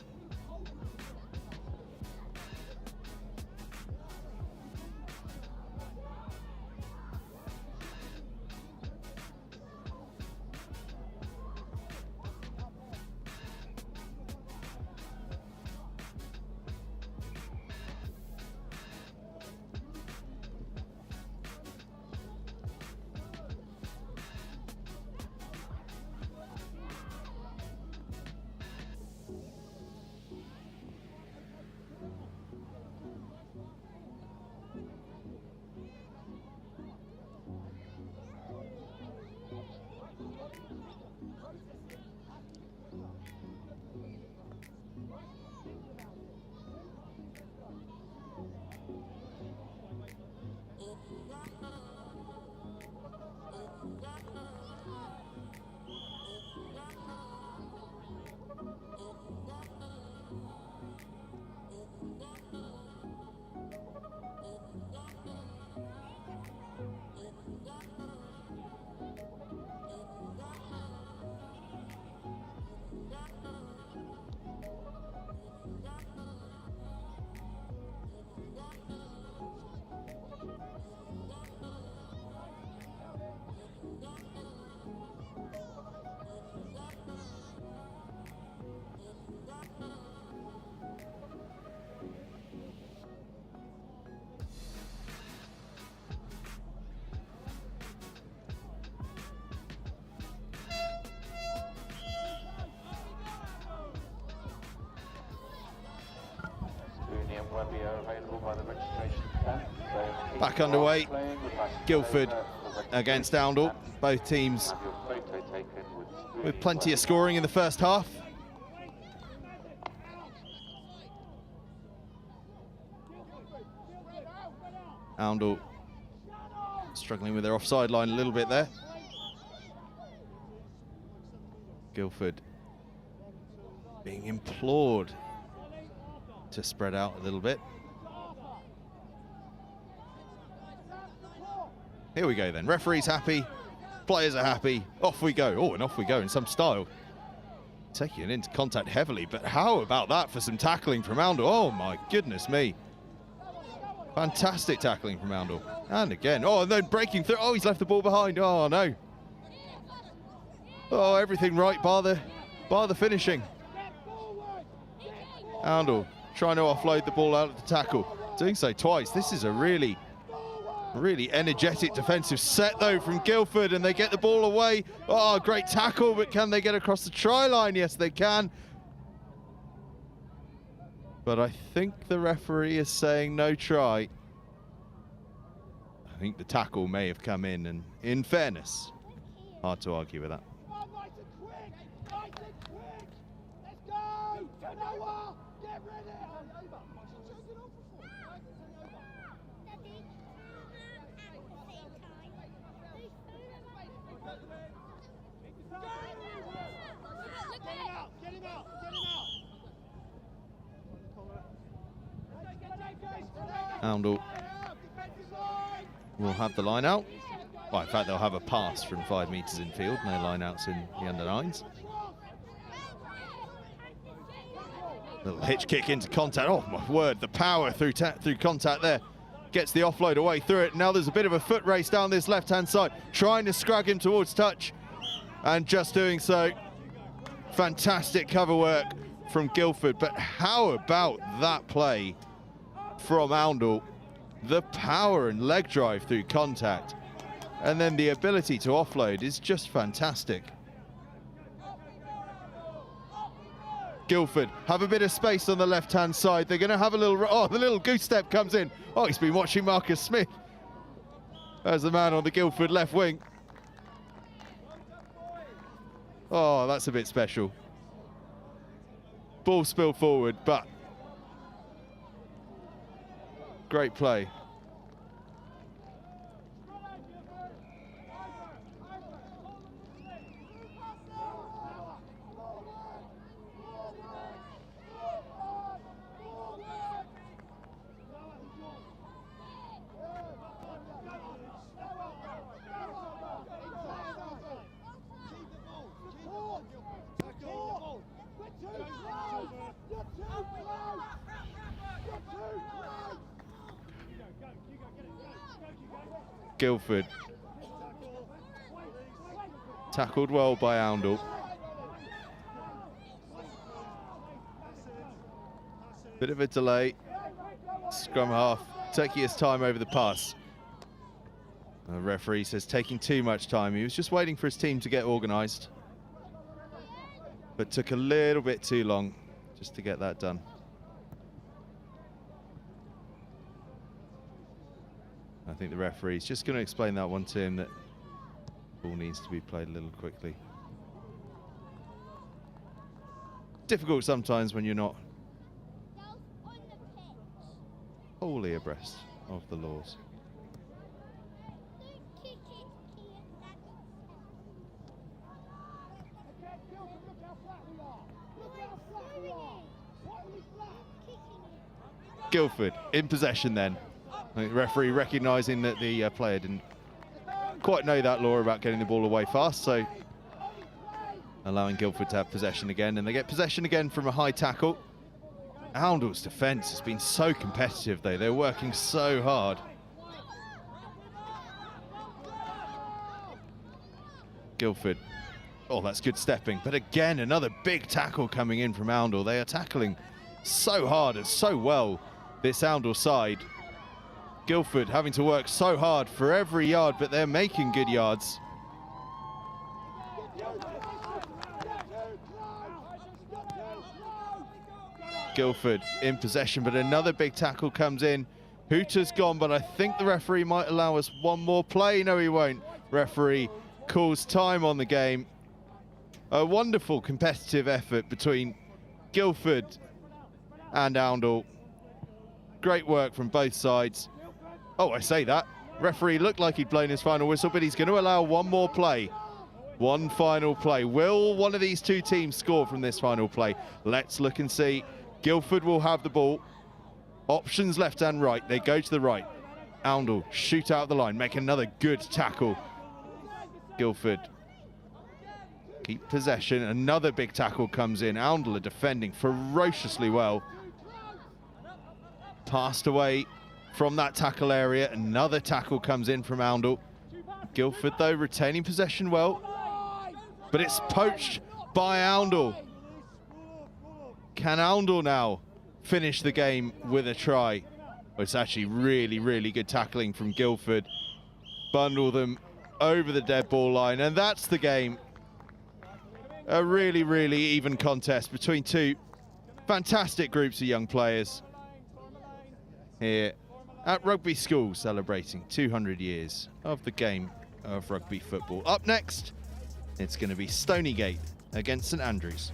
to be available by the registration tent. So Back underway. Guildford against Oundle. Both teams with plenty of scoring in the first half. Oundle struggling with their offside line a little bit there. Guildford being implored to spread out a little bit. Here we go then. Referee's happy, players are happy. Off we go. Oh, and off we go in some style. Taking it into contact heavily, but how about that for some tackling from Oundle? Oh my goodness me. Fantastic tackling from Oundle. And again, oh, and then breaking through. Oh, he's left the ball behind. Oh no. Oh, everything right bar the finishing. Oundle trying to offload the ball out of the tackle. Doing so twice. This is a really energetic defensive set though from Guildford, and they get the ball away. Oh, great tackle, but can they get across the try line? Yes, they can. But I think the referee is saying no try. I think the tackle may have come in, and in fairness, hard to argue with that. Oundle will have the line out. Well, in fact, they'll have a pass from 5 metres in field. No line outs in the under-9s. Little hitch kick into contact. Oh my word, the power through contact there. Gets the offload away through it. Now there's a bit of a foot race down this left-hand side, trying to scrag him towards touch, and just doing so. Fantastic cover work from Guildford, but how about that play from Oundle? The power and leg drive through contact, and then the ability to offload is just fantastic. Guildford have a bit of space on the left-hand side. They're going to have a little... Oh, the little goose step comes in. Oh, he's been watching Marcus Smith as the man on the Guildford left wing. Oh, that's a bit special. Ball spilled forward, but great play. Guildford tackled well by Oundle. Bit of a delay. Scrum half taking his time over the pass. The referee says taking too much time. He was just waiting for his team to get organised, but took a little bit too long just to get that done. I think the referee's just going to explain that one to him, that ball needs to be played a little quickly. Difficult sometimes when you're not wholly abreast of the laws. Guildford in possession then. I think the referee recognising that the player didn't quite know that law about getting the ball away fast, so allowing Guildford to have possession again, and they get possession again from a high tackle. Oundle's defence has been so competitive though, they're working so hard. Guildford, oh, that's good stepping, but again another big tackle coming in from Oundle. They are tackling so hard and so well, this Oundle side. Guildford having to work so hard for every yard, but they're making good yards. Guildford in possession, but another big tackle comes in. Hooter's gone, but I think the referee might allow us one more play. No, he won't. Referee calls time on the game. A wonderful competitive effort between Guildford and Oundle. Great work from both sides. Oh, I say that. Referee looked like he'd blown his final whistle, but he's going to allow one more play. One final play. Will one of these two teams score from this final play? Let's look and see. Guildford will have the ball. Options left and right. They go to the right. Oundle shoot out the line, make another good tackle. Guildford keep possession. Another big tackle comes in. Oundle are defending ferociously well. Passed away from that tackle area. Another tackle comes in from Oundle. Guildford, though, retaining possession well. But it's poached by Oundle. Can Oundle now finish the game with a try? Well, it's actually really, really good tackling from Guildford. Bundle them over the dead ball line, and that's the game. A really, really even contest between two fantastic groups of young players here at Rugby School, celebrating 200 years of the game of rugby football. Up next, it's going to be Stoneygate against St Andrews.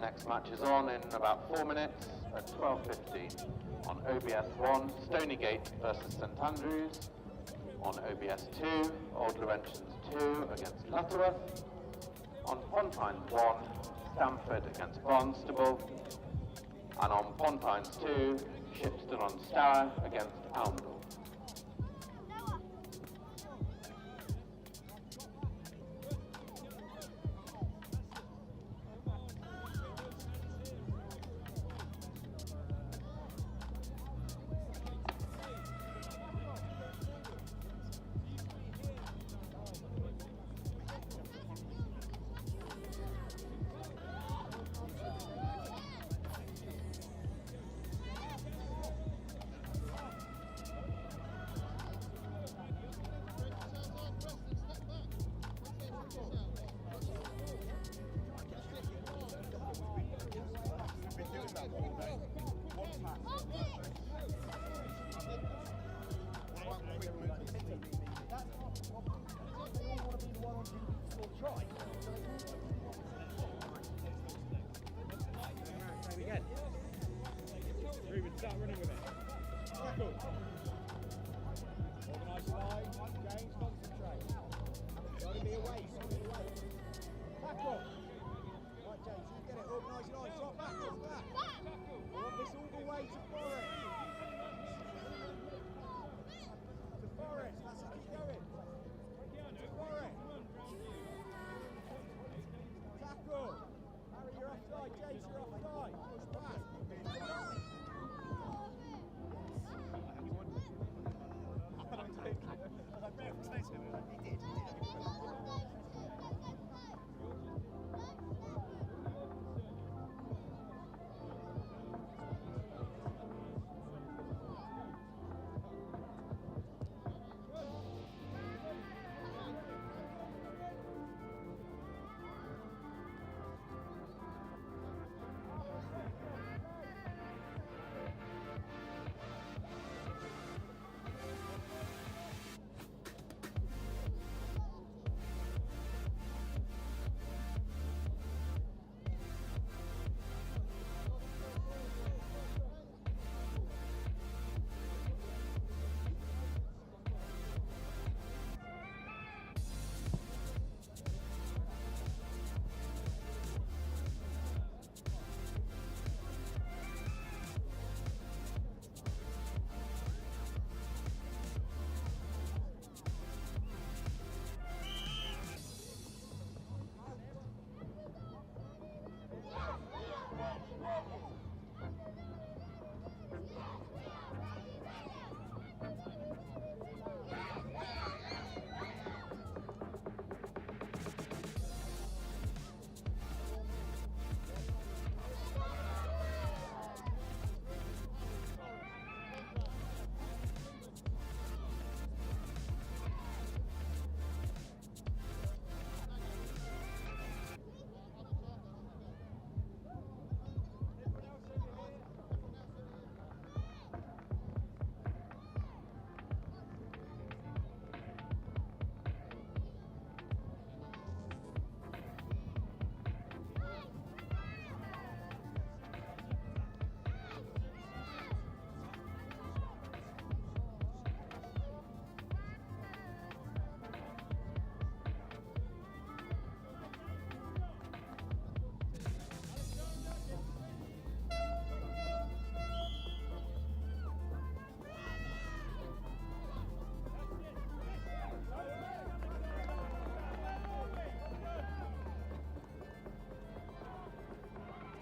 Next match is on in about 4 minutes at 12:50 on OBS 1, Stoneygate versus St Andrews. On OBS 2, Old Laurentians 2 against Lutterworth. On Pontines 1, Stamford against Barnstaple. And on Pontines 2, Shipston on Stour against Oundle.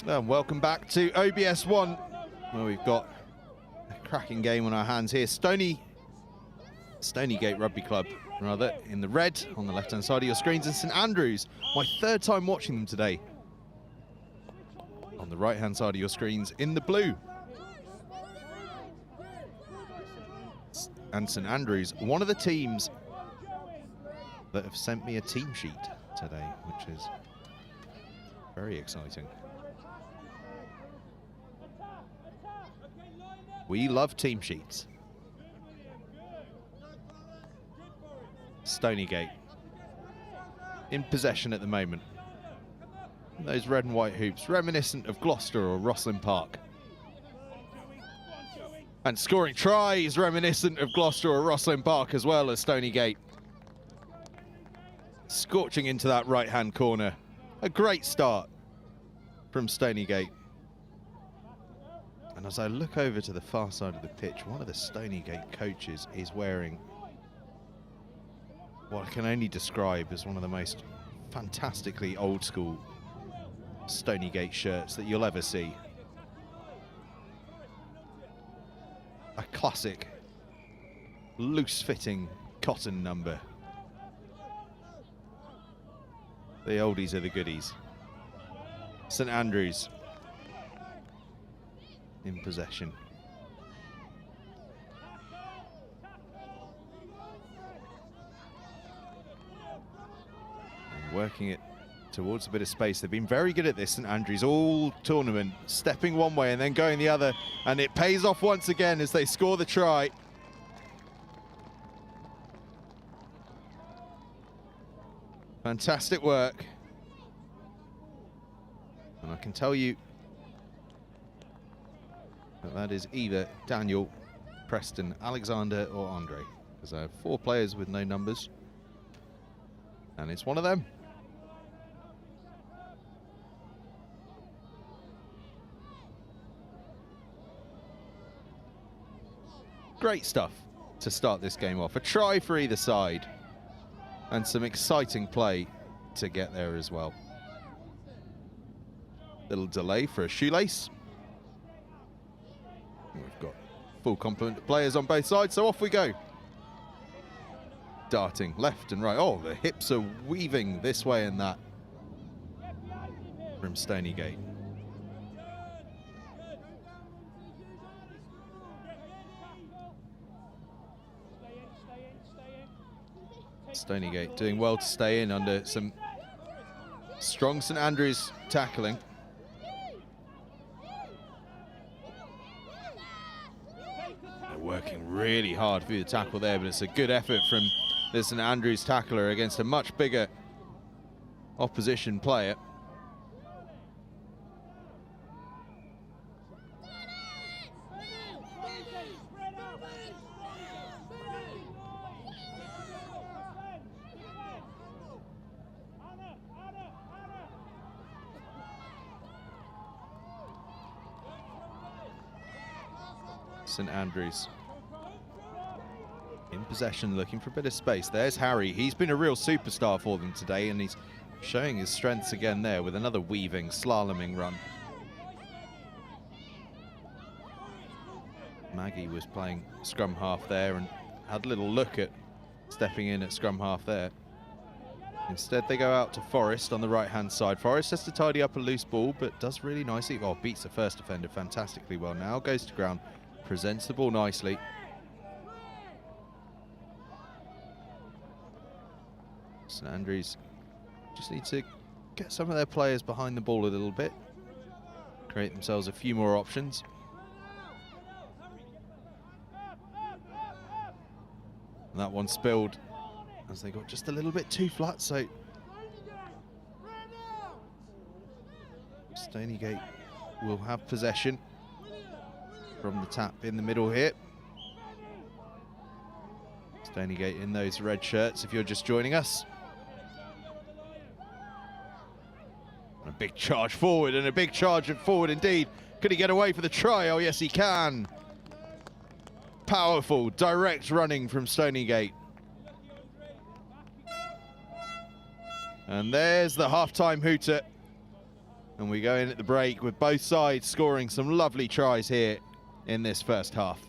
And welcome back to OBS 1, where we've got a cracking game on our hands here. Stoneygate Rugby Club, rather, in the red on the left-hand side of your screens, and St Andrews, my third time watching them today, on the right-hand side of your screens in the blue. And St Andrews, one of the teams that have sent me a team sheet today, which is very exciting. We love team sheets. Stoneygate in possession at the moment. Those red and white hoops, reminiscent of Gloucester or Rosslyn Park. And scoring tries, reminiscent of Gloucester or Rosslyn Park as well as Stoneygate. Scorching into that right-hand corner. A great start from Stoneygate. And as I look over to the far side of the pitch, one of the Stoneygate coaches is wearing what I can only describe as one of the most fantastically old school Stoneygate shirts that you'll ever see. A classic, loose-fitting cotton number. The oldies are the goodies. St Andrews in possession. And working it towards a bit of space. They've been very good at this, St Andrews, all tournament, stepping one way and then going the other, and it pays off once again as they score the try. Fantastic work. And I can tell you that is either Daniel, Preston, Alexander or Andre, because I have 4 players with no numbers, and it's one of them. Great stuff to start this game off. A try for either side and some exciting play to get there as well. Little delay for a shoelace. We've got full complement of players on both sides, so off we go. Darting left and right. Oh, the hips are weaving this way and that from Stoneygate. Stoneygate doing well to stay in under some strong St Andrews tackling. They're working really hard through the tackle there, but it's a good effort from the St Andrews tackler against a much bigger opposition player. St Andrews in possession, looking for a bit of space. There's Harry. He's been a real superstar for them today, and he's showing his strengths again there with another weaving, slaloming run. Maggie was playing scrum half there and had a little look at stepping in at scrum half there. Instead, they go out to Forrest on the right-hand side. Forrest has to tidy up a loose ball, but does really nicely. Oh, beats the first defender fantastically well now. Goes to ground. Presents the ball nicely. St Andrews just need to get some of their players behind the ball a little bit. Create themselves a few more options. And that one spilled as they got just a little bit too flat, so Stoneygate will have possession from the tap in the middle here. Stoneygate in those red shirts if you're just joining us. And a big charge forward, and a big charge forward indeed. Could he get away for the try? Oh yes he can. Powerful, direct running from Stoneygate. And there's the half-time hooter. And we go in at the break with both sides scoring some lovely tries here in this first half.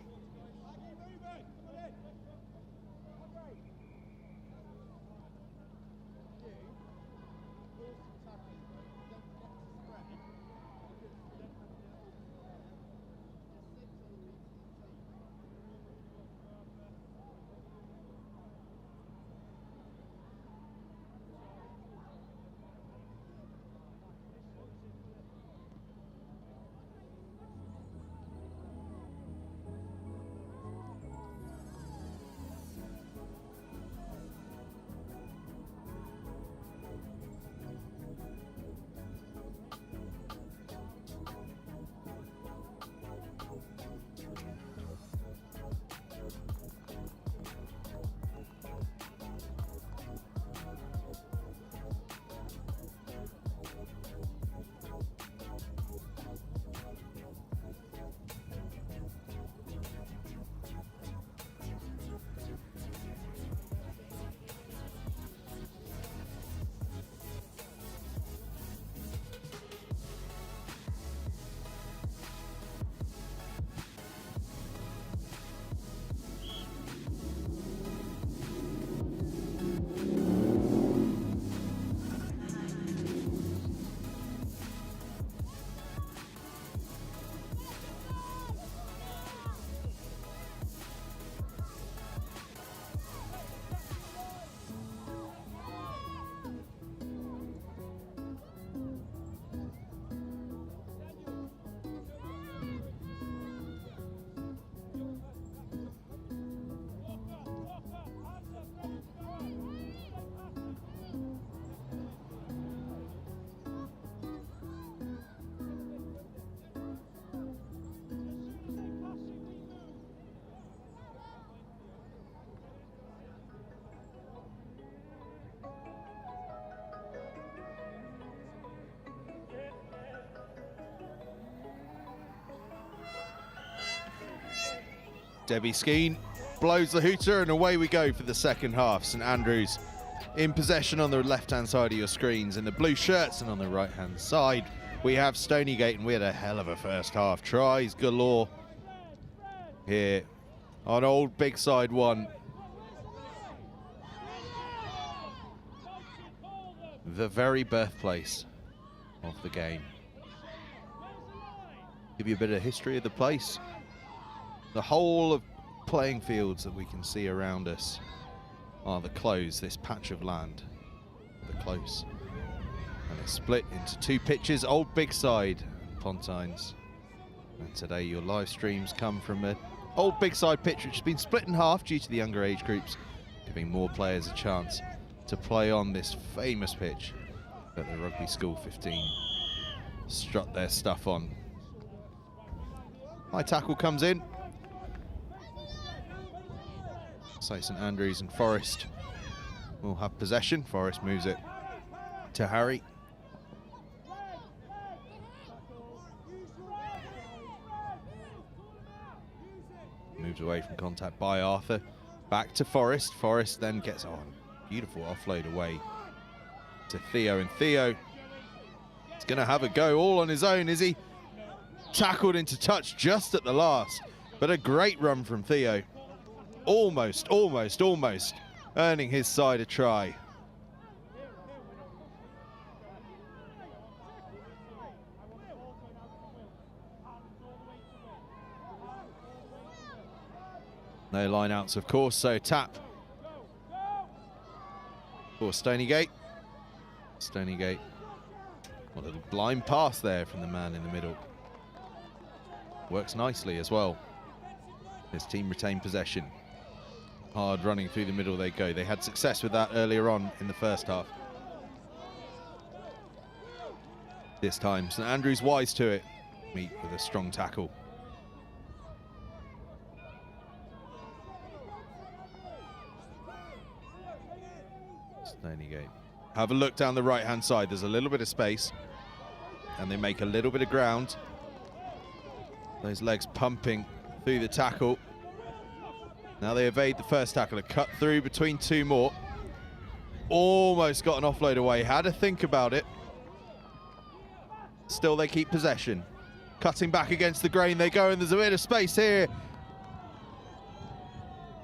Debbie Skeen blows the hooter, and away we go for the second half. St Andrews in possession on the left-hand side of your screens in the blue shirts, and on the right-hand side we have Stoneygate, and we had a hell of a first half. Tries galore here on Old BIGSIDE 1. The very birthplace of the game. Give you a bit of history of the place. The whole of playing fields that we can see around us are the close, this patch of land, the close. And it's split into two pitches, Old BIGSIDE, Pontines. And today your live streams come from an Old BIGSIDE pitch which has been split in half due to the younger age groups, giving more players a chance to play on this famous pitch that the Rugby School 15 strut their stuff on. High tackle comes in. So St Andrews and Forest will have possession. Forest moves it to Harry. Moves away from contact by Arthur. Back to Forest. Forest then gets on. Beautiful offload away to Theo. And Theo is going to have a go all on his own, is he? Tackled into touch just at the last. But a great run from Theo. Almost earning his side a try. No line outs, of course, so tap for Stoneygate. Stoneygate, a little blind pass there from the man in the middle. Works nicely as well. His team retain possession. Hard running through the middle they go. They had success with that earlier on in the first half. This time, St Andrews wise to it. Meet with a strong tackle. Stoneygate. Have a look down the right-hand side. There's a little bit of space. And they make a little bit of ground. Those legs pumping through the tackle. Now they evade the first tackle, a cut through between two more. Almost got an offload away, had to think about it. Still they keep possession. Cutting back against the grain they go, and there's a bit of space here.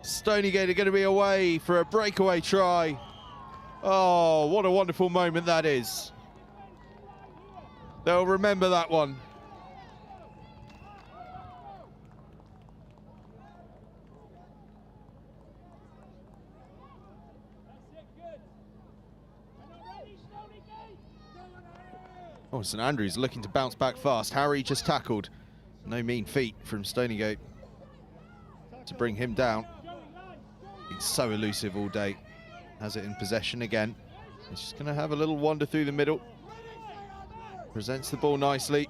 Stoneygate are going to be away for a breakaway try. Oh, what a wonderful moment that is. They'll remember that one. Oh, St Andrews looking to bounce back fast. Harry just tackled. No mean feat from Stoneygate to bring him down. He's so elusive all day. Has it in possession again. He's just going to have a little wander through the middle. Presents the ball nicely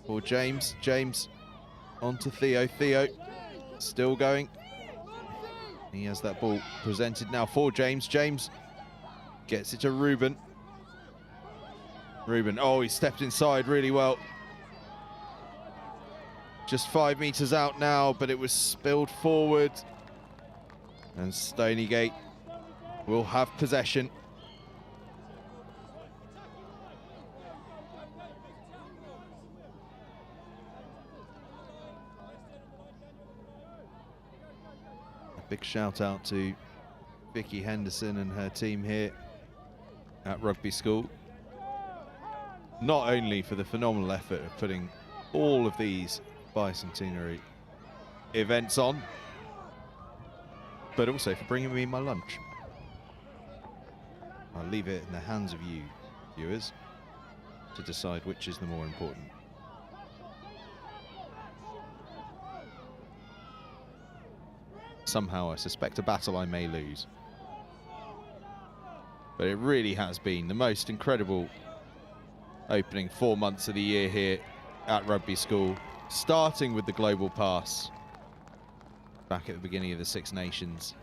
for James. James onto Theo. Theo still going. He has that ball presented now for James. James gets it to Ruben. Ruben, oh, he stepped inside really well. Just 5 meters out now, but it was spilled forward. And Stoneygate will have possession. A big shout out to Vicky Henderson and her team here at Rugby School. Not only for the phenomenal effort of putting all of these Bicentenary events on, but also for bringing me my lunch. I'll leave it in the hands of you, viewers, to decide which is the more important. Somehow I suspect a battle I may lose. But it really has been the most incredible opening 4 months of the year here at Rugby School, starting with the Global Pass back at the beginning of the Six Nations,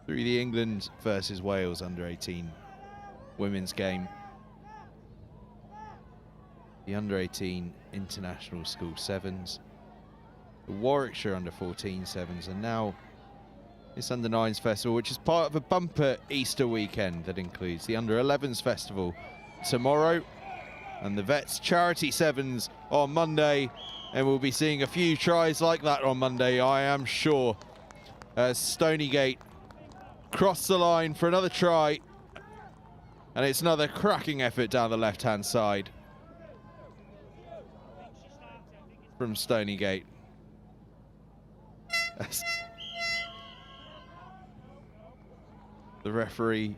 through the England versus Wales under-18 women's game, the under-18 international school sevens, the Warwickshire under-14 sevens, and now this U9s Festival, which is part of a bumper Easter weekend that includes the under-11s Festival tomorrow and the Vets Charity Sevens on Monday. And we'll be seeing a few tries like that on Monday, I am sure, as Stoneygate cross the line for another try. And it's another cracking effort down the left-hand side from Stoneygate. The referee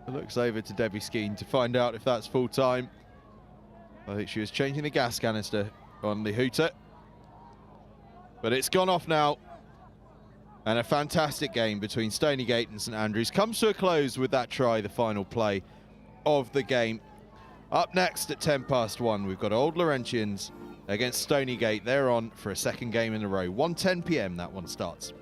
looks over to Debbie Skeen to find out if that's full time. I think she was changing the gas canister on the hooter. But it's gone off now. And a fantastic game between Stoneygate and St Andrews comes to a close with that try, the final play of the game. Up next at 1:10, we've got Old Laurentians against Stoneygate. They're on for a second game in a row. 1:10 p.m. that one starts.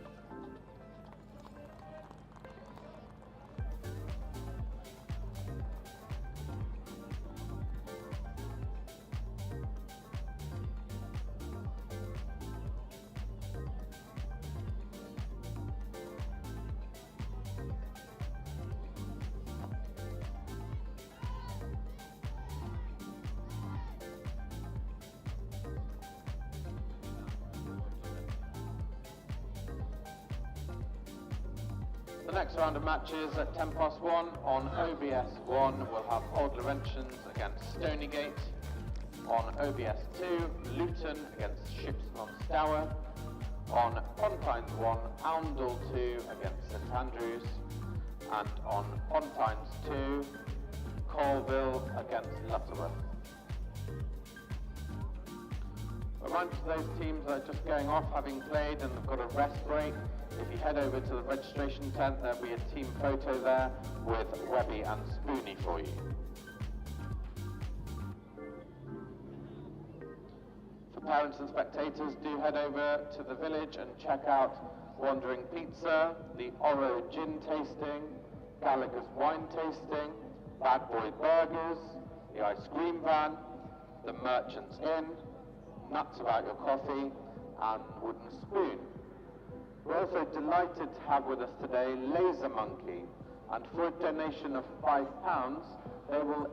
The next round of matches at 1:10 on OBS 1 we'll have Old Laurentians against Stoneygate. On OBS 2, Luton against Shipston on Stour. On Pontines 1, Oundle 2 against St Andrews. And on Pontines 2, Colville against Lutterworth. A reminder to those teams that are just going off having played and have got a rest break. If you head over to the registration tent, there'll be a team photo there with Webby and Spoonie for you. For parents and spectators, do head over to the village and check out Wandering Pizza, the Oro Gin tasting, Gallagher's wine tasting, Bad Boy Burgers, the ice cream van, the Merchant's Inn, Nuts About Your Coffee, and Wooden Spoon. We're also delighted to have with us today Laser Monkey, And for a donation of £5, they will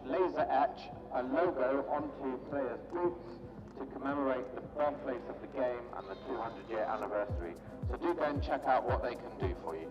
laser etch a logo onto players' boots to commemorate the birthplace of the game and the 200-year anniversary. So do go and check out what they can do for you.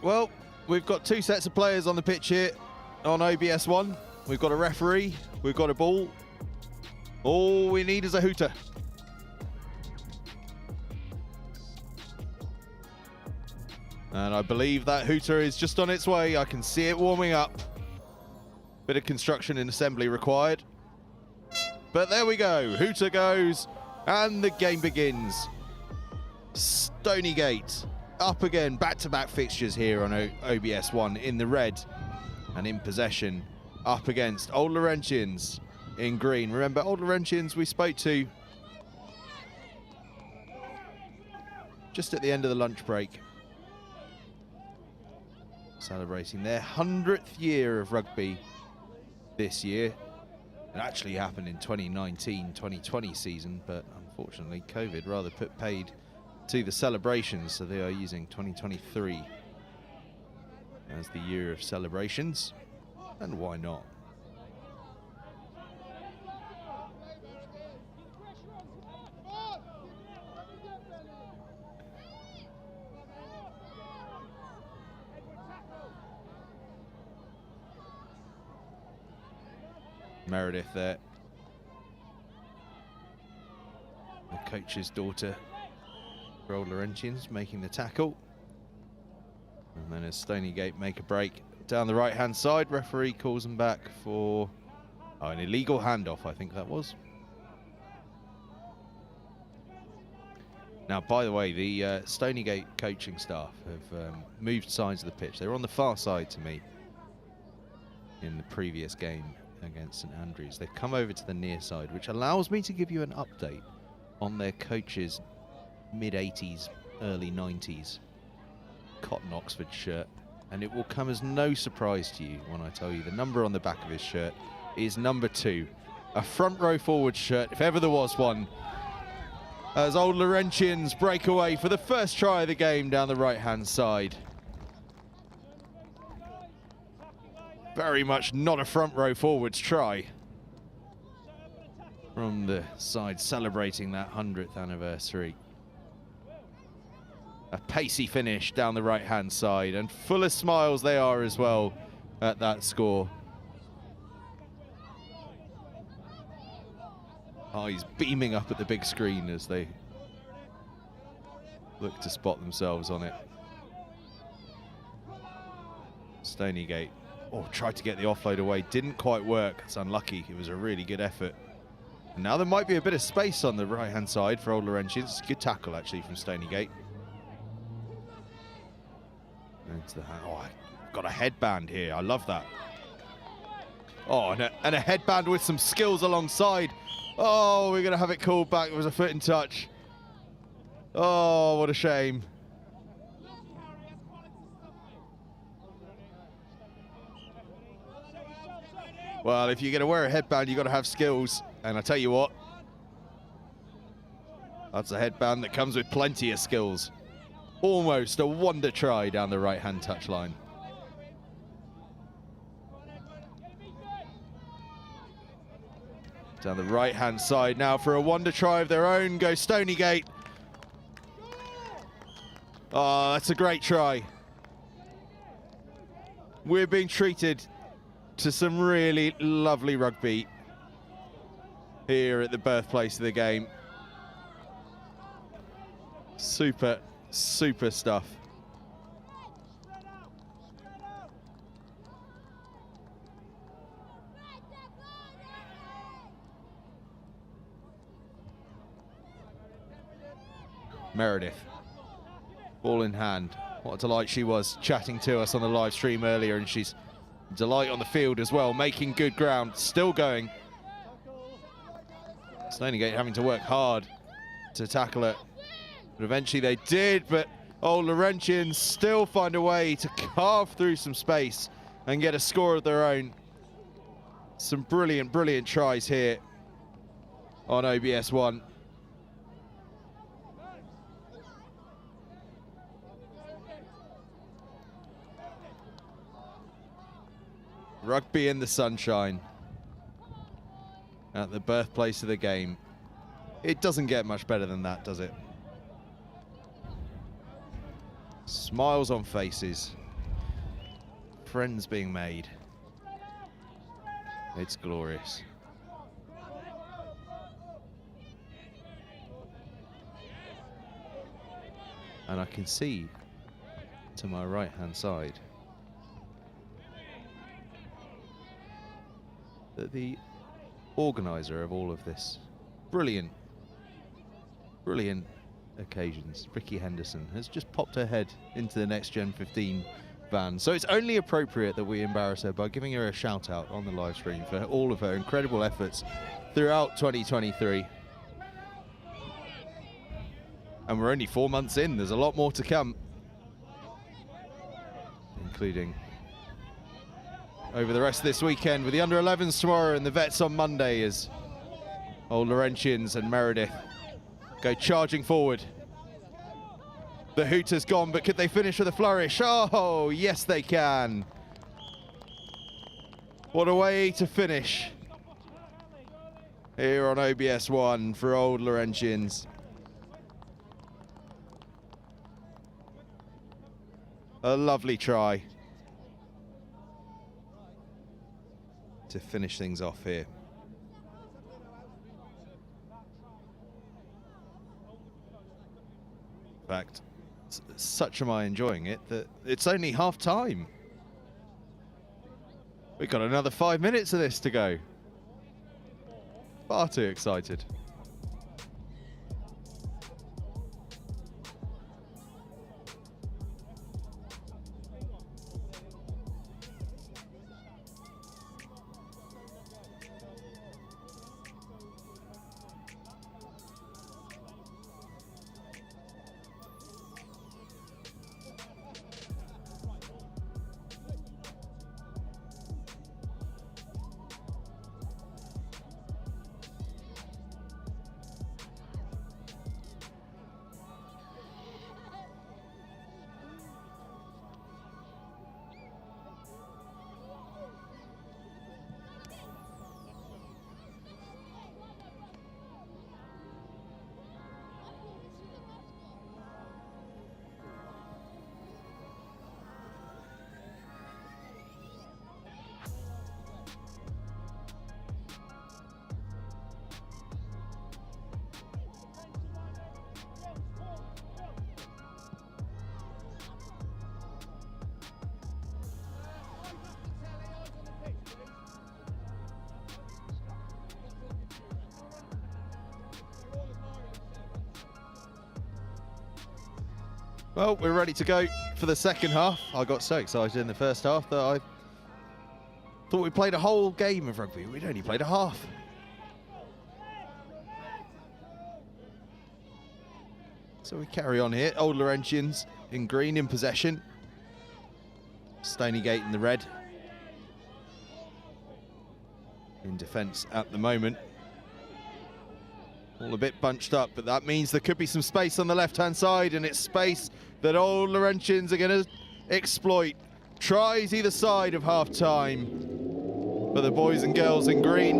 Well, we've got two sets of players on the pitch here on OBS 1. We've got a referee, we've got a ball. All we need is a hooter. And I believe that hooter is just on its way. I can see it warming up. Bit of construction and assembly required. But there we go. Hooter goes and the game begins. Stoneygate up again. Back-to-back fixtures here on OBS 1 in the red and in possession. Up against Old Laurentians in green. Remember, Old Laurentians we spoke to just at the end of the lunch break. Celebrating their 100th year of rugby this year. It actually happened in 2019-2020 season, but unfortunately COVID rather put paid to the celebrations, so they are using 2023 as the year of celebrations, and why not? Meredith there, the coach's daughter for Old Laurentians, making the tackle. And then as Stoneygate make a break down the right-hand side, referee calls them back for an illegal handoff, I think that was. Now, by the way, the Stoneygate coaching staff have moved sides of the pitch. They were on the far side to me in the previous game against St Andrews. They've come over to the near side, which allows me to give you an update on their coach's mid-80s, early 90s cotton Oxford shirt, and it will come as no surprise to you when I tell you the number on the back of his shirt is number 2, a front row forward shirt if ever there was one, as Old Laurentians break away for the first try of the game down the right hand side. Very much not a front row forwards try from the side celebrating that 100th anniversary. A pacey finish down the right hand side, and full of smiles they are as well at that score. Eyes beaming up at the big screen as they look to spot themselves on it. Stoneygate tried to get the offload away, didn't quite work. It's unlucky. It was a really good effort. And now there might be a bit of space on the right hand side for Old Laurentians. Good tackle actually from Stoneygate. Into the hand. I got a headband here. I love that. And a headband with some skills alongside. Oh, we're going to have it called back. It was a foot in touch. Oh, what a shame. Well, if you're going to wear a headband, you've got to have skills. And I tell you what, that's a headband that comes with plenty of skills. Almost a wonder try down the right-hand touchline. Down the right-hand side now for a wonder try of their own goes Stoneygate. Oh, that's a great try. We're being treated to some really lovely rugby here at the birthplace of the game. Super, super stuff. Meredith, ball in hand. What a delight she was chatting to us on the live stream earlier, and she's a delight on the field as well, making good ground, still going. Stoneygate having to work hard to tackle it, but eventually they did. But Old Laurentians still find a way to carve through some space and get a score of their own. Some brilliant, brilliant tries here on OBS 1. Rugby in the sunshine at the birthplace of the game. It doesn't get much better than that, does it? Smiles on faces, friends being made. It's glorious. And I can see to my right-hand side that the organizer of all of this brilliant occasions, Ricky Henderson, has just popped her head into the NextGen15 van. So it's only appropriate that we embarrass her by giving her a shout out on the live stream for all of her incredible efforts throughout 2023. And we're only 4 months in, there's a lot more to come, including over the rest of this weekend with the under-11s tomorrow and the vets on Monday as Old Laurentians and Meredith go charging forward. The hoot has gone, but could they finish with a flourish? Oh, yes they can. What a way to finish here on OBS 1 for Old Laurentians. A lovely try to finish things off here. In fact, such am I enjoying it that it's only half time. We've got another 5 minutes of this to go. Far too excited. Well, we're ready to go for the second half. I got so excited in the first half that I thought we played a whole game of rugby. We'd only played a half. So we carry on here. Old Laurentians in green in possession. Stoneygate in the red. In defence at the moment. All a bit bunched up, but that means there could be some space on the left-hand side, and it's space that Old Laurentians are going to exploit. Tries either side of half-time for the boys and girls in green.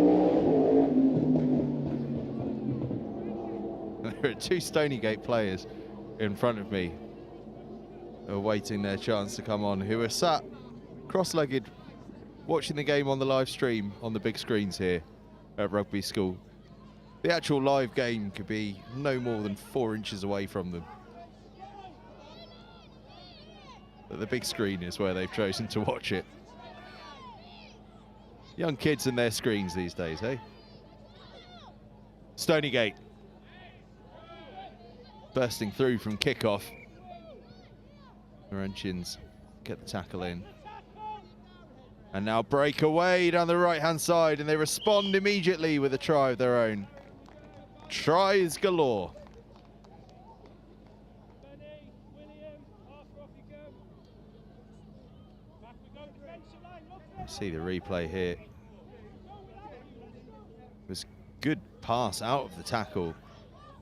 There are two Stoneygate players in front of me awaiting their chance to come on, who are sat cross-legged watching the game on the live stream on the big screens here at Rugby School. The actual live game could be no more than 4 inches away from them. But the big screen is where they've chosen to watch it. Young kids and their screens these days, eh? Stoneygate bursting through from kickoff. Laurentians get the tackle in. And now break away down the right-hand side, and they respond immediately with a try of their own. Tries galore. See the replay here. It was good pass out of the tackle,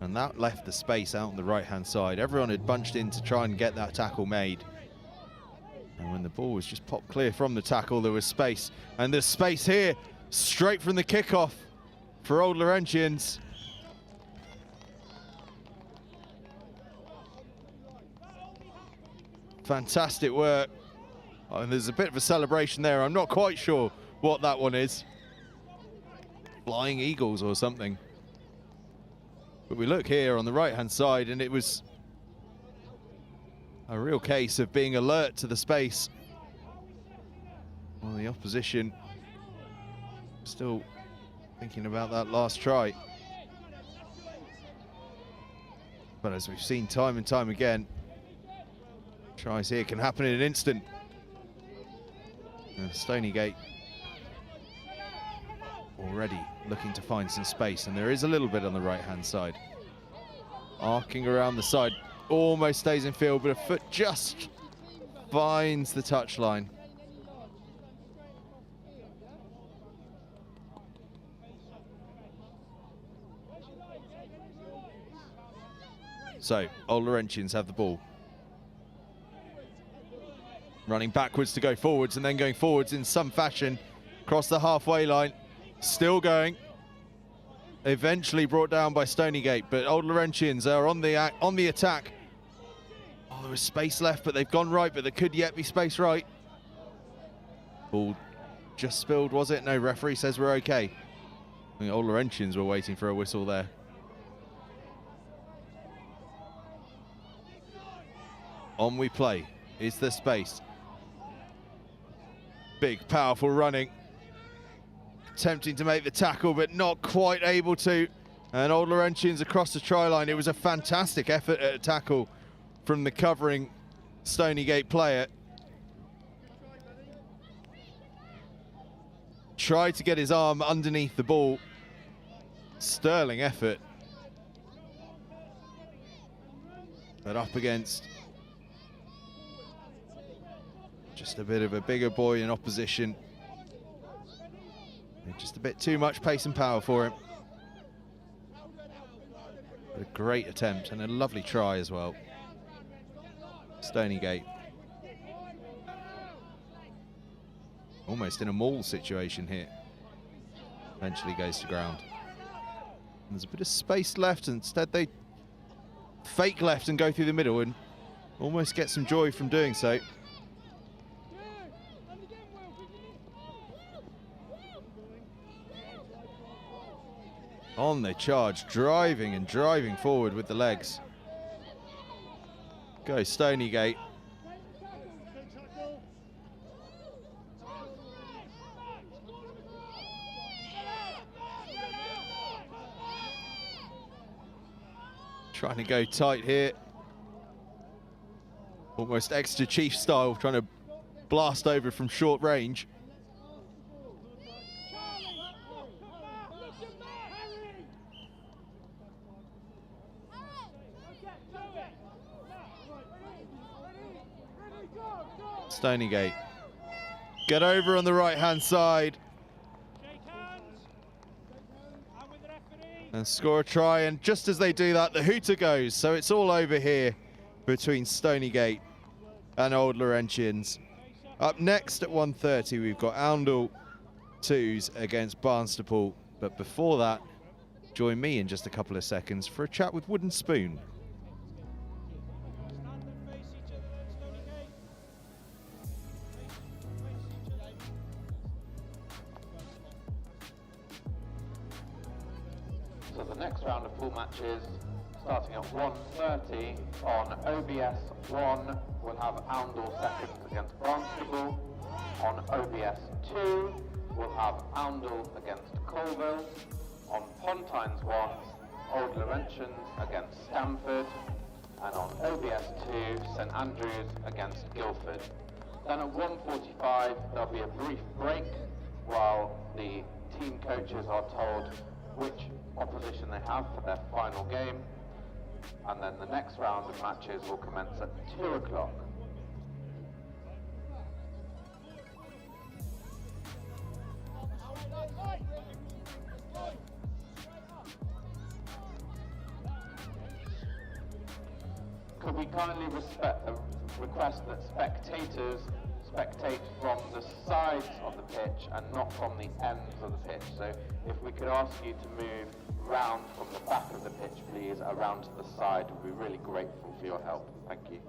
and that left the space out on the right-hand side. Everyone had bunched in to try and get that tackle made. And when the ball was just popped clear from the tackle, there was space. And there's space here, straight from the kickoff for Old Laurentians. Fantastic work Oh, and there's a bit of a celebration there. I'm not quite sure what that one is. Flying eagles or something. But we look here on the right-hand side, and it was a real case of being alert to the space. Well, the opposition still thinking about that last try. But as we've seen time and time again, tries here can happen in an instant. And Stoneygate already looking to find some space, and there is a little bit on the right-hand side. Arcing around the side, almost stays in field, but a foot just finds the touchline. So, Old Laurentians have the ball. Running backwards to go forwards, and then going forwards in some fashion across the halfway line. Still going. Eventually brought down by Stoneygate, but Old Laurentians are on the attack. Oh, there was space left, but they've gone right, but there could yet be space right. Ball just spilled, was it? No, referee says we're okay. I think Old Laurentians were waiting for a whistle there. On we play. Is there space? Big, powerful running. Attempting to make the tackle, but not quite able to. And Old Laurentians across the try line. It was a fantastic effort at a tackle from the covering Stoneygate player. Tried to get his arm underneath the ball. Sterling effort. But up against just a bit of a bigger boy in opposition. Just a bit too much pace and power for him. But a great attempt and a lovely try as well. Stoneygate. Almost in a maul situation here. Eventually goes to ground. And there's a bit of space left, and instead they fake left and go through the middle and almost get some joy from doing so. On the charge, driving and driving forward with the legs. Go Stoneygate. Trying to go tight here. Almost extra chief style, trying to blast over from short range. Stoneygate. Get over on the right-hand side. And score a try, and just as they do that, the hooter goes. So it's all over here between Stoneygate and Old Laurentians. Up next at 1:30, we've got Oundle 2s against Barnstaple. But before that, join me in just a couple of seconds for a chat with Wooden Spoon. So the next round of full matches, starting at 1:30 on OBS 1, we'll have Oundle second against Barnstaple. On OBS 2, we'll have Oundle against Colville. On Pontines 1, Old Laurentians against Stamford. And on OBS 2, St Andrews against Guildford. Then at 1:45, there'll be a brief break while the team coaches are told which opposition they have for their final game, and then the next round of matches will commence at 2 o'clock. Could we kindly request that spectators spectate from the sides of the pitch and not from the ends of the pitch? So if we could ask you to move round from the back of the pitch, please, around to the side, we'd be really grateful for your help. Thank you.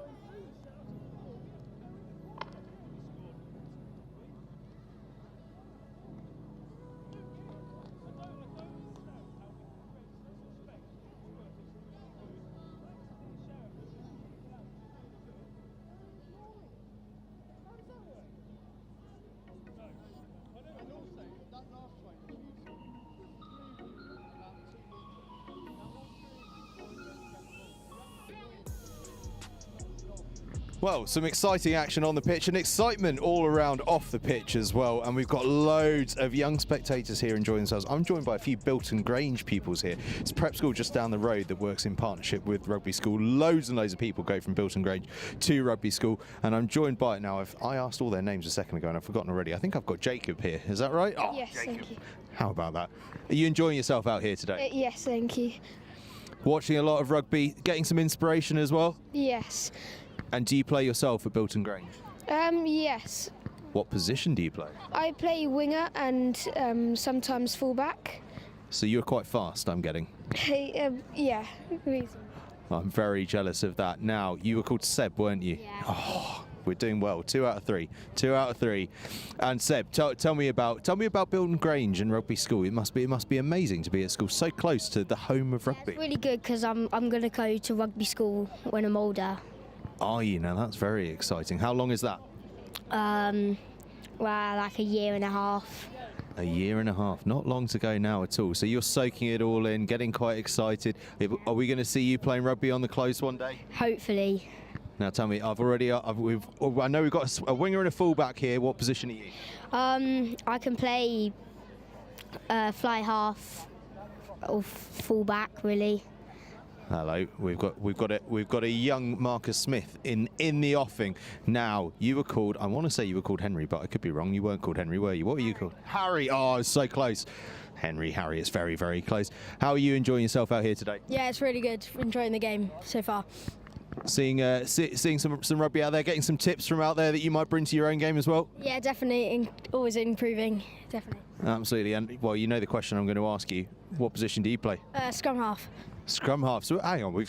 Well, some exciting action on the pitch and excitement all around off the pitch as well. And we've got loads of young spectators here enjoying themselves. I'm joined by a few Bilton Grange pupils here. It's a prep school just down the road that works in partnership with Rugby School. Loads and loads of people go from Bilton Grange to Rugby School. And I'm joined by, now I asked all their names a second ago and I've forgotten already. I think I've got Jacob here. Is that right? Oh, yes, Jacob. thank you. How about that? Are you enjoying yourself out here today? Yes, thank you. Watching a lot of rugby, getting some inspiration as well? Yes. And do you play yourself at Bilton Grange? Yes. What position do you play? I play winger and sometimes fullback. So you're quite fast, I'm getting. Yeah, reason. I'm very jealous of that. Now, you were called Seb, weren't you? Yeah. Oh, we're doing well. 2 out of 3. 2 out of 3. And Seb, tell me about Bilton Grange and Rugby School. It must be amazing to be at school so close to the home of rugby. It's really good because I'm going to go to rugby school when I'm older. Are you now? That's very exciting. How long is that? Well, like a year and a half. A year and a half. Not long to go now at all. So you're soaking it all in, getting quite excited. Are we going to see you playing rugby on the close one day? Hopefully. Now tell me, I know we've got a winger and a fullback here. What position are you? I can play fly half or fullback, really. Hello, we've got a young Marcus Smith in the offing. Now, you were called, I want to say you were called Henry, but I could be wrong. You weren't called Henry, were you? What were you called? Harry. Oh, it's so close. Harry, it's very, very close. How are you enjoying yourself out here today? Yeah, it's really good. Enjoying the game so far. Seeing some rugby out there, getting some tips from out there that you might bring to your own game as well? Yeah, definitely. Always improving, definitely. Absolutely. And, well, you know the question I'm going to ask you. What position do you play? Scrum half. Scrum half. So hang on. We've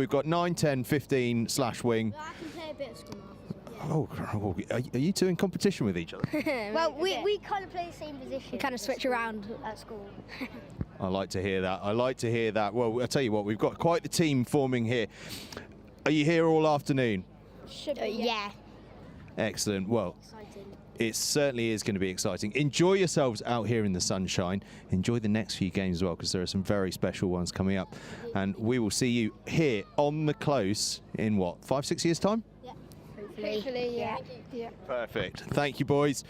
got 9, 10, 15 / wing. I can play a bit of scrum half. Oh, are you two in competition with each other? Well, we kind of play the same position. We kind of switch around at school. I like to hear that. Well, I'll tell you what. We've got quite the team forming here. Are you here all afternoon? Should be, yeah. Excellent. Well, Exciting. it certainly is going to be exciting. Enjoy yourselves out here in the sunshine. Enjoy the next few games as well, because there are some very special ones coming up. And we will see you here on the close in what, 5, 6 years' time? Yeah. Hopefully, yeah. Perfect. Thank you, boys.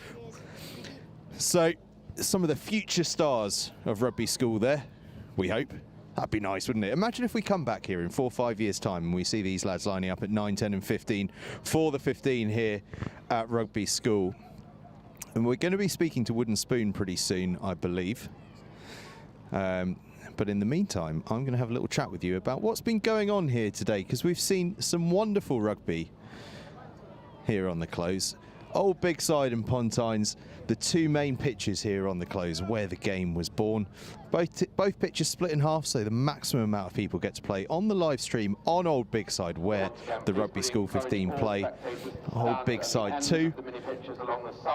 So, some of the future stars of Rugby School there, we hope. That'd be nice, wouldn't it? Imagine if we come back here in 4 or 5 years' time and we see these lads lining up at 9, 10 and 15 for the 15 here at Rugby School. And we're going to be speaking to Wooden Spoon pretty soon, I believe. But in the meantime, I'm going to have a little chat with you about what's been going on here today, because we've seen some wonderful rugby here on the close. Old BIGSIDE and Pontines, the two main pitches here on the close where the game was born. Both pitches split in half, so the maximum amount of people get to play on the live stream on Old BIGSIDE, where the Rugby School 15 play Old BIGSIDE 2.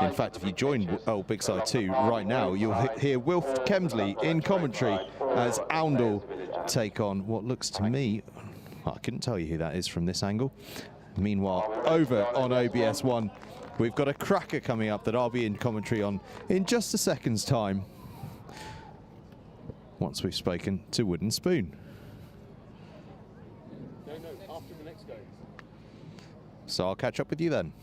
In fact, if you join Old BIGSIDE 2 right now, you'll hear Wilf Kemsley in commentary as Oundle take on what looks to me, I couldn't tell you who that is from this angle. Meanwhile, over on OBS 1, we've got a cracker coming up that I'll be in commentary on in just a second's time, once we've spoken to Wooden Spoon. No, after the next game. So I'll catch up with you then.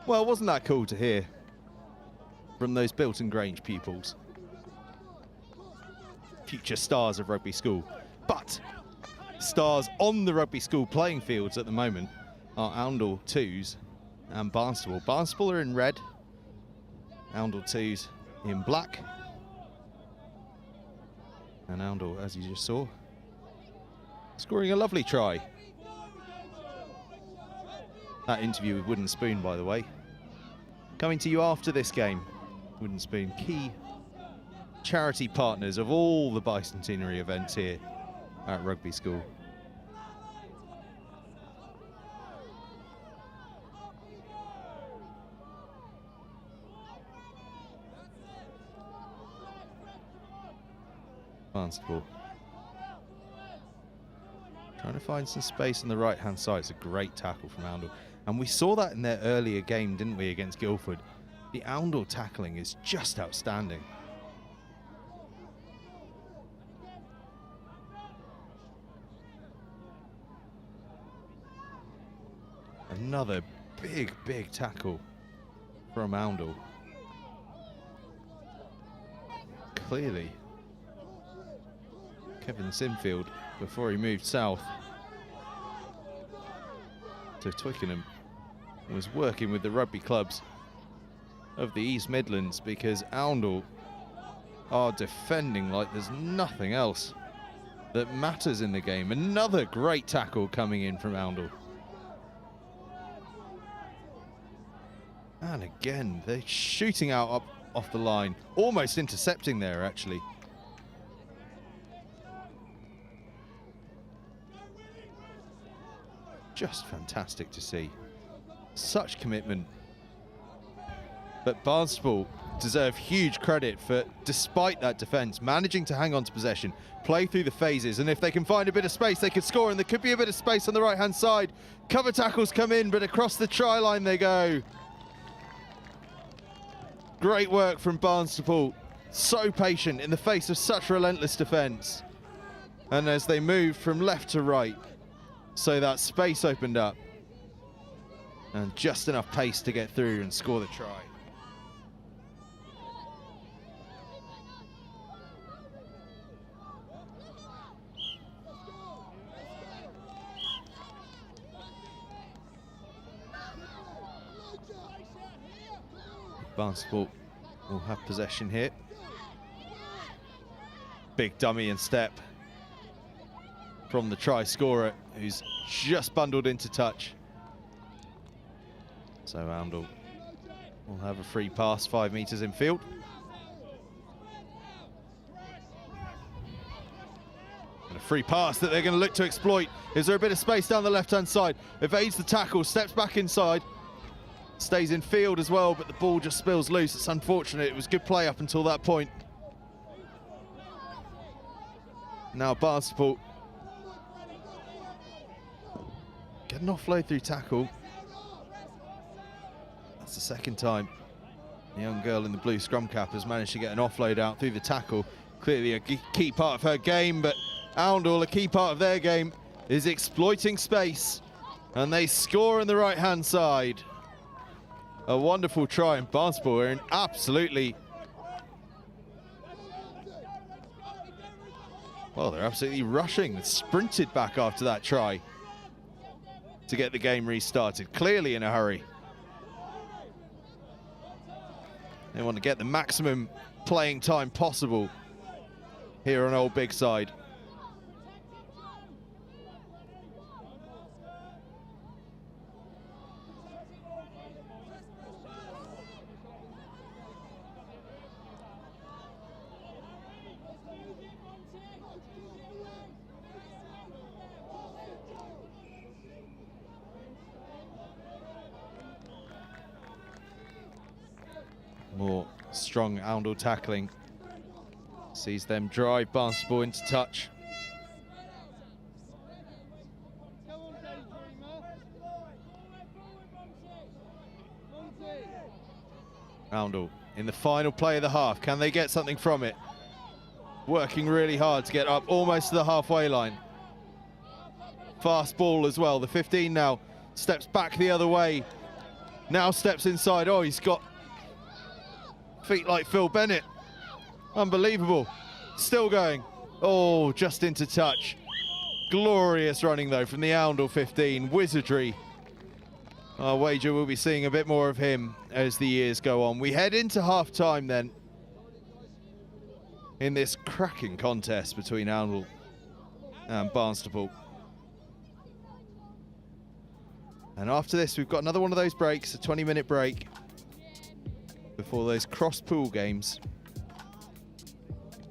Well, wasn't that cool to hear from those Bilton Grange pupils? Future stars of Rugby School. But stars on the Rugby School playing fields at the moment are Oundle 2s and Barnstaple. Barnstaple are in red, Oundle 2s in black. And Oundle, as you just saw, scoring a lovely try. That interview with Wooden Spoon, by the way, coming to you after this game. Wooden Spoon, key charity partners of all the Bicentenary events here at Rugby School. Barnstaple trying to find some space on the right hand side. It's a great tackle from Oundle, and we saw that in their earlier game, didn't we, against Guildford. The Oundle tackling is just outstanding. Another big tackle from Oundle. Clearly Kevin Sinfield, before he moved south to Twickenham, was working with the rugby clubs of the East Midlands, because Oundle are defending like there's nothing else that matters in the game. Another great tackle coming in from Oundle. And again, they're shooting out up off the line, almost intercepting there actually. Just fantastic to see. Such commitment. But Barnstaple deserve huge credit for, despite that defence, managing to hang on to possession, play through the phases, and if they can find a bit of space, they could score, and there could be a bit of space on the right-hand side. Cover tackles come in, but across the try line they go. Great work from Barnstaple. So patient in the face of such relentless defence. And as they moved from left to right, so that space opened up, and just enough pace to get through and score the try. Barnstaple will have possession here. Big dummy and step from the try scorer, who's just bundled into touch. So Oundle will have a free pass 5 metres in field. And a free pass that they're going to look to exploit. Is there a bit of space down the left-hand side? Evades the tackle, steps back inside. Stays in field as well, but the ball just spills loose. It's unfortunate. It was good play up until that point. Now Barnstaple get an offload through tackle. That's the second time the young girl in the blue scrum cap has managed to get an offload out through the tackle. Clearly a key part of her game, but Oundle, a key part of their game, is exploiting space, and they score on the right-hand side. A wonderful try, and Barnstaple are in absolutely... Well, they're absolutely rushing, sprinted back after that try to get the game restarted, clearly in a hurry. They want to get the maximum playing time possible here on Old BIGSIDE. More strong Oundle tackling. Sees them drive Barnstaple into touch. Oundle in the final play of the half. Can they get something from it? Working really hard to get up almost to the halfway line. Fast ball as well. The 15 now steps back the other way. Now steps inside. Oh, he's got feet like Phil Bennett. Unbelievable. Still going. Oh, just into touch. Glorious running though from the Oundle 15. Wizardry. I wager we'll be seeing a bit more of him as the years go on. We head into half time then in this cracking contest between Oundle and Barnstaple. And after this, we've got another one of those breaks, a 20-minute break before those cross-pool games.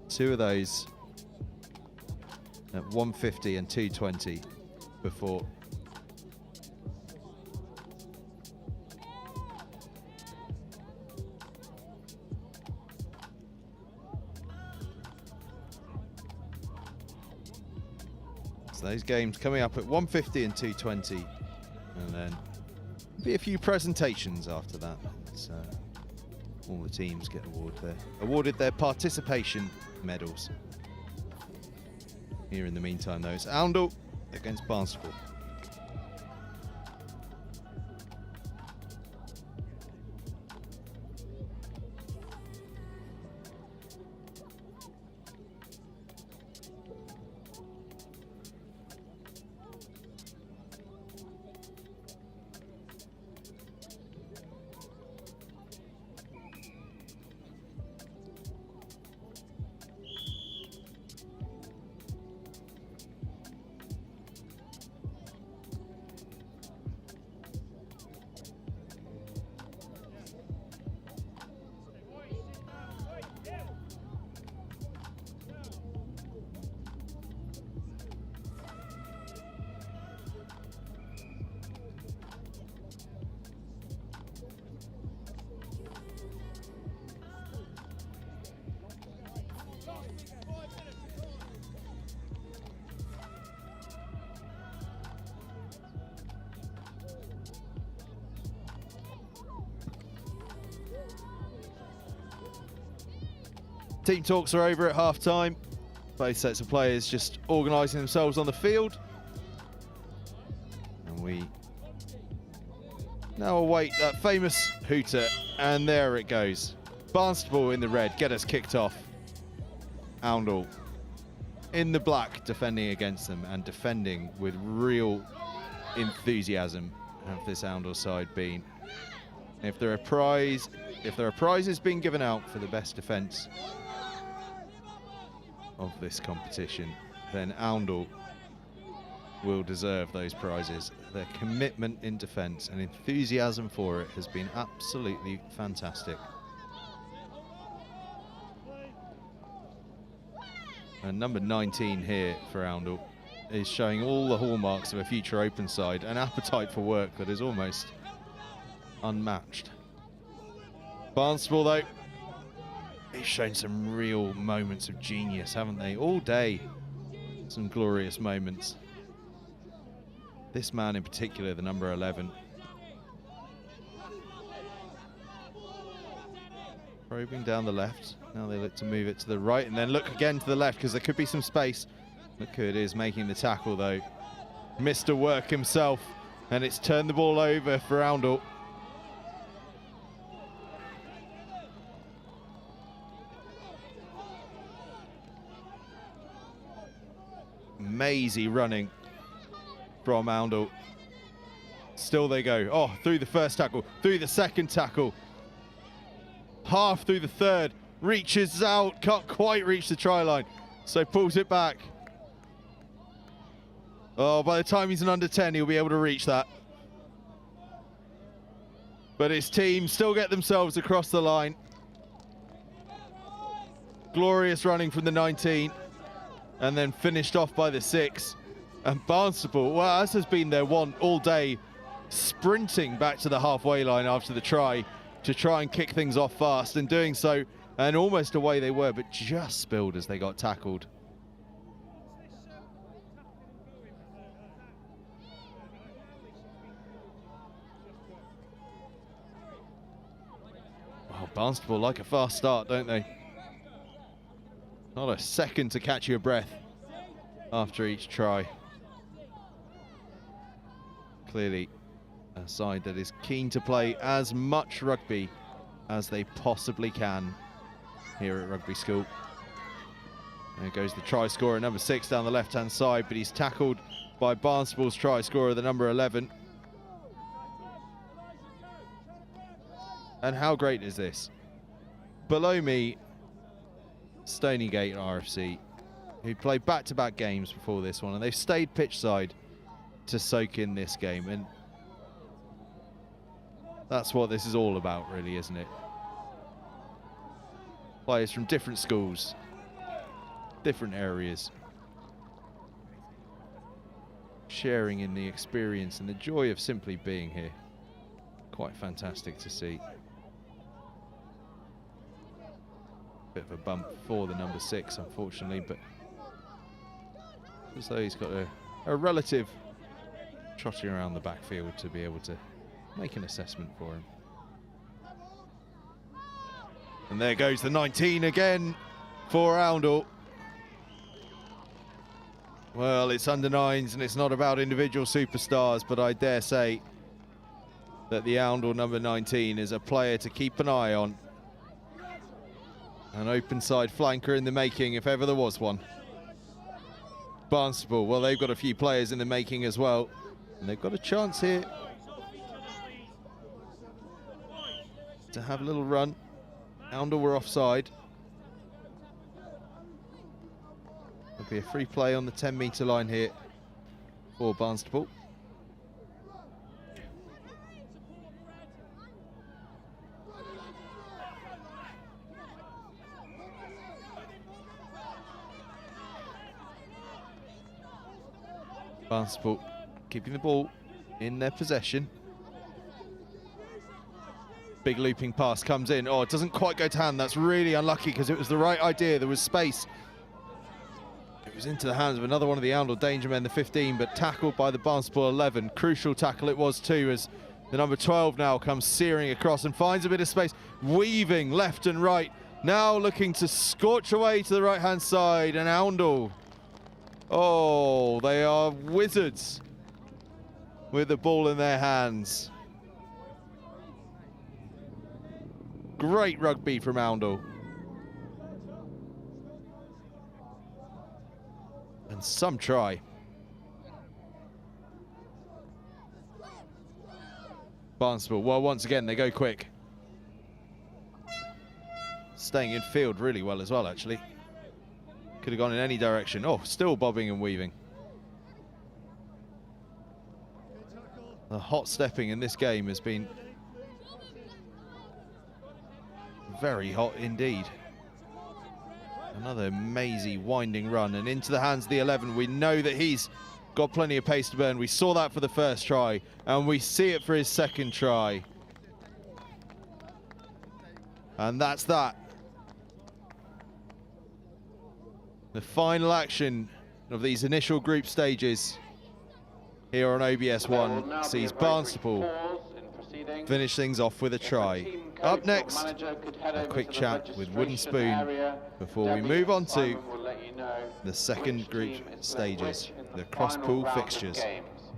2 of those at 1:50 and 2:20 before. So those games coming up at 1:50 and 2:20, and then be a few presentations after that. So all the teams get awarded their participation medals. Here in the meantime, though, it's Oundle against Barnstaple. Team talks are over at half time. Both sets of players just organising themselves on the field. And we now await that famous hooter, and there it goes. Barnstaple in the red, get us kicked off. Oundle in the black, defending against them, and defending with real enthusiasm have this Oundle side been. If there are prizes being given out for the best defence of this competition, then Oundle will deserve those prizes. Their commitment in defence and enthusiasm for it has been absolutely fantastic. And number 19 here for Oundle is showing all the hallmarks of a future open side, an appetite for work that is almost unmatched. Barnstaple, though, they've shown some real moments of genius, haven't they? All day, some glorious moments. This man in particular, the number 11. Probing down the left. Now they look to move it to the right, and then look again to the left, because there could be some space. Look who it is making the tackle, though. Mr. Work himself, and it's turned the ball over for Oundle. Mazy running from Oundle. Still they go. Oh, through the first tackle, through the second tackle, half through the third, reaches out, can't quite reach the try line, so pulls it back. Oh, by the time he's an under 10, he'll be able to reach that. But his team still get themselves across the line. Glorious running from the 19. And then finished off by the 6. And Barnstaple, well, as has been their want all day, sprinting back to the halfway line after the try to try and kick things off fast, and doing so, and almost away they were, but just spilled as they got tackled. Well, Barnstaple like a fast start, don't they? Not a second to catch your breath after each try. Clearly A side that is keen to play as much rugby as they possibly can here at Rugby School. There goes the try scorer, number 6 down the left-hand side, but he's tackled by Barnstaple's try scorer, the number 11. And how great is this? Below me, Stoneygate RFC, who played back-to-back games before this one, and they've stayed pitch side to soak in this game, and that's what this is all about, really, isn't it? Players from different schools, different areas, sharing in the experience and the joy of simply being here. Quite fantastic to see. Bit of a bump for the number 6, unfortunately, but as though he's got a relative trotting around the backfield to be able to make an assessment for him. And there goes the 19 again for Oundle. Well, it's under 9s and it's not about individual superstars, but I dare say that the Oundle number 19 is a player to keep an eye on. An open side flanker in the making, if ever there was one. Barnstaple, well, they've got a few players in the making as well, and they've got a chance here to have a little run. Oundle were offside. There'll be a free play on the 10-metre line here for Barnstaple. Barnstaple keeping the ball in their possession. Big looping pass comes in. Oh, it doesn't quite go to hand. That's really unlucky because it was the right idea. There was space. It was into the hands of another one of the Oundle danger men, the 15, but tackled by the Barnstaple 11. Crucial tackle it was too, as the number 12 now comes searing across and finds a bit of space, weaving left and right. Now looking to scorch away to the right-hand side, and Oundle, oh, they are wizards with the ball in their hands. Great rugby from Oundle. And some try. Barnstaple, well, once again, they go quick. Staying in field really well as well, actually. Could have gone in any direction. Oh, still bobbing and weaving. The hot stepping in this game has been very hot indeed. Another mazy winding run and into the hands of the 11. We know that he's got plenty of pace to burn. We saw that for the first try and we see it for his second try. And that's that. The final action of these initial group stages here on OBS 1 sees Barnstaple finish things off with a try. Up next, a quick chat with Wooden Spoon before we move on to the second group stages, the cross-pool fixtures.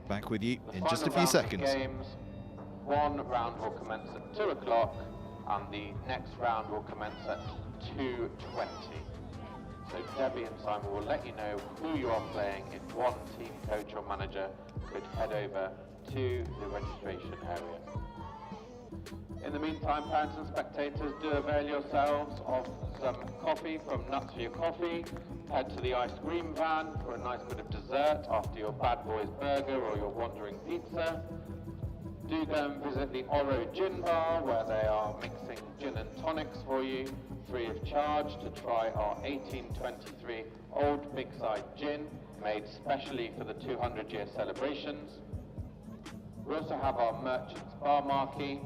Back with you in just a few seconds. One round will commence at 2 o'clock and the next round will commence at 2:20. So Debbie and Simon will let you know who you are playing if one team coach or manager could head over to the registration area. In the meantime, parents and spectators, do avail yourselves of some coffee from Nuts for Your Coffee. Head to the ice cream van for a nice bit of dessert after your Bad Boys burger or your Wandering pizza. Do go and visit the Oro Gin Bar, where they are mixing gin and tonics for you, free of charge, to try our 1823 Old BIGSIDE gin, made specially for the 200-year celebrations. We also have our Merchants Bar Marquee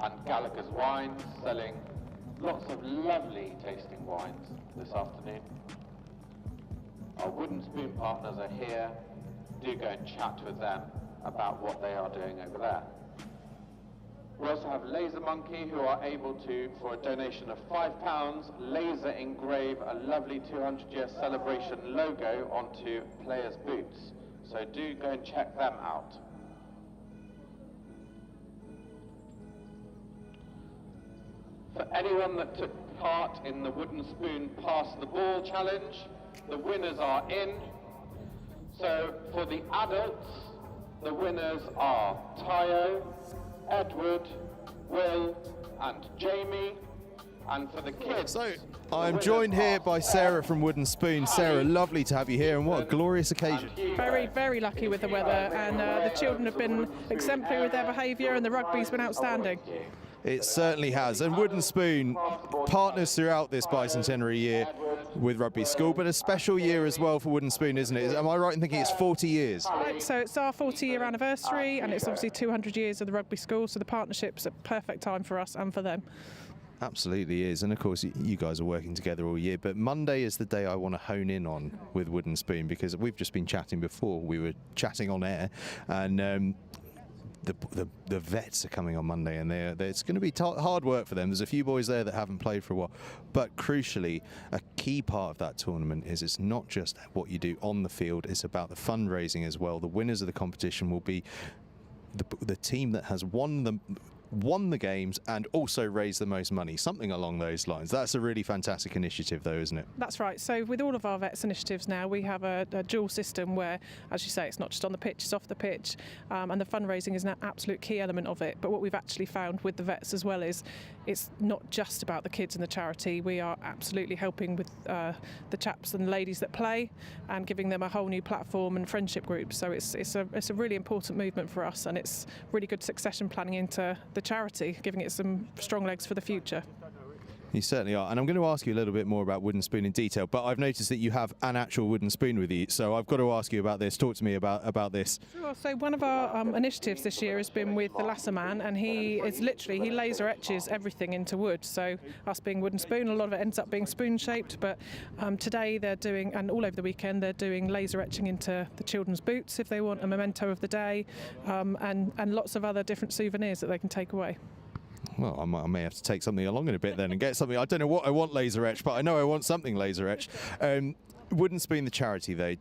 and Gallagher's Wines, selling lots of lovely tasting wines this afternoon. Our Wooden Spoon partners are here. Do go and chat with them about what they are doing over there. We also have Laser Monkey, who are able to, for a donation of £5, laser engrave a lovely 200-year celebration logo onto players' boots. So do go and check them out. For anyone that took part in the wooden spoon pass the ball challenge, the winners are in. So for the adults, the winners are Tayo, Edward, Will and Jamie. And for the kids... So I'm joined here by Sarah from Wooden Spoon. Sarah, lovely to have you here, and what a glorious occasion. Very, very lucky with the weather, and the children have been exemplary with their behaviour, and the rugby's been outstanding. It certainly has. And Wooden Spoon partners throughout this bicentenary year with Rugby School, but a special year as well for Wooden Spoon, isn't it? Am I right in thinking it's 40 years? Right, so it's our 40-year anniversary, and it's obviously 200 years of the Rugby School, so the partnership's a perfect time for us and for them. Absolutely is, and of course you guys are working together all year, but Monday is the day I want to hone in on with Wooden Spoon, because we've just been chatting before, we were chatting on air, and the vets are coming on Monday, and it's going to be hard work for them. There's a few boys there that haven't played for a while, but crucially, a key part of that tournament is it's not just what you do on the field, it's about the fundraising as well. The winners of the competition will be the team that has won the games and also raised the most money, something along those lines. That's a really fantastic initiative though, isn't it? That's right. So with all of our vets initiatives now, we have a dual system where, as you say, it's not just on the pitch, it's off the pitch, and the fundraising is an absolute key element of it. But what we've actually found with the vets as well is it's not just about the kids and the charity. We are absolutely helping with the chaps and ladies that play and giving them a whole new platform and friendship groups. So it's a really important movement for us, and it's really good succession planning into the charity, giving it some strong legs for the future. You certainly are, and I'm going to ask you a little bit more about Wooden Spoon in detail, but I've noticed that you have an actual wooden spoon with you, so I've got to ask you about this. Talk to me about this. Sure. So one of our initiatives this year has been with the Lasser man, and he laser etches everything into wood. So us being Wooden Spoon, a lot of it ends up being spoon shaped, but today they're doing, and all over the weekend, they're doing laser etching into the children's boots if they want a memento of the day, and lots of other different souvenirs that they can take away. Well, I may have to take something along in a bit then and get something. I don't know what I want laser etched, but I know I want something laser etched. Wooden Spoon, the charity, though.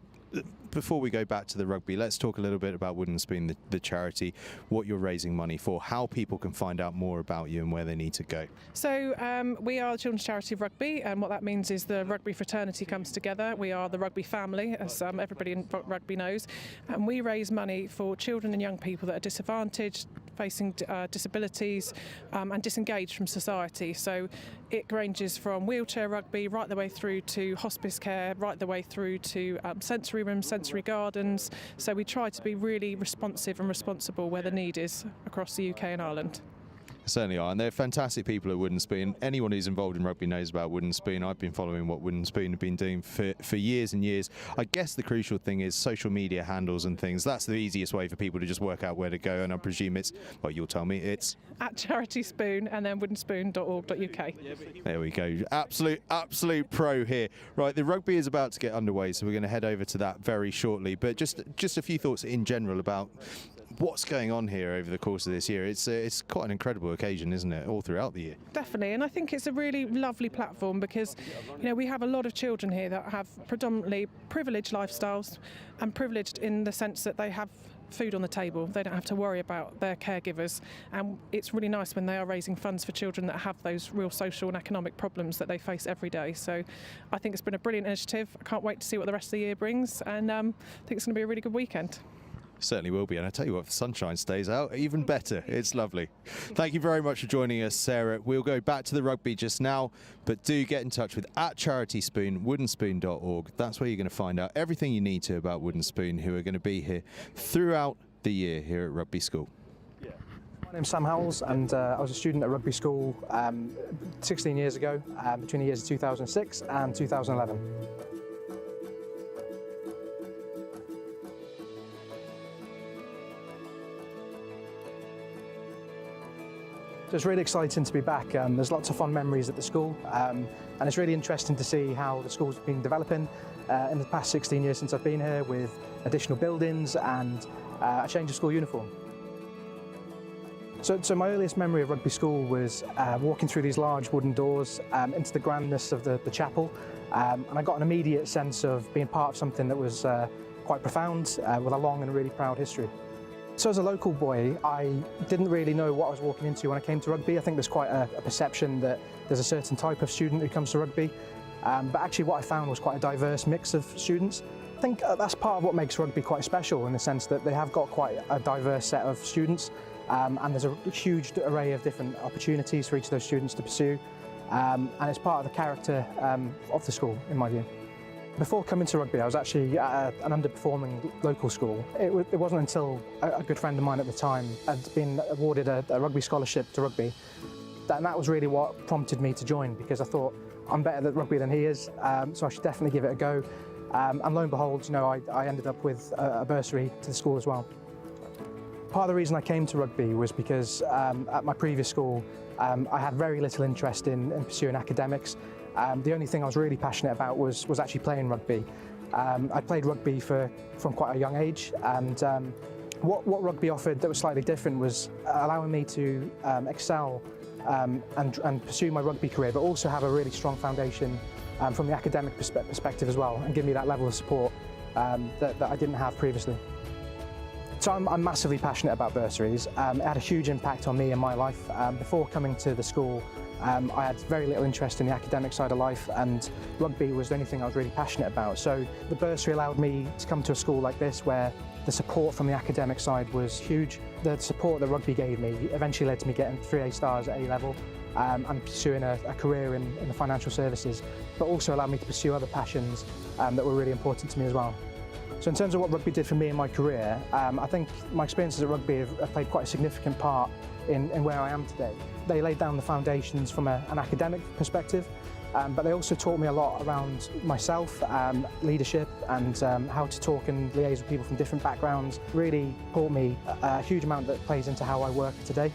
Before we go back to the rugby, let's talk a little bit about Wooden Spoon, the charity, what you're raising money for, how people can find out more about you and where they need to go. So we are the Children's Charity of Rugby, and what that means is the rugby fraternity comes together. We are the rugby family, as everybody in rugby knows, and we raise money for children and young people that are disadvantaged, facing disabilities and disengaged from society. So it ranges from wheelchair rugby right the way through to hospice care, right the way through to sensory rooms, sensory gardens. So we try to be really responsive and responsible where the need is across the UK and Ireland. Certainly are, and they're fantastic people at Wooden Spoon. Anyone who's involved in rugby knows about Wooden Spoon. I've been following what Wooden Spoon have been doing for years and years. I guess the crucial thing is social media handles and things. That's the easiest way for people to just work out where to go, and I presume it's, well, you'll tell me, it's at Charity Spoon and then woodenspoon.org.uk. There we go. Absolute pro here. Right, the rugby is about to get underway, so we're going to head over to that very shortly. But just a few thoughts in general about what's going on here over the course of this year. It's quite an incredible occasion, isn't it, all throughout the year? Definitely, and I think it's a really lovely platform because, you know, we have a lot of children here that have predominantly privileged lifestyles, and privileged in the sense that they have food on the table. They don't have to worry about their caregivers, and it's really nice when they are raising funds for children that have those real social and economic problems that they face every day. So I think it's been a brilliant initiative. I can't wait to see what the rest of the year brings, and I think it's going to be a really good weekend. Certainly will be, and I tell you what, if the sunshine stays out, even better. It's lovely. Thank you very much for joining us, Sarah. We'll go back to the rugby just now, but do get in touch with @CharitySpoon, woodenspoon.org. That's where you're going to find out everything you need to about Wooden Spoon, who are going to be here throughout the year here at Rugby School. My name's Sam Howells, and I was a student at Rugby School 16 years ago, between the years of 2006 and 2011. So it's really exciting to be back. There's lots of fond memories at the school, and it's really interesting to see how the school's been developing in the past 16 years since I've been here, with additional buildings and a change of school uniform. So my earliest memory of Rugby School was walking through these large wooden doors into the grandness of the chapel, and I got an immediate sense of being part of something that was quite profound, with a long and really proud history. So as a local boy, I didn't really know what I was walking into when I came to rugby. I think there's quite a perception that there's a certain type of student who comes to rugby, but actually what I found was quite a diverse mix of students. I think that's part of what makes rugby quite special, in the sense that they have got quite a diverse set of students, and there's a huge array of different opportunities for each of those students to pursue, and it's part of the character of the school, in my view. Before coming to rugby, I was actually at an underperforming local school. It wasn't until a good friend of mine at the time had been awarded a rugby scholarship to rugby, and that was really what prompted me to join, because I thought, I'm better at rugby than he is, so I should definitely give it a go. And lo and behold, you know, I ended up with a bursary to the school as well. Part of the reason I came to rugby was because at my previous school, I had very little interest in pursuing academics. The only thing I was really passionate about was actually playing rugby. I played rugby from quite a young age, and what rugby offered that was slightly different was allowing me to excel and pursue my rugby career, but also have a really strong foundation from the academic perspective as well, and give me that level of support that I didn't have previously. So I'm massively passionate about bursaries. It had a huge impact on me and my life. Before coming to the school, I had very little interest in the academic side of life, and rugby was the only thing I was really passionate about. So the bursary allowed me to come to a school like this, where the support from the academic side was huge. The support that rugby gave me eventually led to me getting 3 A stars at A level, and pursuing a career in the financial services, but also allowed me to pursue other passions that were really important to me as well. So in terms of what rugby did for me in my career, I think my experiences at rugby have played quite a significant part in where I am today. They laid down the foundations from an academic perspective, but they also taught me a lot around myself, leadership, and how to talk and liaise with people from different backgrounds. Really taught me a huge amount that plays into how I work today.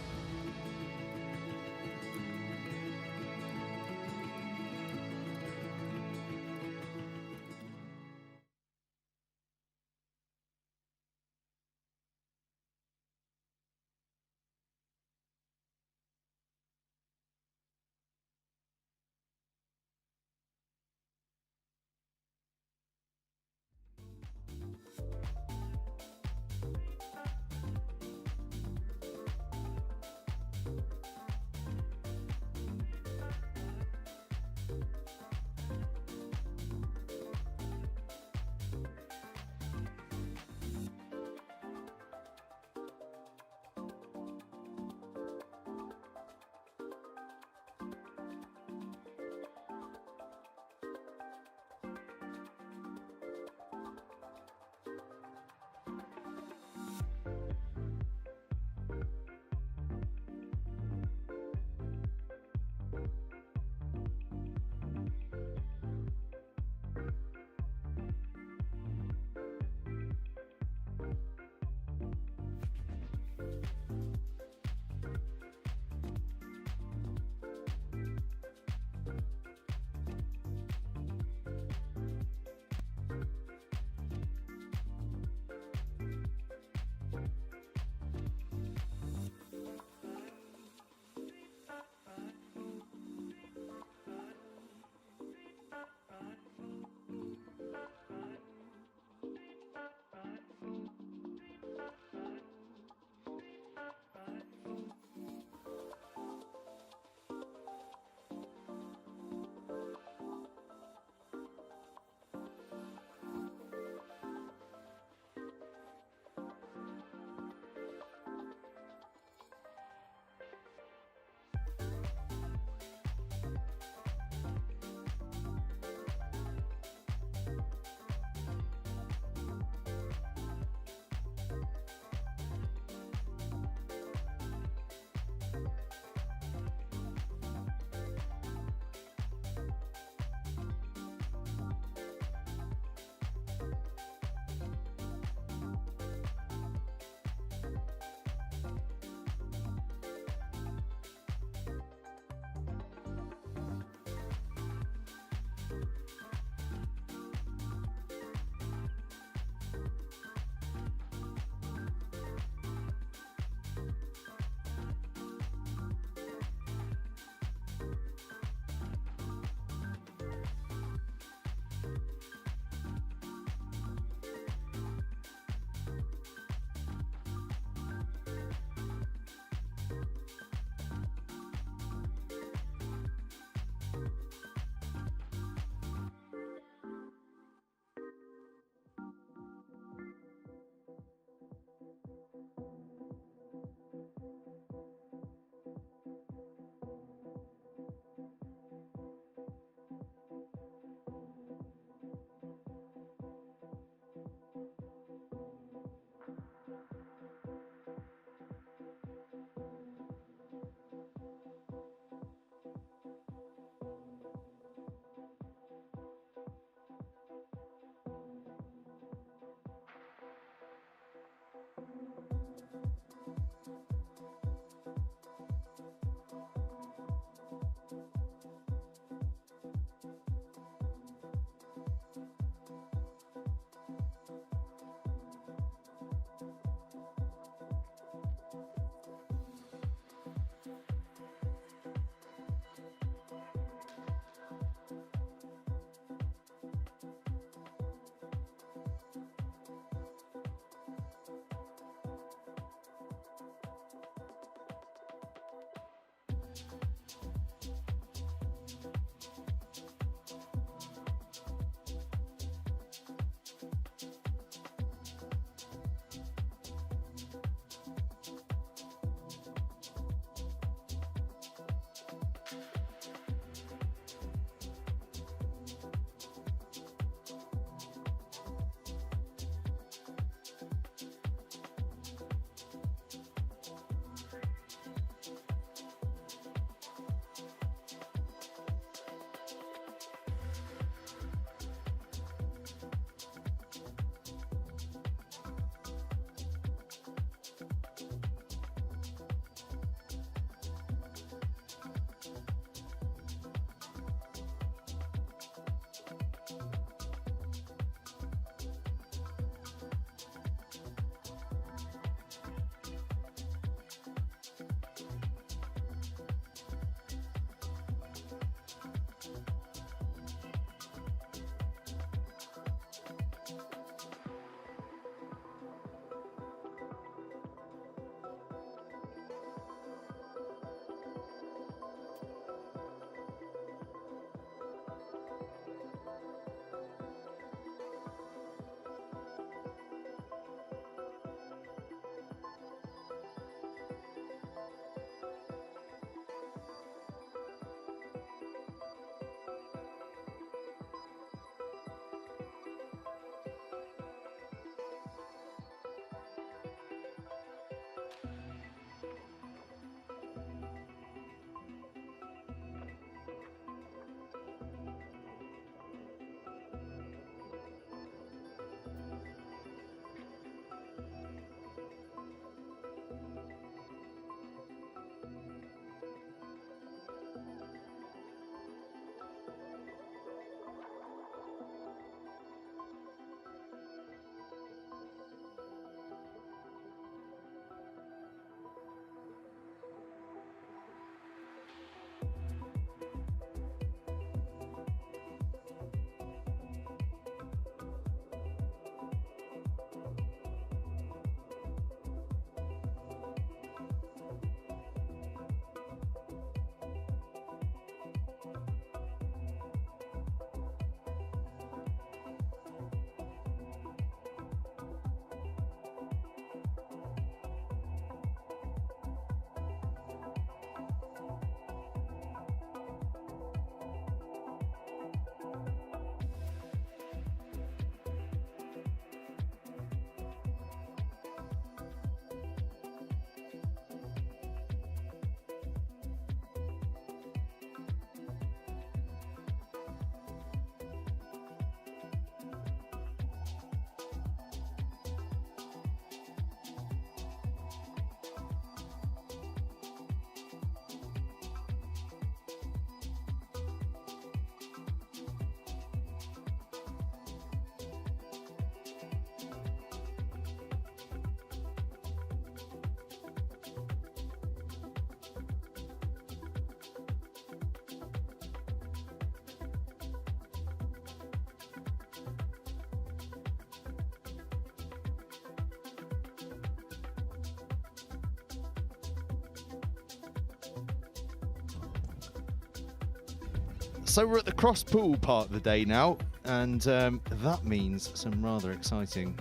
So we're at the cross pool part of the day now, and that means some rather exciting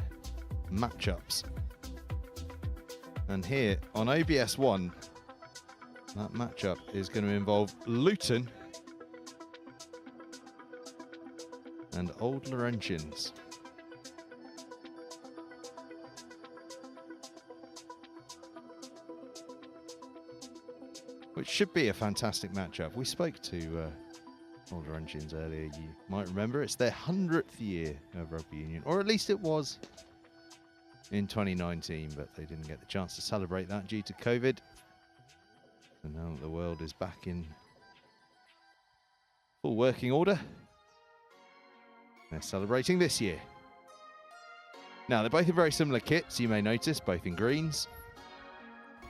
matchups. And here on OBS 1, that matchup is going to involve Luton and Old Laurentians. Which should be a fantastic matchup. We spoke to Old Laurentians earlier, you might remember. It's their 100th year of rugby union, or at least it was in 2019, but they didn't get the chance to celebrate that due to COVID. And now that the world is back in full working order, they're celebrating this year. Now, they're both in very similar kits, you may notice, both in greens.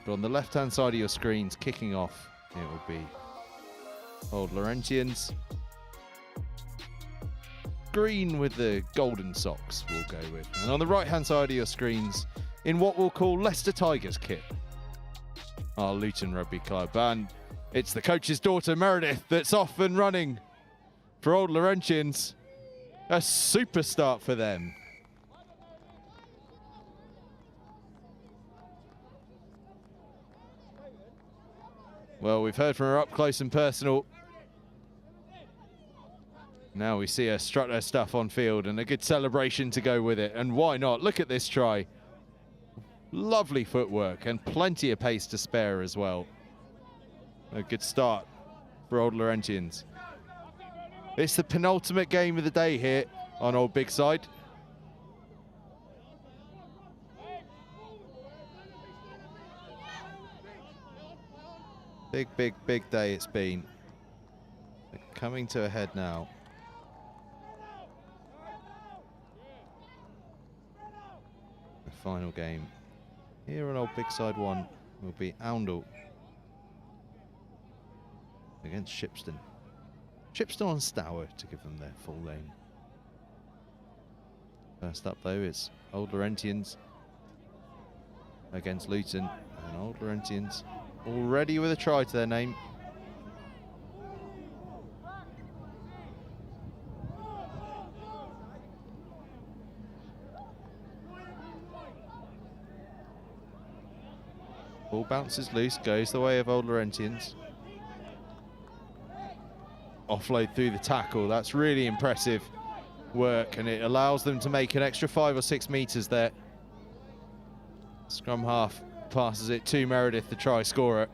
But on the left-hand side of your screens, kicking off, it will be Old Laurentians. Green with the golden socks we'll go with. And on the right-hand side of your screens, in what we'll call Leicester Tigers kit, our Luton Rugby Club. And It's the coach's daughter, Meredith, that's off and running for Old Laurentians. A super start for them. Well, we've heard from her up close and personal. Now we see her strut her stuff on field and a good celebration to go with it. And why not? Look at this try. Lovely footwork and plenty of pace to spare as well. A good start for Old Laurentians. It's the penultimate game of the day here on Old BIGSIDE. Big day it's been. They're coming to a head now. The final game here on Old BIGSIDE 1 will be Oundle against Shipston. Shipston on Stour, to give them their full name. First up though is Old Laurentians against Luton, and Old Laurentians already with a try to their name. Ball bounces loose, goes the way of Old Laurentians. Offload through the tackle, that's really impressive work, and it allows them to make an extra 5 or 6 meters there. Scrum half passes it to Meredith, the try scorer.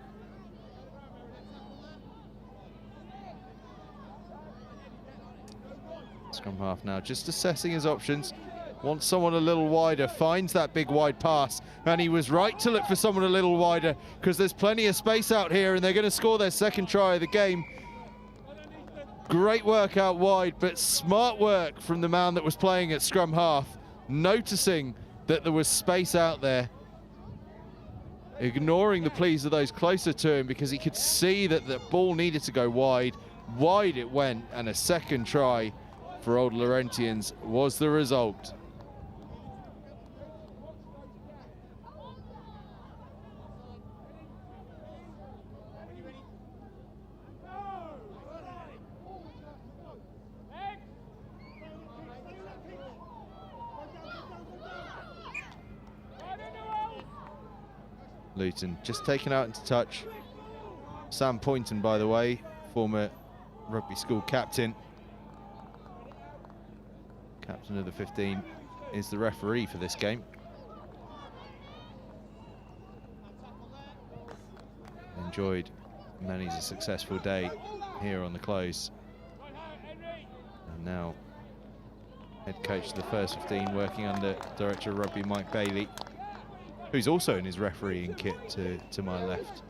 Scrum half now just assessing his options. Wants someone a little wider, finds that big wide pass, and he was right to look for someone a little wider because there's plenty of space out here and they're going to score their second try of the game. Great work out wide, but smart work from the man that was playing at scrum half, noticing that there was space out there, ignoring the pleas of those closer to him because he could see that the ball needed to go wide. Wide it went, and a second try for Old Laurentians was the result. Luton just taken out into touch. Sam Poynton, by the way, former Rugby School captain. Captain of the 15 is the referee for this game. Enjoyed many's a successful day here on the close. And now head coach of the first 15, working under Director of Rugby Mike Bailey, who's also in his refereeing kit to my left.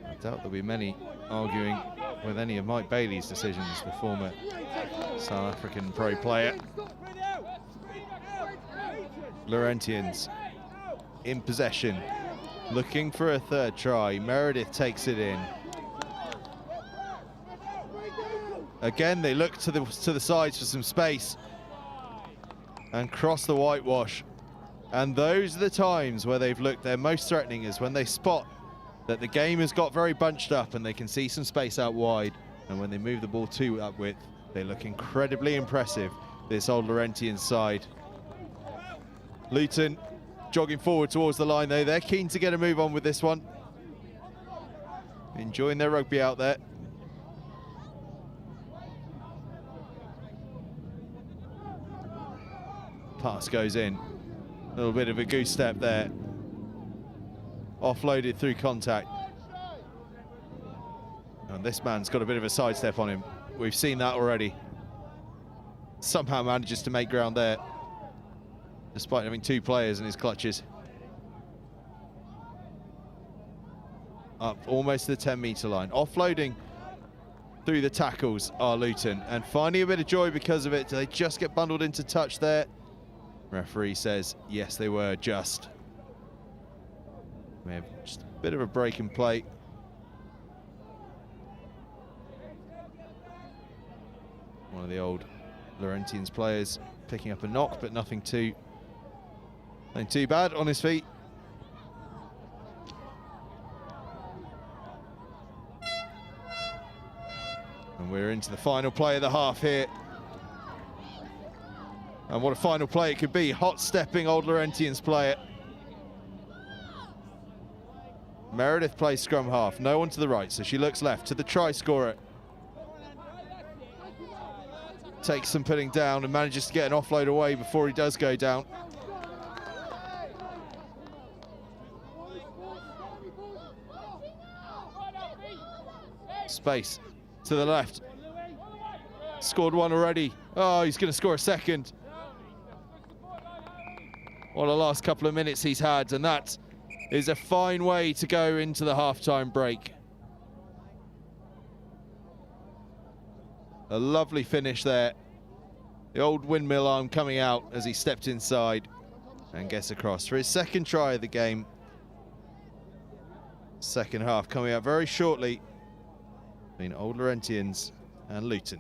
I doubt there'll be many arguing with any of Mike Bailey's decisions, the former South African pro player. Laurentians in possession, looking for a third try. Meredith takes it in. Again, they look to the sides for some space and cross the whitewash. And those are the times where they've looked their most threatening, is when they spot that the game has got very bunched up and they can see some space out wide. And when they move the ball to up width, they look incredibly impressive, this Old Laurentians side. Luton jogging forward towards the line though. They're keen to get a move on with this one. Enjoying their rugby out there. Pass goes in. A little bit of a goose step there. Offloaded through contact. And this man's got a bit of a sidestep on him. We've seen that already. Somehow manages to make ground there, despite having 2 players in his clutches. Up almost to the 10-meter line. Offloading through the tackles are Luton, and finding a bit of joy because of it. Do they just get bundled into touch there? Referee says yes, they were just. We have just a bit of a break in play. One of the Old Laurentians players picking up a knock, but nothing too Ain't too bad on his feet. And we're into the final play of the half here. And what a final play it could be. Hot stepping Old Laurentians player. Meredith plays scrum half. No one to the right, so she looks left to the try scorer. Takes some putting down and manages to get an offload away before he does go down. Space to the left. Scored one already. Oh, he's going to score a second. What a last couple of minutes he's had, and that is a fine way to go into the halftime break. A lovely finish there. The old windmill arm coming out as he stepped inside and gets across for his second try of the game. Second half coming up very shortly between Old Laurentians and Luton.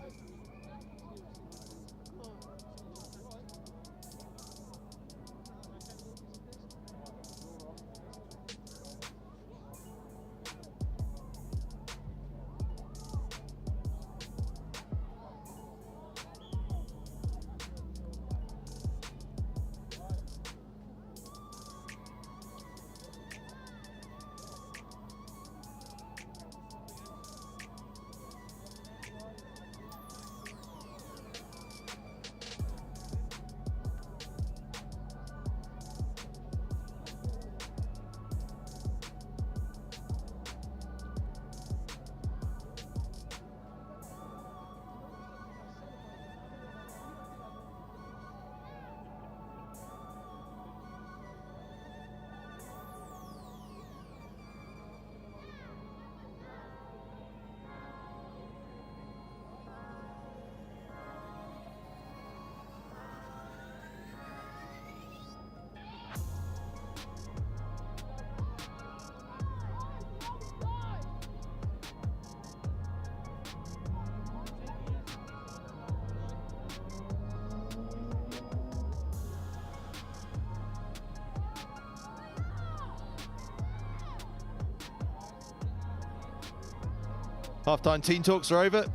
Half-time team talks are over.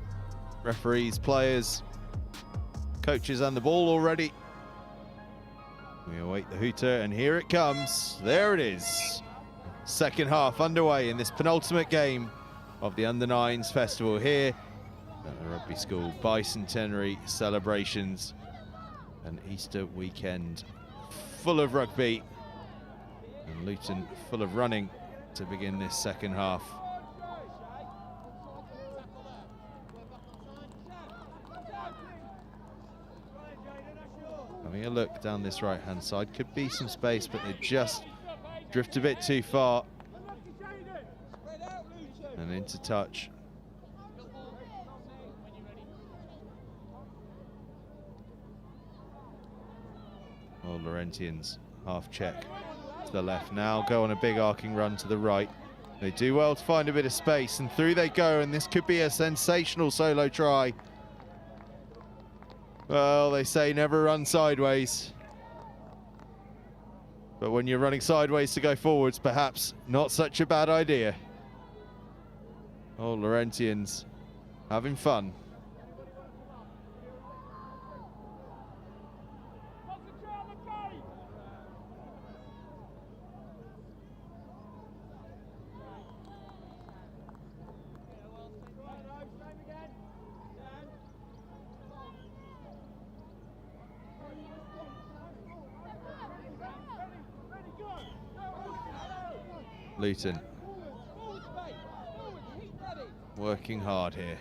Referees, players, coaches and the ball already. We await the hooter and here it comes. There it is. Second half underway in this penultimate game of the Under-9s Festival here at the Rugby School Bicentenary celebrations. An Easter weekend full of rugby and Luton full of running to begin this second half. Having a look down this right-hand side, could be some space, but they just drift a bit too far. And into touch. Old Laurentians, half check to the left now, go on a big arcing run to the right. They do well to find a bit of space, and through they go, and this could be a sensational solo try. Well, they say never run sideways. But when you're running sideways to go forwards, perhaps not such a bad idea. Old Laurentians having fun. Luton working hard here,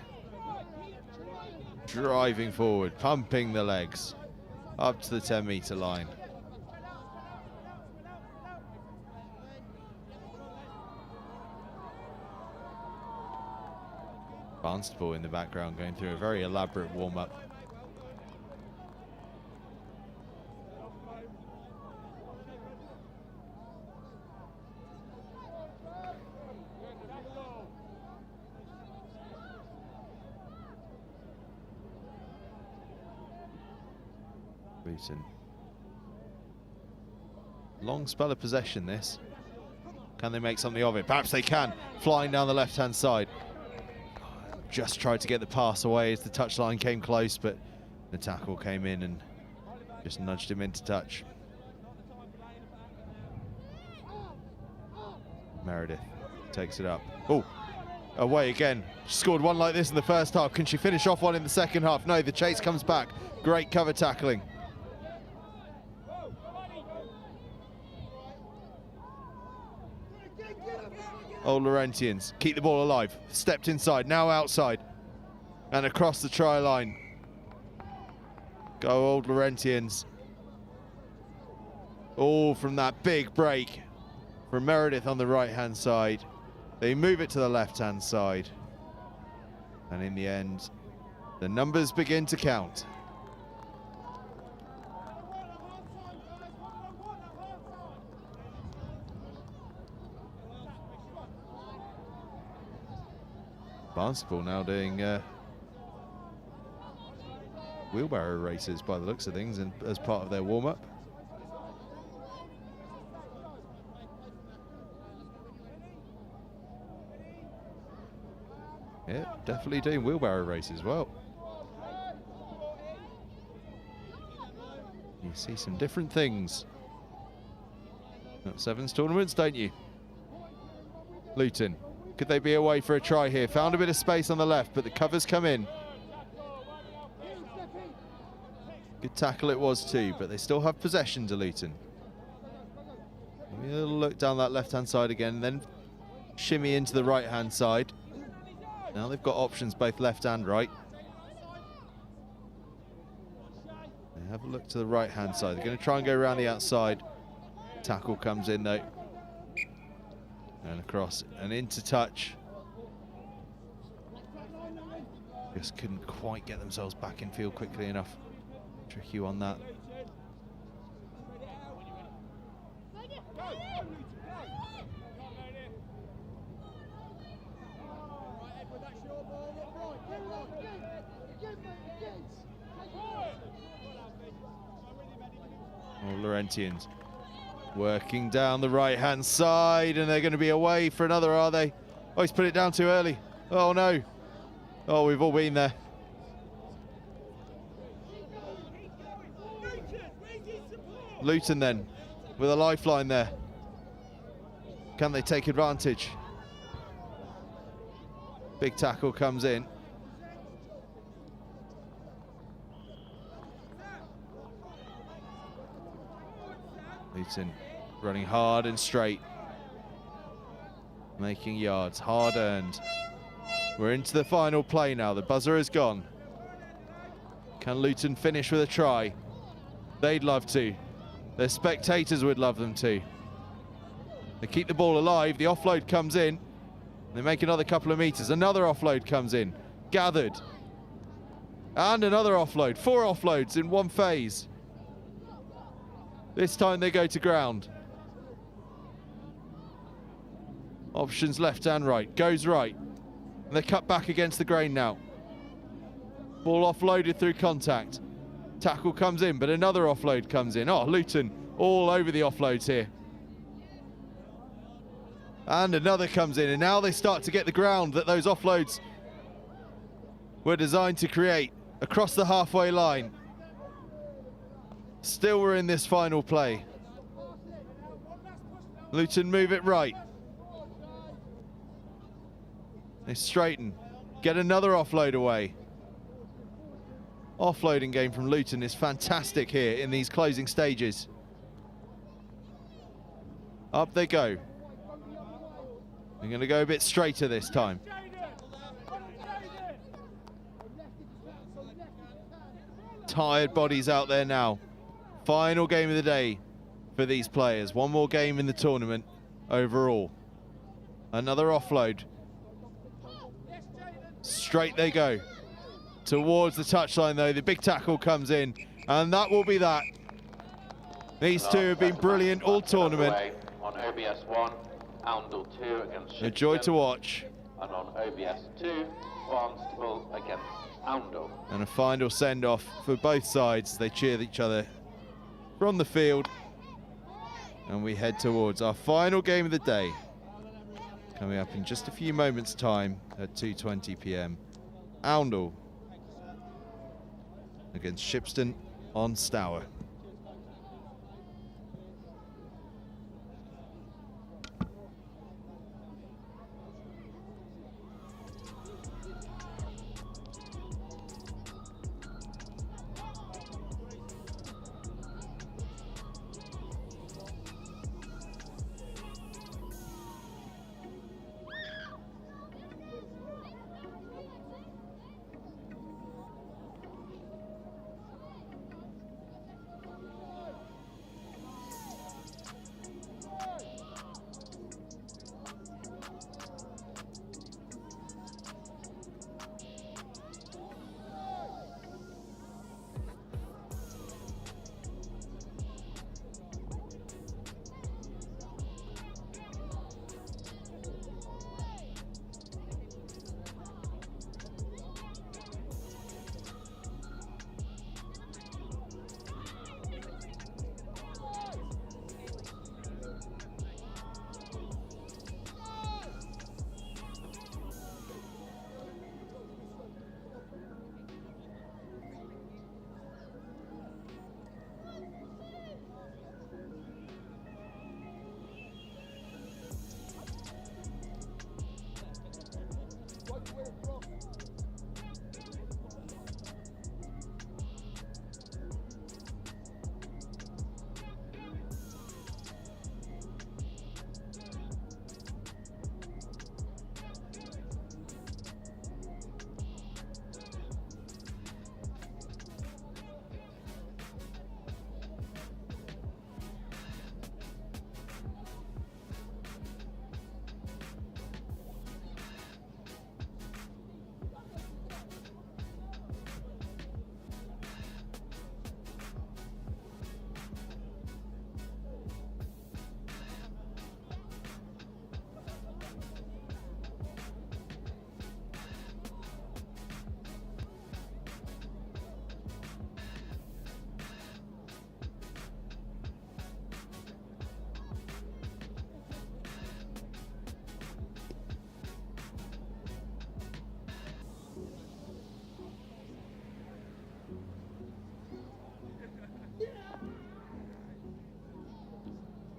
driving forward, pumping the legs up to the 10-metre line. Barnstaple in the background going through a very elaborate warm-up. Luton Long spell of possession, this. Can they make something of it? Perhaps they can. Flying down the left-hand side. Just tried to get the pass away as the touchline came close, but the tackle came in and just nudged him into touch. Meredith takes it up. Oh, away again. She scored one like this in the first half. Can she finish off one in the second half? No, the chase comes back. Great cover tackling. Old Laurentians keep the ball alive. Stepped inside, now outside. And across the try line. Go Old Laurentians. All from that big break from Meredith on the right-hand side. They move it to the left-hand side. And in the end, the numbers begin to count. Barnstaple now doing wheelbarrow races by the looks of things, and as part of their warm-up. Yeah, definitely doing wheelbarrow races as well. You see some different things at Sevens tournaments, don't you? Luton. Could they be away for a try here? Found a bit of space on the left, but the covers come in. Good tackle it was too, but they still have possession to Luton. A little look down that left-hand side again, then shimmy into the right-hand side. Now they've got options both left and right. They have a look to the right-hand side. They're going to try and go around the outside. Tackle comes in though. And across and into touch. Just couldn't quite get themselves back in field quickly enough. Tricky on that. Old Laurentians working down the right-hand side, and they're going to be away for another, are they? Oh, he's put it down too early. Oh, no. Oh, we've all been there. Luton then, with a lifeline there. Can they take advantage? Big tackle comes in. Luton running hard and straight, making yards, hard earned. We're into the final play now. The buzzer is gone. Can Luton finish with a try? They'd love to. Their spectators would love them to. They keep the ball alive. The offload comes in. They make another couple of meters. Another offload comes in. Gathered. And another offload. 4 offloads in one phase. This time they go to ground. Options left and right. Goes right. And they're cut back against the grain now. Ball offloaded through contact. Tackle comes in, but another offload comes in. Oh, Luton all over the offloads here. And another comes in, and now they start to get the ground that those offloads were designed to create across the halfway line. Still we're in this final play. Luton move it right. They straighten, get another offload away. Offloading game from Luton is fantastic here in these closing stages. Up they go. They're going to go a bit straighter this time. Tired bodies out there now. Final game of the day for these players. One more game in the tournament overall. Another offload. Straight they go. Towards the touchline though, the big tackle comes in, and that will be that. These two have been brilliant all tournament. On OBS 1, Oundle 2 against Shipston. A joy to watch. And on OBS 2, Barnstaple against Oundle. And a final send-off for both sides. They cheer each other from the field. and we head towards our final game of the day, coming up in just a few moments' time at 2:20 p.m. Oundle against Shipston on Stour.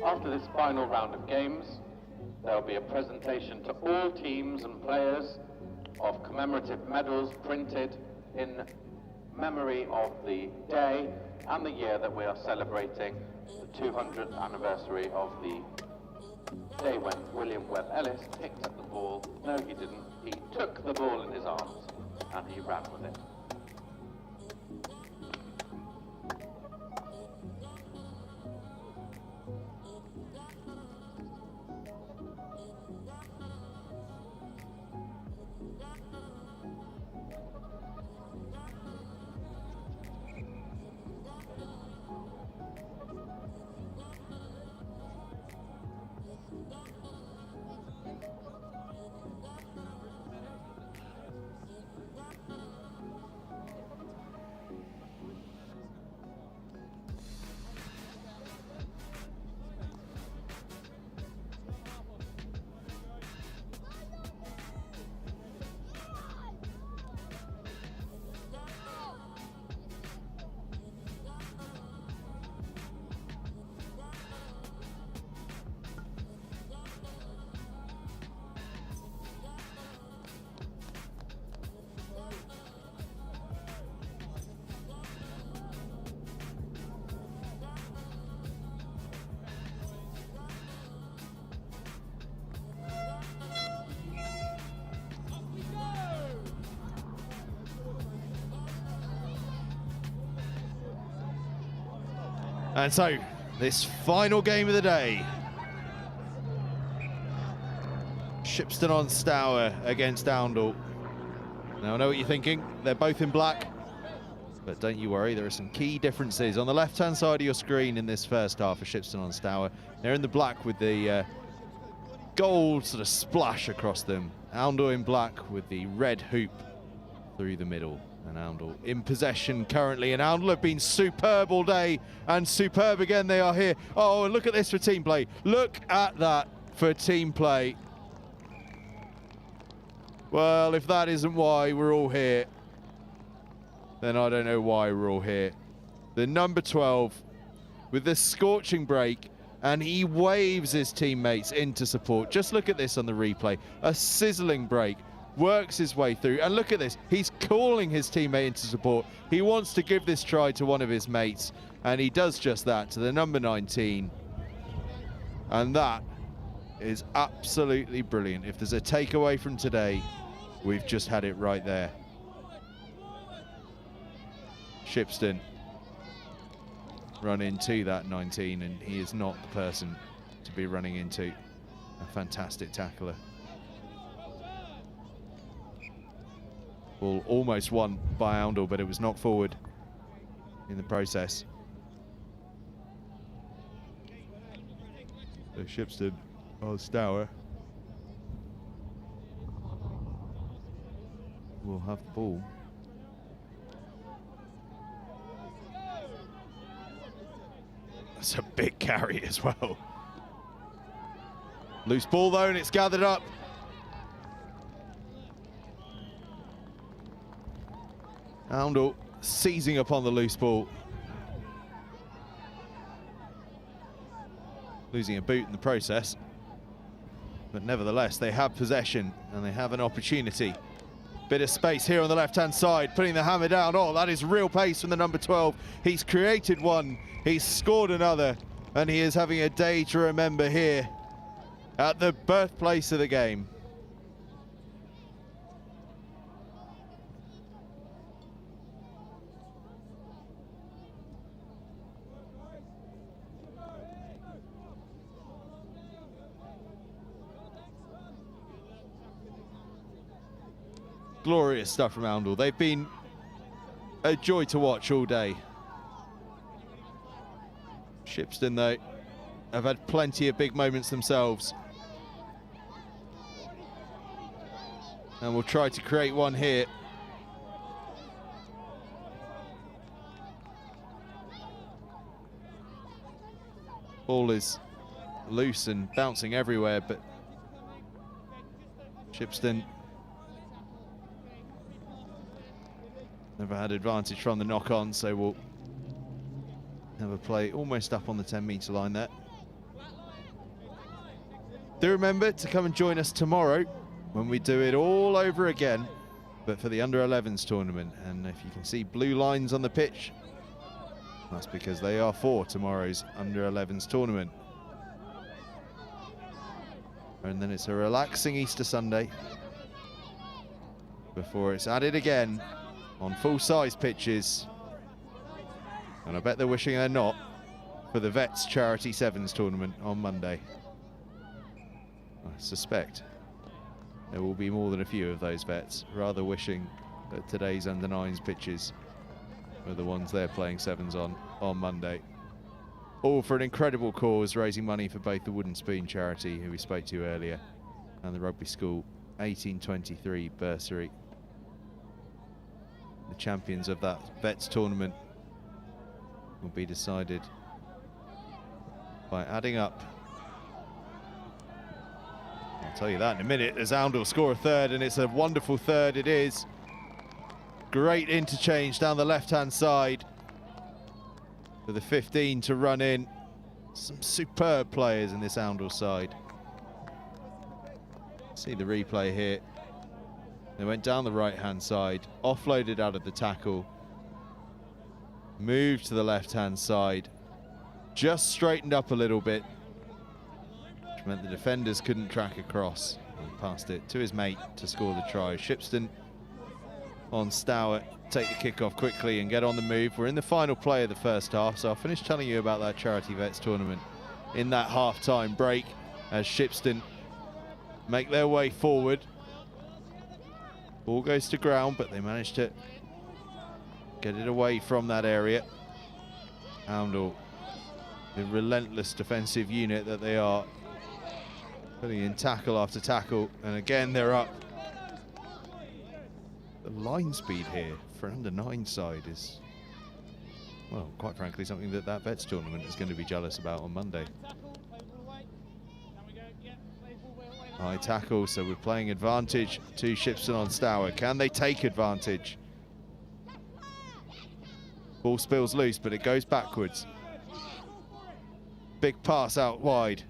After this final round of games, there will be a presentation to all teams and players of commemorative medals printed in memory of the day and the year that we are celebrating the 200th anniversary of the day when William Webb Ellis picked up the ball. No, he didn't. He took the ball in his arms and he ran with it. And so, this final game of the day. Shipston on Stour against Oundle. Now I know what you're thinking, they're both in black. But don't you worry, there are some key differences. On the left-hand side of your screen in this first half for Shipston on Stour, they're in the black with the gold sort of splash across them. Oundle in black with the red hoop through the middle. And Oundle in possession currently, and Oundle have been superb all day, and superb again they are here. Oh, and look at this for team play. Look at that for team play. Well, if that isn't why we're all here, then I don't know why we're all here. The number 12 with the scorching break, and he waves his teammates into support. Just look at this on the replay. A sizzling break. Works his way through, and look at this, he's calling his teammate into support. He wants to give this try to one of his mates, and he does just that to the number 19, and that is absolutely brilliant. If there's a takeaway from today, we've just had it right there. Shipston run into that 19, and he is not the person to be running into. A fantastic tackler. Ball almost won by Oundle, but it was knocked forward in the process. So Shipston on Stour will have the ball. That's a big carry as well. Loose ball though, and it's gathered up. Oundle seizing upon the loose ball. Losing a boot in the process. But nevertheless, they have possession and they have an opportunity. Bit of space here on the left-hand side, putting the hammer down. Oh, that is real pace from the number 12. He's created one, he's scored another, and he is having a day to remember here at the birthplace of the game. Glorious stuff from Oundle. They've been a joy to watch all day. Shipston, though, have had plenty of big moments themselves. And we'll try to create one here. Ball is loose and bouncing everywhere, but Shipston never had advantage from the knock-on, so we'll have a play almost up on the 10-metre line there. Do remember to come and join us tomorrow when we do it all over again, but for the under-11s tournament. And if you can see blue lines on the pitch, that's because they are for tomorrow's under-11s tournament. And then it's a relaxing Easter Sunday before it's added again on full-size pitches, and I bet they're wishing they're not, for the Vets Charity Sevens tournament on Monday. I suspect there will be more than a few of those vets rather wishing that today's under-9s pitches were the ones they're playing sevens on Monday. All for an incredible cause, raising money for both the Wooden Spoon charity, who we spoke to earlier, and the Rugby School 1823 Bursary. The champions of that Vets tournament will be decided by adding up. I'll tell you that in a minute, as Oundle score a third, and it's a wonderful third it is. Great interchange down the left-hand side for the 15 to run in. Some superb players in this Oundle side. See the replay here. They went down the right-hand side, offloaded out of the tackle, moved to the left-hand side, just straightened up a little bit, which meant the defenders couldn't track across, and passed it to his mate to score the try. Shipston on Stour, take the kick-off quickly and get on the move. We're in the final play of the first half, so I'll finish telling you about that Charity Vets tournament in that half-time break as Shipston make their way forward. Ball goes to ground, but they managed to get it away from that area. Oundle, the relentless defensive unit that they are, putting in tackle after tackle, and again they're up. the line speed here for an under-9 side is, well, quite frankly, something that Vets tournament is going to be jealous about on Monday. High tackle, so we're playing advantage to Shipston on Stour. Can they take advantage? Ball spills loose, but it goes backwards. Big pass out wide.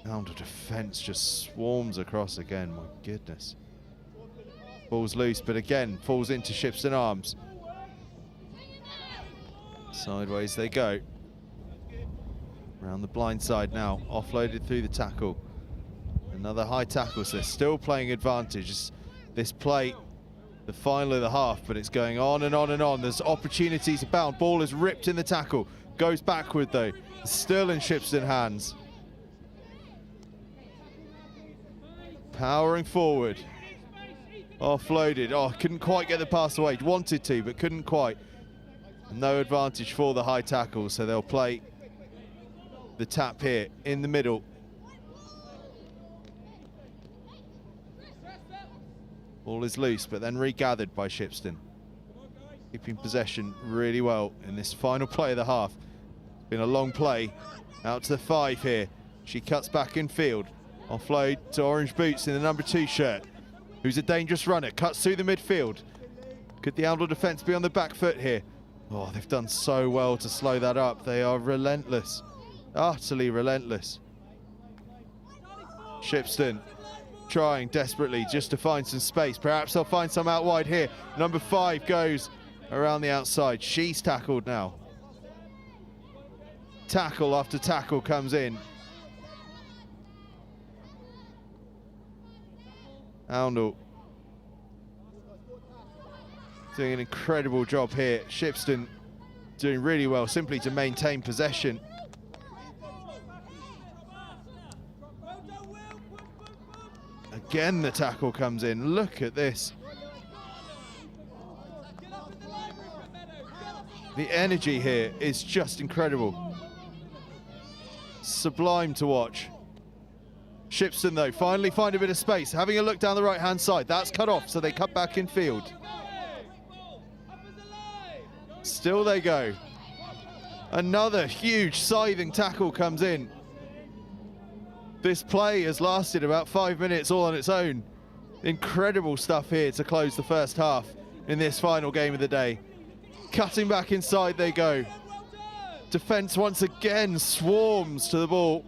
Oundle defence just swarms across again, my goodness. Ball's loose, but again, falls into Shipston arms. Sideways they go. Around the blind side now, offloaded through the tackle. Another high tackle, so they're still playing advantage. This play, the final of the half, but it's going on and on and on. There's opportunities abound. Ball is ripped in the tackle. Goes backward though. Still in Shipston hands. Powering forward. Offloaded. Oh, couldn't quite get the pass away. Wanted to, but couldn't quite. No advantage for the high tackle, so they'll play the tap here in the middle. Ball is loose, but then regathered by Shipston. Keeping possession really well in this final play of the half. It's been a long play. Out to the 5 here. She cuts back in field. Offload to Orange Boots in the number 2 shirt, who's a dangerous runner. Cuts through the midfield. Could the Oundle defence be on the back foot here? Oh, they've done so well to slow that up. They are relentless. Utterly relentless. Shipston trying desperately just to find some space. Perhaps they'll find some out wide here. Number 5 goes around the outside. She's tackled now. Tackle after tackle comes in. Oundle doing an incredible job here. Shipston doing really well simply to maintain possession. Again, the tackle comes in. Look at this. The energy here is just incredible. Sublime to watch. Shipston, though, finally find a bit of space. Having a look down the right-hand side. That's cut off, so they cut back in field. Still they go. Another huge scything tackle comes in. This play has lasted about 5 minutes all on its own. Incredible stuff here to close the first half in this final game of the day. Cutting back inside they go. Defence once again swarms to the ball.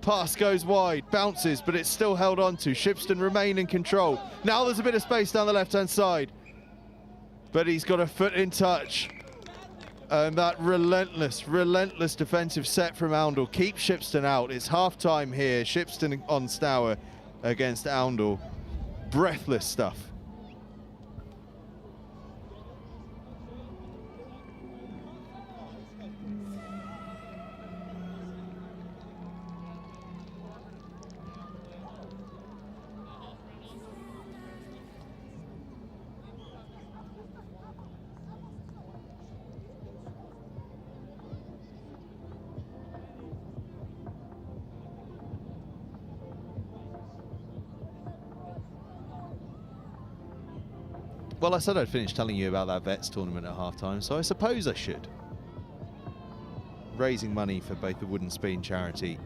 Pass goes wide, bounces, but it's still held on to. Shipston remain in control. Now there's a bit of space down the left-hand side, but he's got a foot in touch. And that relentless defensive set from Oundle keeps Shipston out. It's half-time here. Shipston on Stour against Oundle. Breathless stuff. Well, I said I'd finish telling you about that Vets tournament at halftime, so I suppose I should. Raising money for both the Wooden Spoon charity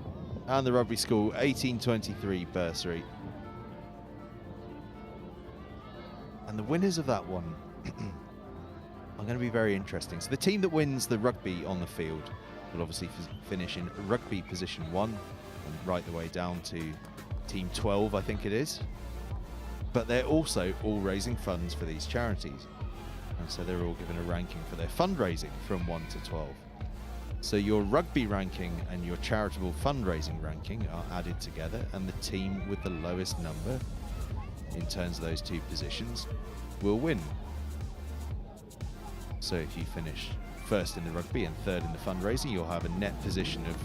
and the Rugby School 1823 bursary. And the winners of that one are going to be very interesting. So the team that wins the rugby on the field will obviously finish in rugby position 1 and right the way down to team 12, I think it is. But they're also all raising funds for these charities. And so they're all given a ranking for their fundraising from 1 to 12. So your rugby ranking and your charitable fundraising ranking are added together, and the team with the lowest number in terms of those two positions will win. So if you finish first in the rugby and third in the fundraising, you'll have a net position of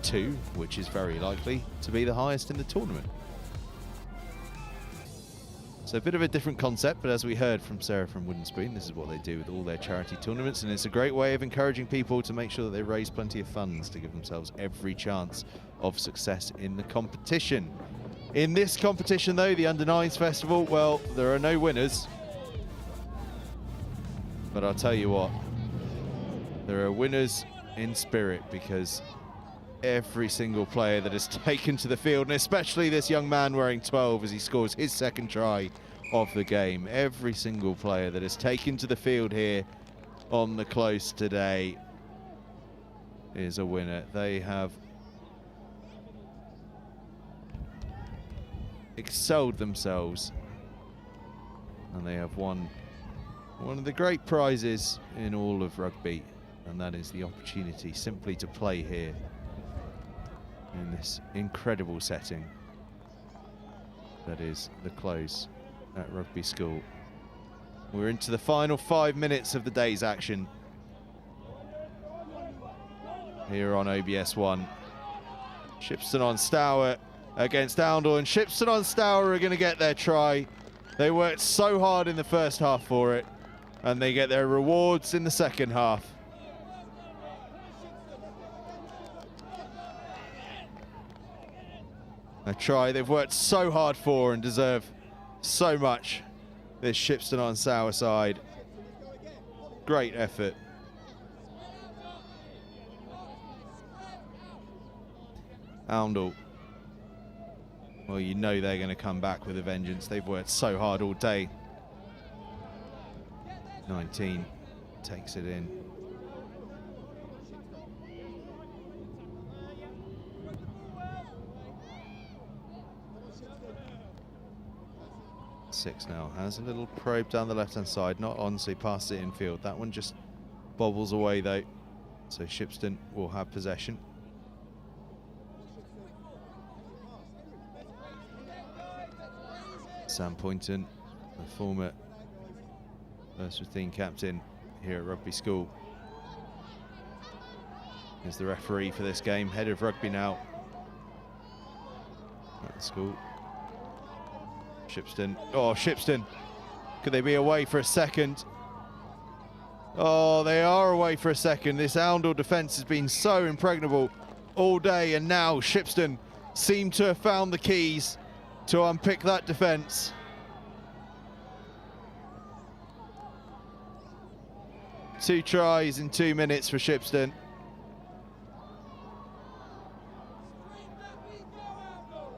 2, which is very likely to be the highest in the tournament. So a bit of a different concept, but as we heard from Sarah from Wooden Spoon, this is what they do with all their charity tournaments, and it's a great way of encouraging people to make sure that they raise plenty of funds to give themselves every chance of success in the competition. In this competition though, the U9s Festival, well, there are no winners. But I'll tell you what, there are winners in spirit, because every single player that has taken to the field, and especially this young man wearing 12 as he scores his second try of the game, every single player that has taken to the field here on the close today is a winner. They have excelled themselves, and they have won one of the great prizes in all of rugby, and that is the opportunity simply to play here in this incredible setting that is the close at Rugby School. We're into the final 5 minutes of the day's action here on OBS 1. Shipston on Stour against Oundle, and Shipston on Stour are going to get their try. They worked so hard in the first half for it, and they get their rewards in the second half. A try they've worked so hard for and deserve so much, this Shipston on Stour side. Great effort. Oundle, well, you know they're going to come back with a vengeance. They've worked so hard all day. 19 takes it in. Six now has a little probe down the left hand side, not on, so he passes it infield. That one just bobbles away though, so Shipston will have possession. Sam Poynton, the former first 15 captain here at Rugby School, is the referee for this game, head of rugby now at the school. Shipston, oh Shipston, could they be away for a second? Oh, they are away for a second. This Oundle defence has been so impregnable all day, and now Shipston seem to have found the keys to unpick that defence. Two tries in 2 minutes for Shipston.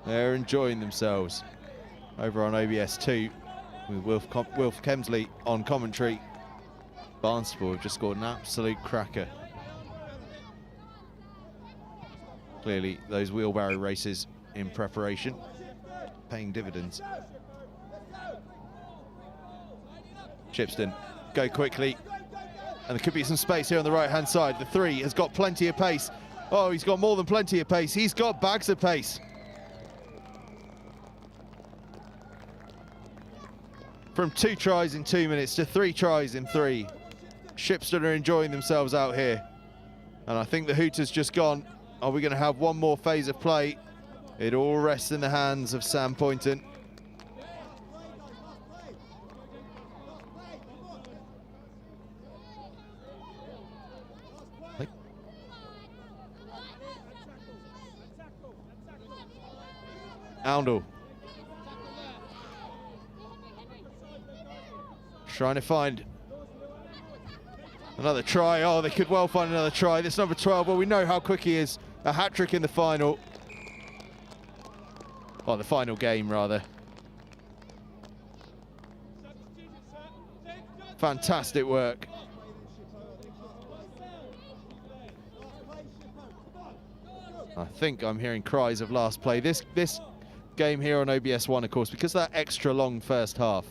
They're enjoying themselves over on OBS 2 with Wilf Kemsley on commentary. Barnstaple have just scored an absolute cracker. Clearly those wheelbarrow races in preparation, paying dividends. Shipston go quickly, and there could be some space here on the right hand side. The three has got plenty of pace. Oh, he's got more than plenty of pace. He's got bags of pace. From 2 tries in 2 minutes to 3 tries in 3. Shipston are enjoying themselves out here. And I think the hooter's just gone. Are we going to have one more phase of play? It all rests in the hands of Sam Poynton. Oundle. Trying to find another try. Oh, they could well find another try. This number 12, well, we know how quick he is. A hat-trick in the final. Oh, the final game, rather. Fantastic work. I think I'm hearing cries of last play. This game here on OBS 1, of course, because that extra long first half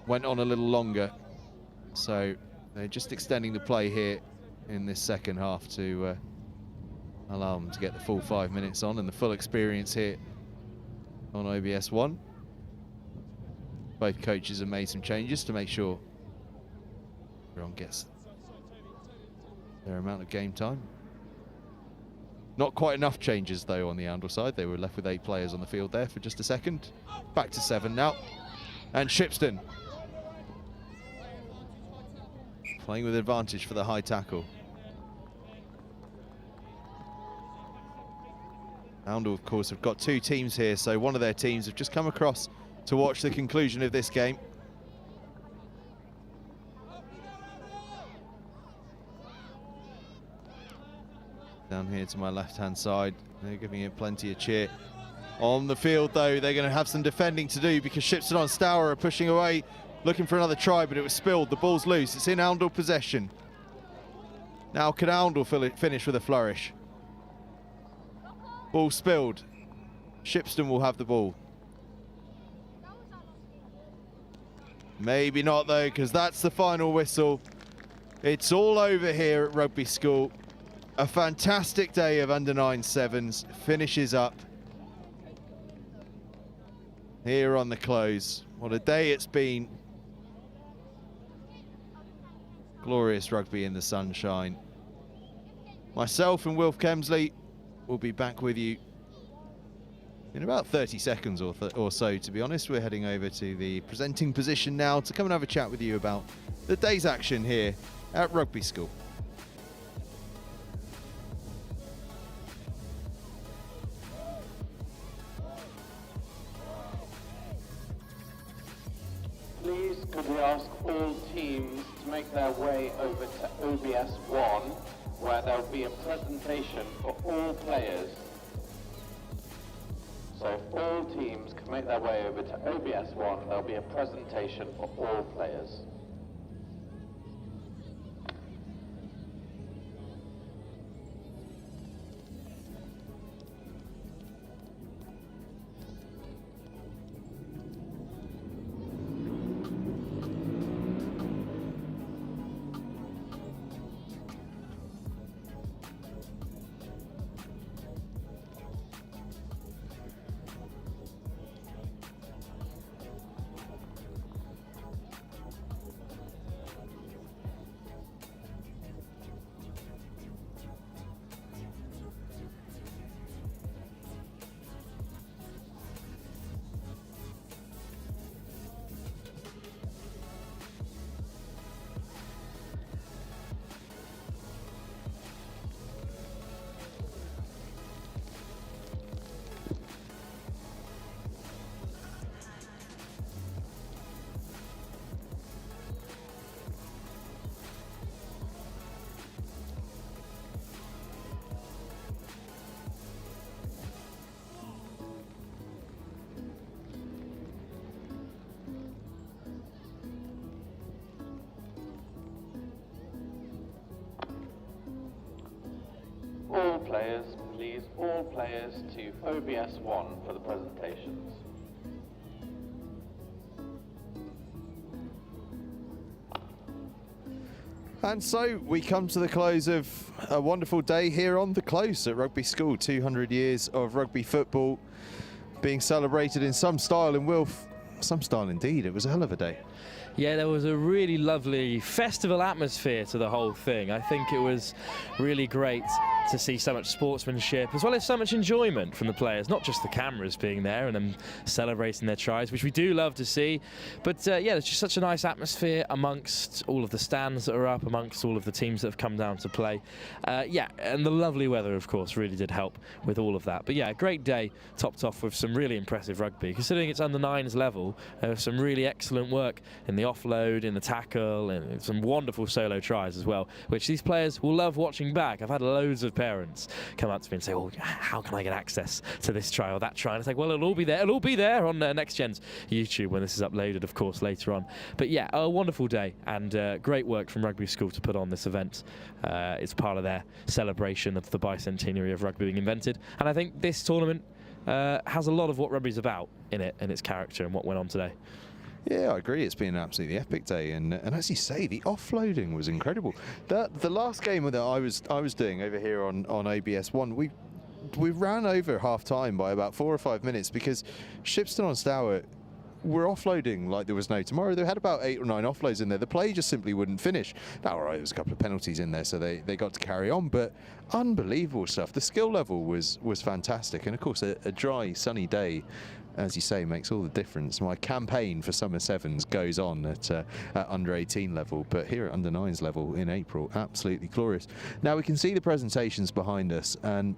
went on a little longer, so they're just extending the play here in this second half to allow them to get the full 5 minutes on and the full experience here on OBS 1. Both coaches have made some changes to make sure everyone gets their amount of game time. Not quite enough changes though on the Oundle side. They were left with 8 players on the field there for just a second. Back to 7 now, and Shipston playing with advantage for the high tackle. Oundle, of course, have got 2 teams here, so one of their teams have just come across to watch the conclusion of this game. Down here to my left-hand side, they're giving it plenty of cheer. On the field, though, they're going to have some defending to do because Shipston on Stour are pushing away, looking for another try, but it was spilled. The ball's loose. It's in Oundle possession. Now can Oundle finish with a flourish? Ball spilled. Shipston will have the ball. Maybe not, though, because that's the final whistle. It's all over here at Rugby School. A fantastic day of under-9 sevens finishes up here on the close. What a day it's been. Glorious rugby in the sunshine. Myself and Wilf Kemsley will be back with you in about 30 seconds or so, to be honest. We're heading over to the presenting position now to come and have a chat with you about the day's action here at Rugby School. Please could we ask all teams to make their way over to OBS 1, where there'll be a presentation for all players. So if all teams can make their way over to OBS 1, there'll be a presentation for all players. All players, please, all players to OBS 1 for the presentations. And so we come to the close of a wonderful day here on the close at Rugby School. 200 years of rugby football being celebrated in some style, and Wilf, some style indeed. It was a hell of a day. Yeah, there was a really lovely festival atmosphere to the whole thing. I think it was really great to see so much sportsmanship, as well as so much enjoyment from the players, not just the cameras being there and them celebrating their tries, which we do love to see. But yeah, there's just such a nice atmosphere amongst all of the stands that are up, amongst all of the teams that have come down to play. Yeah, and the lovely weather, of course, really did help with all of that. But yeah, a great day, topped off with some really impressive rugby. Considering it's under 9s level, there was some really excellent work in the offload, in the tackle, and some wonderful solo tries as well, which these players will love watching back. I've had loads of parents come up to me and say, oh, how can I get access to this try or that try? And it's like, well, it'll all be there on NextGen's YouTube when this is uploaded, of course, later on. But yeah, a wonderful day, and great work from Rugby School to put on this event. It's part of their celebration of the bicentenary of rugby being invented, and I think this tournament has a lot of what rugby's about in it and its character and what went on today. Yeah, I agree. It's been an absolutely epic day, and as you say, the offloading was incredible. The last game that I was doing over here on ABS 1, we ran over half time by about 4 or 5 minutes because Shipston on Stour were offloading like there was no tomorrow. They had about 8 or 9 offloads in there. The play just simply wouldn't finish. Now, all right, there was a couple of penalties in there, so they got to carry on, but unbelievable stuff. The skill level was fantastic, and of course a dry, sunny day, as you say, makes all the difference. My campaign for Summer Sevens goes on at under 18 level, but here at under 9s level in April, absolutely glorious. Now we can see the presentations behind us, and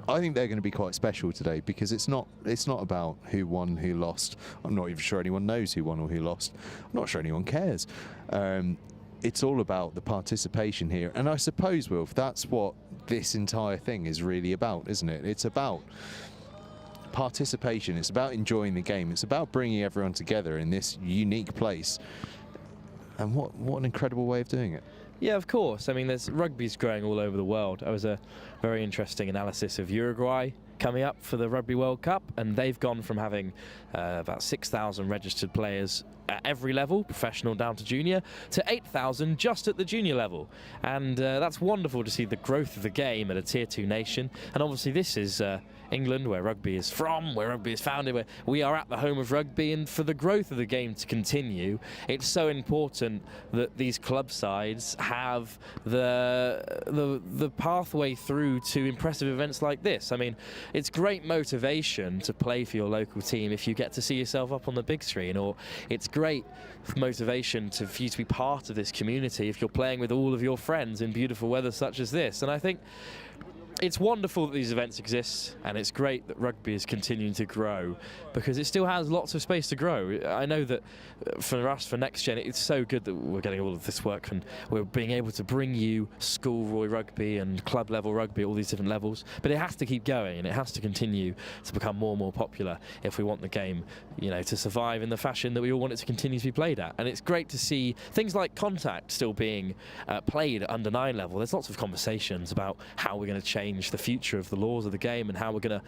I think they're going to be quite special today, because it's not about who won, who lost. I'm not even sure anyone knows who won or who lost. I'm not sure anyone cares. It's all about the participation here, and I suppose, Wilf, that's what this entire thing is really about, isn't it? It's about participation. It's about enjoying the game. It's about bringing everyone together in this unique place. And what an incredible way of doing it. Yeah, of course. I mean, rugby's growing all over the world. There was a very interesting analysis of Uruguay coming up for the Rugby World Cup, and they've gone from having about 6,000 registered players at every level, professional down to junior, to 8,000 just at the junior level. And that's wonderful to see the growth of the game at a Tier 2 nation. And obviously this is England, where rugby is from, where rugby is founded, where we are at the home of rugby, and for the growth of the game to continue, it's so important that these club sides have the pathway through to impressive events like this. I mean, it's great motivation to play for your local team if you get to see yourself up on the big screen, or it's great motivation for you to be part of this community if you're playing with all of your friends in beautiful weather such as this. And I think it's wonderful that these events exist, and it's great that rugby is continuing to grow, because it still has lots of space to grow. I know that for us, for Next Gen, it's so good that we're getting all of this work, and we're being able to bring you school Roy rugby and club level rugby, all these different levels. But it has to keep going, and it has to continue to become more and more popular if we want the game, you know, to survive in the fashion that we all want it to continue to be played at. And it's great to see things like contact still being played at under 9 level. There's lots of conversations about how we're going to change the future of the laws of the game and how we're going to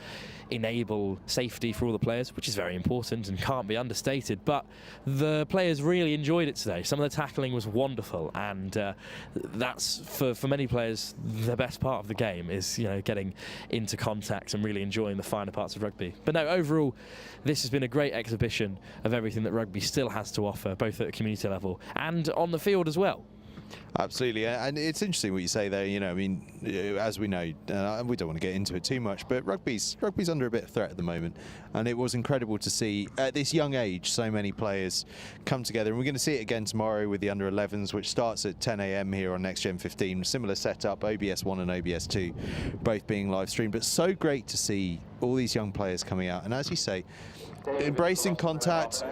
enable safety for all the players, which is very important and can't be understated. But the players really enjoyed it today. Some of the tackling was wonderful, and that's for many players the best part of the game, is, you know, getting into contact and really enjoying the finer parts of rugby. But no, overall this has been a great exhibition of everything that rugby still has to offer, both at a community level and on the field as well. Absolutely, and it's interesting what you say there. You know, I mean, as we know, we don't want to get into it too much, but rugby's under a bit of threat at the moment, and it was incredible to see at this young age so many players come together. And we're going to see it again tomorrow with the under 11s, which starts at 10 AM here on NextGen 15. Similar setup, OBS 1 and OBS 2, both being live streamed. But so great to see all these young players coming out, and as you say, embracing contact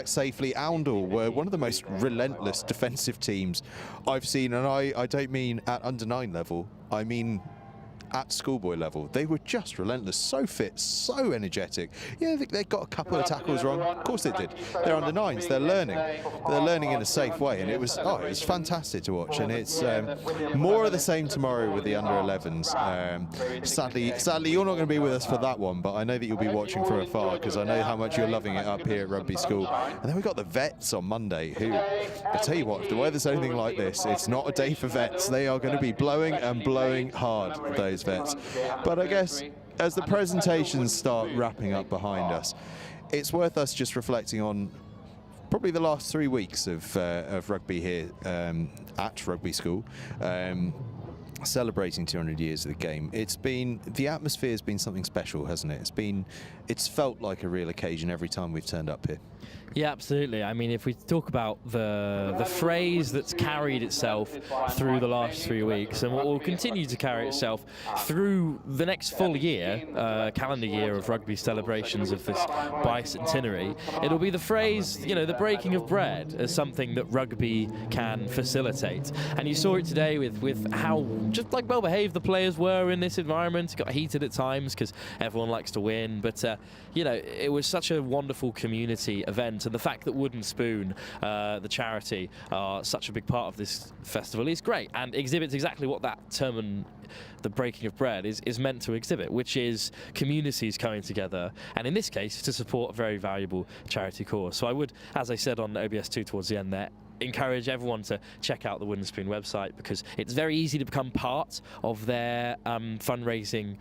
safely. Oundle were one of the most relentless defensive teams I've seen, and I don't mean at under 9 level, I mean at schoolboy level. They were just relentless, so fit, so energetic. Yeah, they got a couple of tackles wrong. Of course they did. They're under 9s. They're learning in a safe way, and it was fantastic to watch. And it's more of the same tomorrow with the under 11s. Sadly, you're not going to be with us for that one, but I know that you'll be watching from afar, because I know how much you're loving it up here at Rugby School. And then we've got the vets on Monday, who, I tell you what, if the weather's anything like this, it's not a day for vets. They are going to be blowing and blowing hard, those vets. But I guess as the presentations start wrapping up behind us, it's worth us just reflecting on probably the last 3 weeks of rugby here at Rugby School, celebrating 200 years of the game. The atmosphere has been something special, hasn't it? It's felt like a real occasion every time we've turned up here. Yeah, absolutely. I mean, if we talk about the phrase that's carried itself through the last 3 weeks, and what will continue to carry itself through the next full year, calendar year of rugby celebrations of this Bicentenary, it'll be the phrase, you know, the breaking of bread as something that rugby can facilitate. And you saw it today with how just like well behaved the players were in this environment. It got heated at times because everyone likes to win, but you know, it was such a wonderful community event. And the fact that Wooden Spoon, the charity, are such a big part of this festival is great, and exhibits exactly what that term, and the breaking of bread, is meant to exhibit, which is communities coming together, and in this case to support a very valuable charity cause. So I would, as I said on OBS2 towards the end there, encourage everyone to check out the Wooden Spoon website, because it's very easy to become part of their fundraising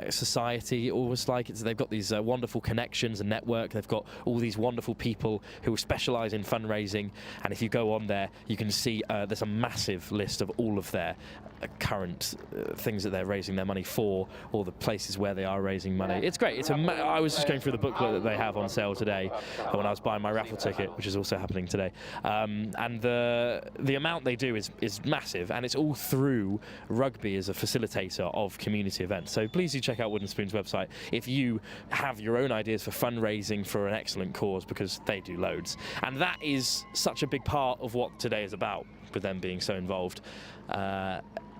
society. Almost like they've got these wonderful connections and network. They've got all these wonderful people who specialise in fundraising, and if you go on there, you can see there's a massive list of all of their current things that they're raising their money for, all the places where they are raising money. It's great. I was just going through the booklet that they have on sale today when I was buying my raffle ticket, which is also happening today. and the amount they do is massive, and it's all through rugby as a facilitator of community events. So please do check out Wooden Spoon's website if you have your own ideas for fundraising for an excellent cause, because they do loads, and that is such a big part of what today is about, with them being so involved.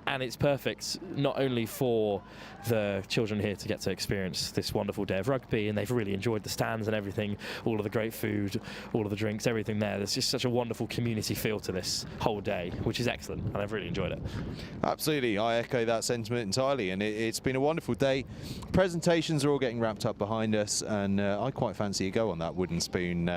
And it's perfect not only for the children here to get to experience this wonderful day of rugby, and they've really enjoyed the stands and everything, all of the great food, all of the drinks, everything there. There's just such a wonderful community feel to this whole day, which is excellent, and I've really enjoyed it. Absolutely, I echo that sentiment entirely, and it's been a wonderful day. Presentations are all getting wrapped up behind us, and I quite fancy a go on that wooden spoon,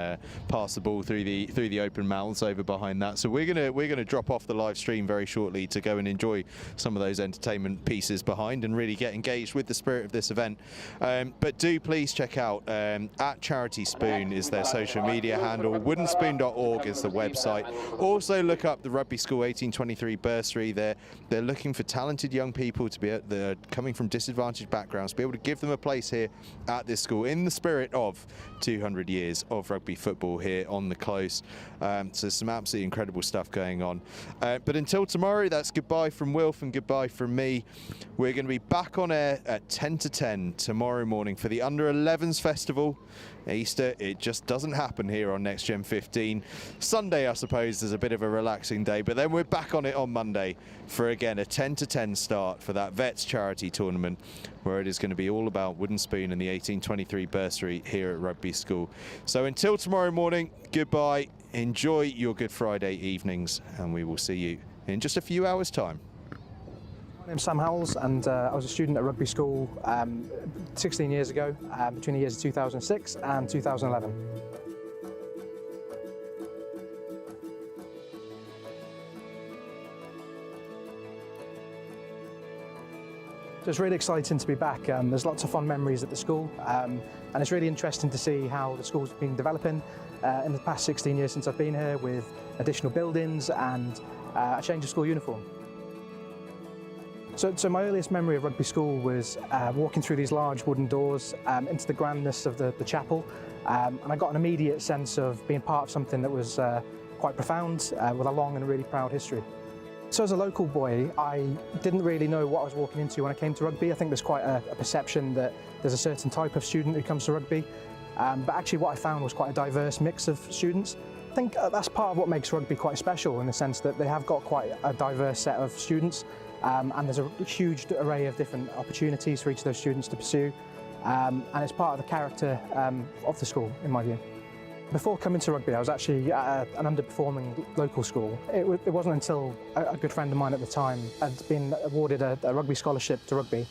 pass the ball through the open mouths over behind that. So we're gonna drop off the live stream very shortly to go and enjoy some of those entertainment pieces behind and really get engaged with the spirit of this event. But do please check out at Charity Spoon is their social media handle, woodenspoon.org is the website. Also look up the Rugby School 1823 Bursary. They're looking for talented young people to be they're coming from disadvantaged backgrounds, to be able to give them a place here at this school in the spirit of 200 years of rugby football here on the close. So some absolutely incredible stuff going on. But until tomorrow, that's goodbye from Wilf and goodbye from me. We're going to be back on air at 10 to 10 tomorrow morning for the Under 11s Festival. Easter, it just doesn't happen here on Next Gen 15. Sunday, I suppose, is a bit of a relaxing day, but then we're back on it on Monday for, again, a 10 to 10 start for that Vets charity tournament, where it is going to be all about Wooden Spoon and the 1823 Bursary here at Rugby School. So until tomorrow morning, goodbye, enjoy your Good Friday evenings, and we will see you in just a few hours' time. My name's Sam Howells, and I was a student at Rugby School 16 years ago, between the years of 2006 and 2011. So it's really exciting to be back. There's lots of fond memories at the school, and it's really interesting to see how the school's been developing in the past 16 years since I've been here, with additional buildings and a change of school uniform. So my earliest memory of Rugby School was walking through these large wooden doors into the grandness of the chapel, and I got an immediate sense of being part of something that was quite profound, with a long and really proud history. So as a local boy, I didn't really know what I was walking into when I came to rugby. I think there's quite a perception that there's a certain type of student who comes to rugby, but actually what I found was quite a diverse mix of students. I think that's part of what makes rugby quite special, in the sense that they have got quite a diverse set of students. And there's a huge array of different opportunities for each of those students to pursue, and it's part of the character of the school, in my view. Before coming to rugby, I was actually at an underperforming local school. It wasn't until a good friend of mine at the time had been awarded a rugby scholarship to rugby,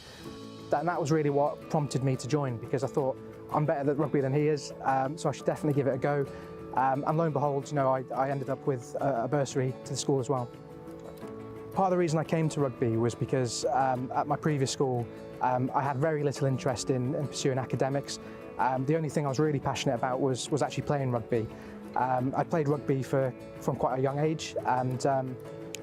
and that was really what prompted me to join, because I thought, I'm better at rugby than he is, so I should definitely give it a go. And lo and behold, you know, I ended up with a bursary to the school as well. Part of the reason I came to rugby was because at my previous school, I had very little interest in pursuing academics. The only thing I was really passionate about was actually playing rugby. I played rugby from quite a young age, and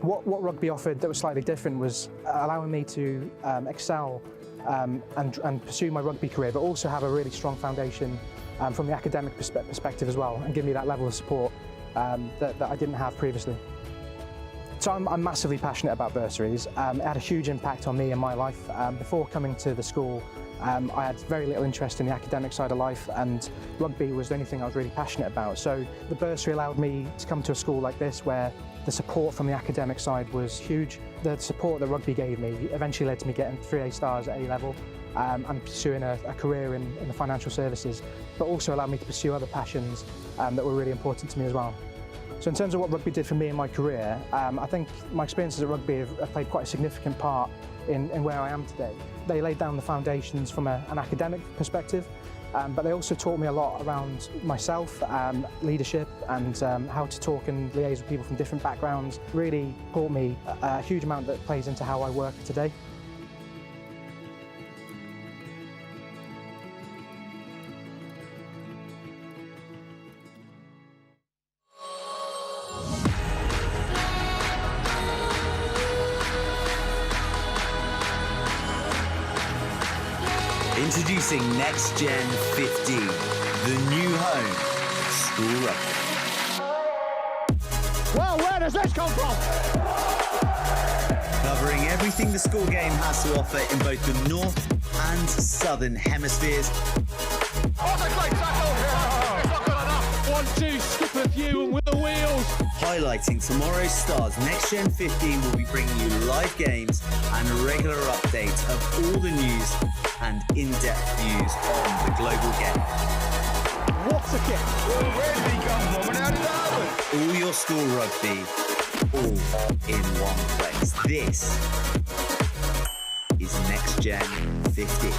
what rugby offered that was slightly different was allowing me to excel and pursue my rugby career, but also have a really strong foundation from the academic perspective as well, and give me that level of support that I didn't have previously. So I'm massively passionate about bursaries. It had a huge impact on me and my life. Before coming to the school, I had very little interest in the academic side of life, and rugby was the only thing I was really passionate about. So the bursary allowed me to come to a school like this, where the support from the academic side was huge. The support that rugby gave me eventually led to me getting 3 A stars at A level, and pursuing a career in the financial services, but also allowed me to pursue other passions that were really important to me as well. So in terms of what rugby did for me in my career, I think my experiences at rugby have played quite a significant part in where I am today. They laid down the foundations from an academic perspective, but they also taught me a lot around myself, leadership, and how to talk and liaise with people from different backgrounds. Really taught me a huge amount that plays into how I work today. Introducing Next Gen 15, the new home of school rugby. Well, where does this come from? Covering everything the school game has to offer in both the north and southern hemispheres. Oh, that's a great tackle! It's not good enough! 1-2, skip a few and with the wheels. Highlighting tomorrow's stars, Next Gen 15 will be bringing you live games and a regular update of all the news and in-depth views on the global game. What's a kick? Where did he come from and how did that happen? All your school rugby, all in one place. This is Next Gen 15.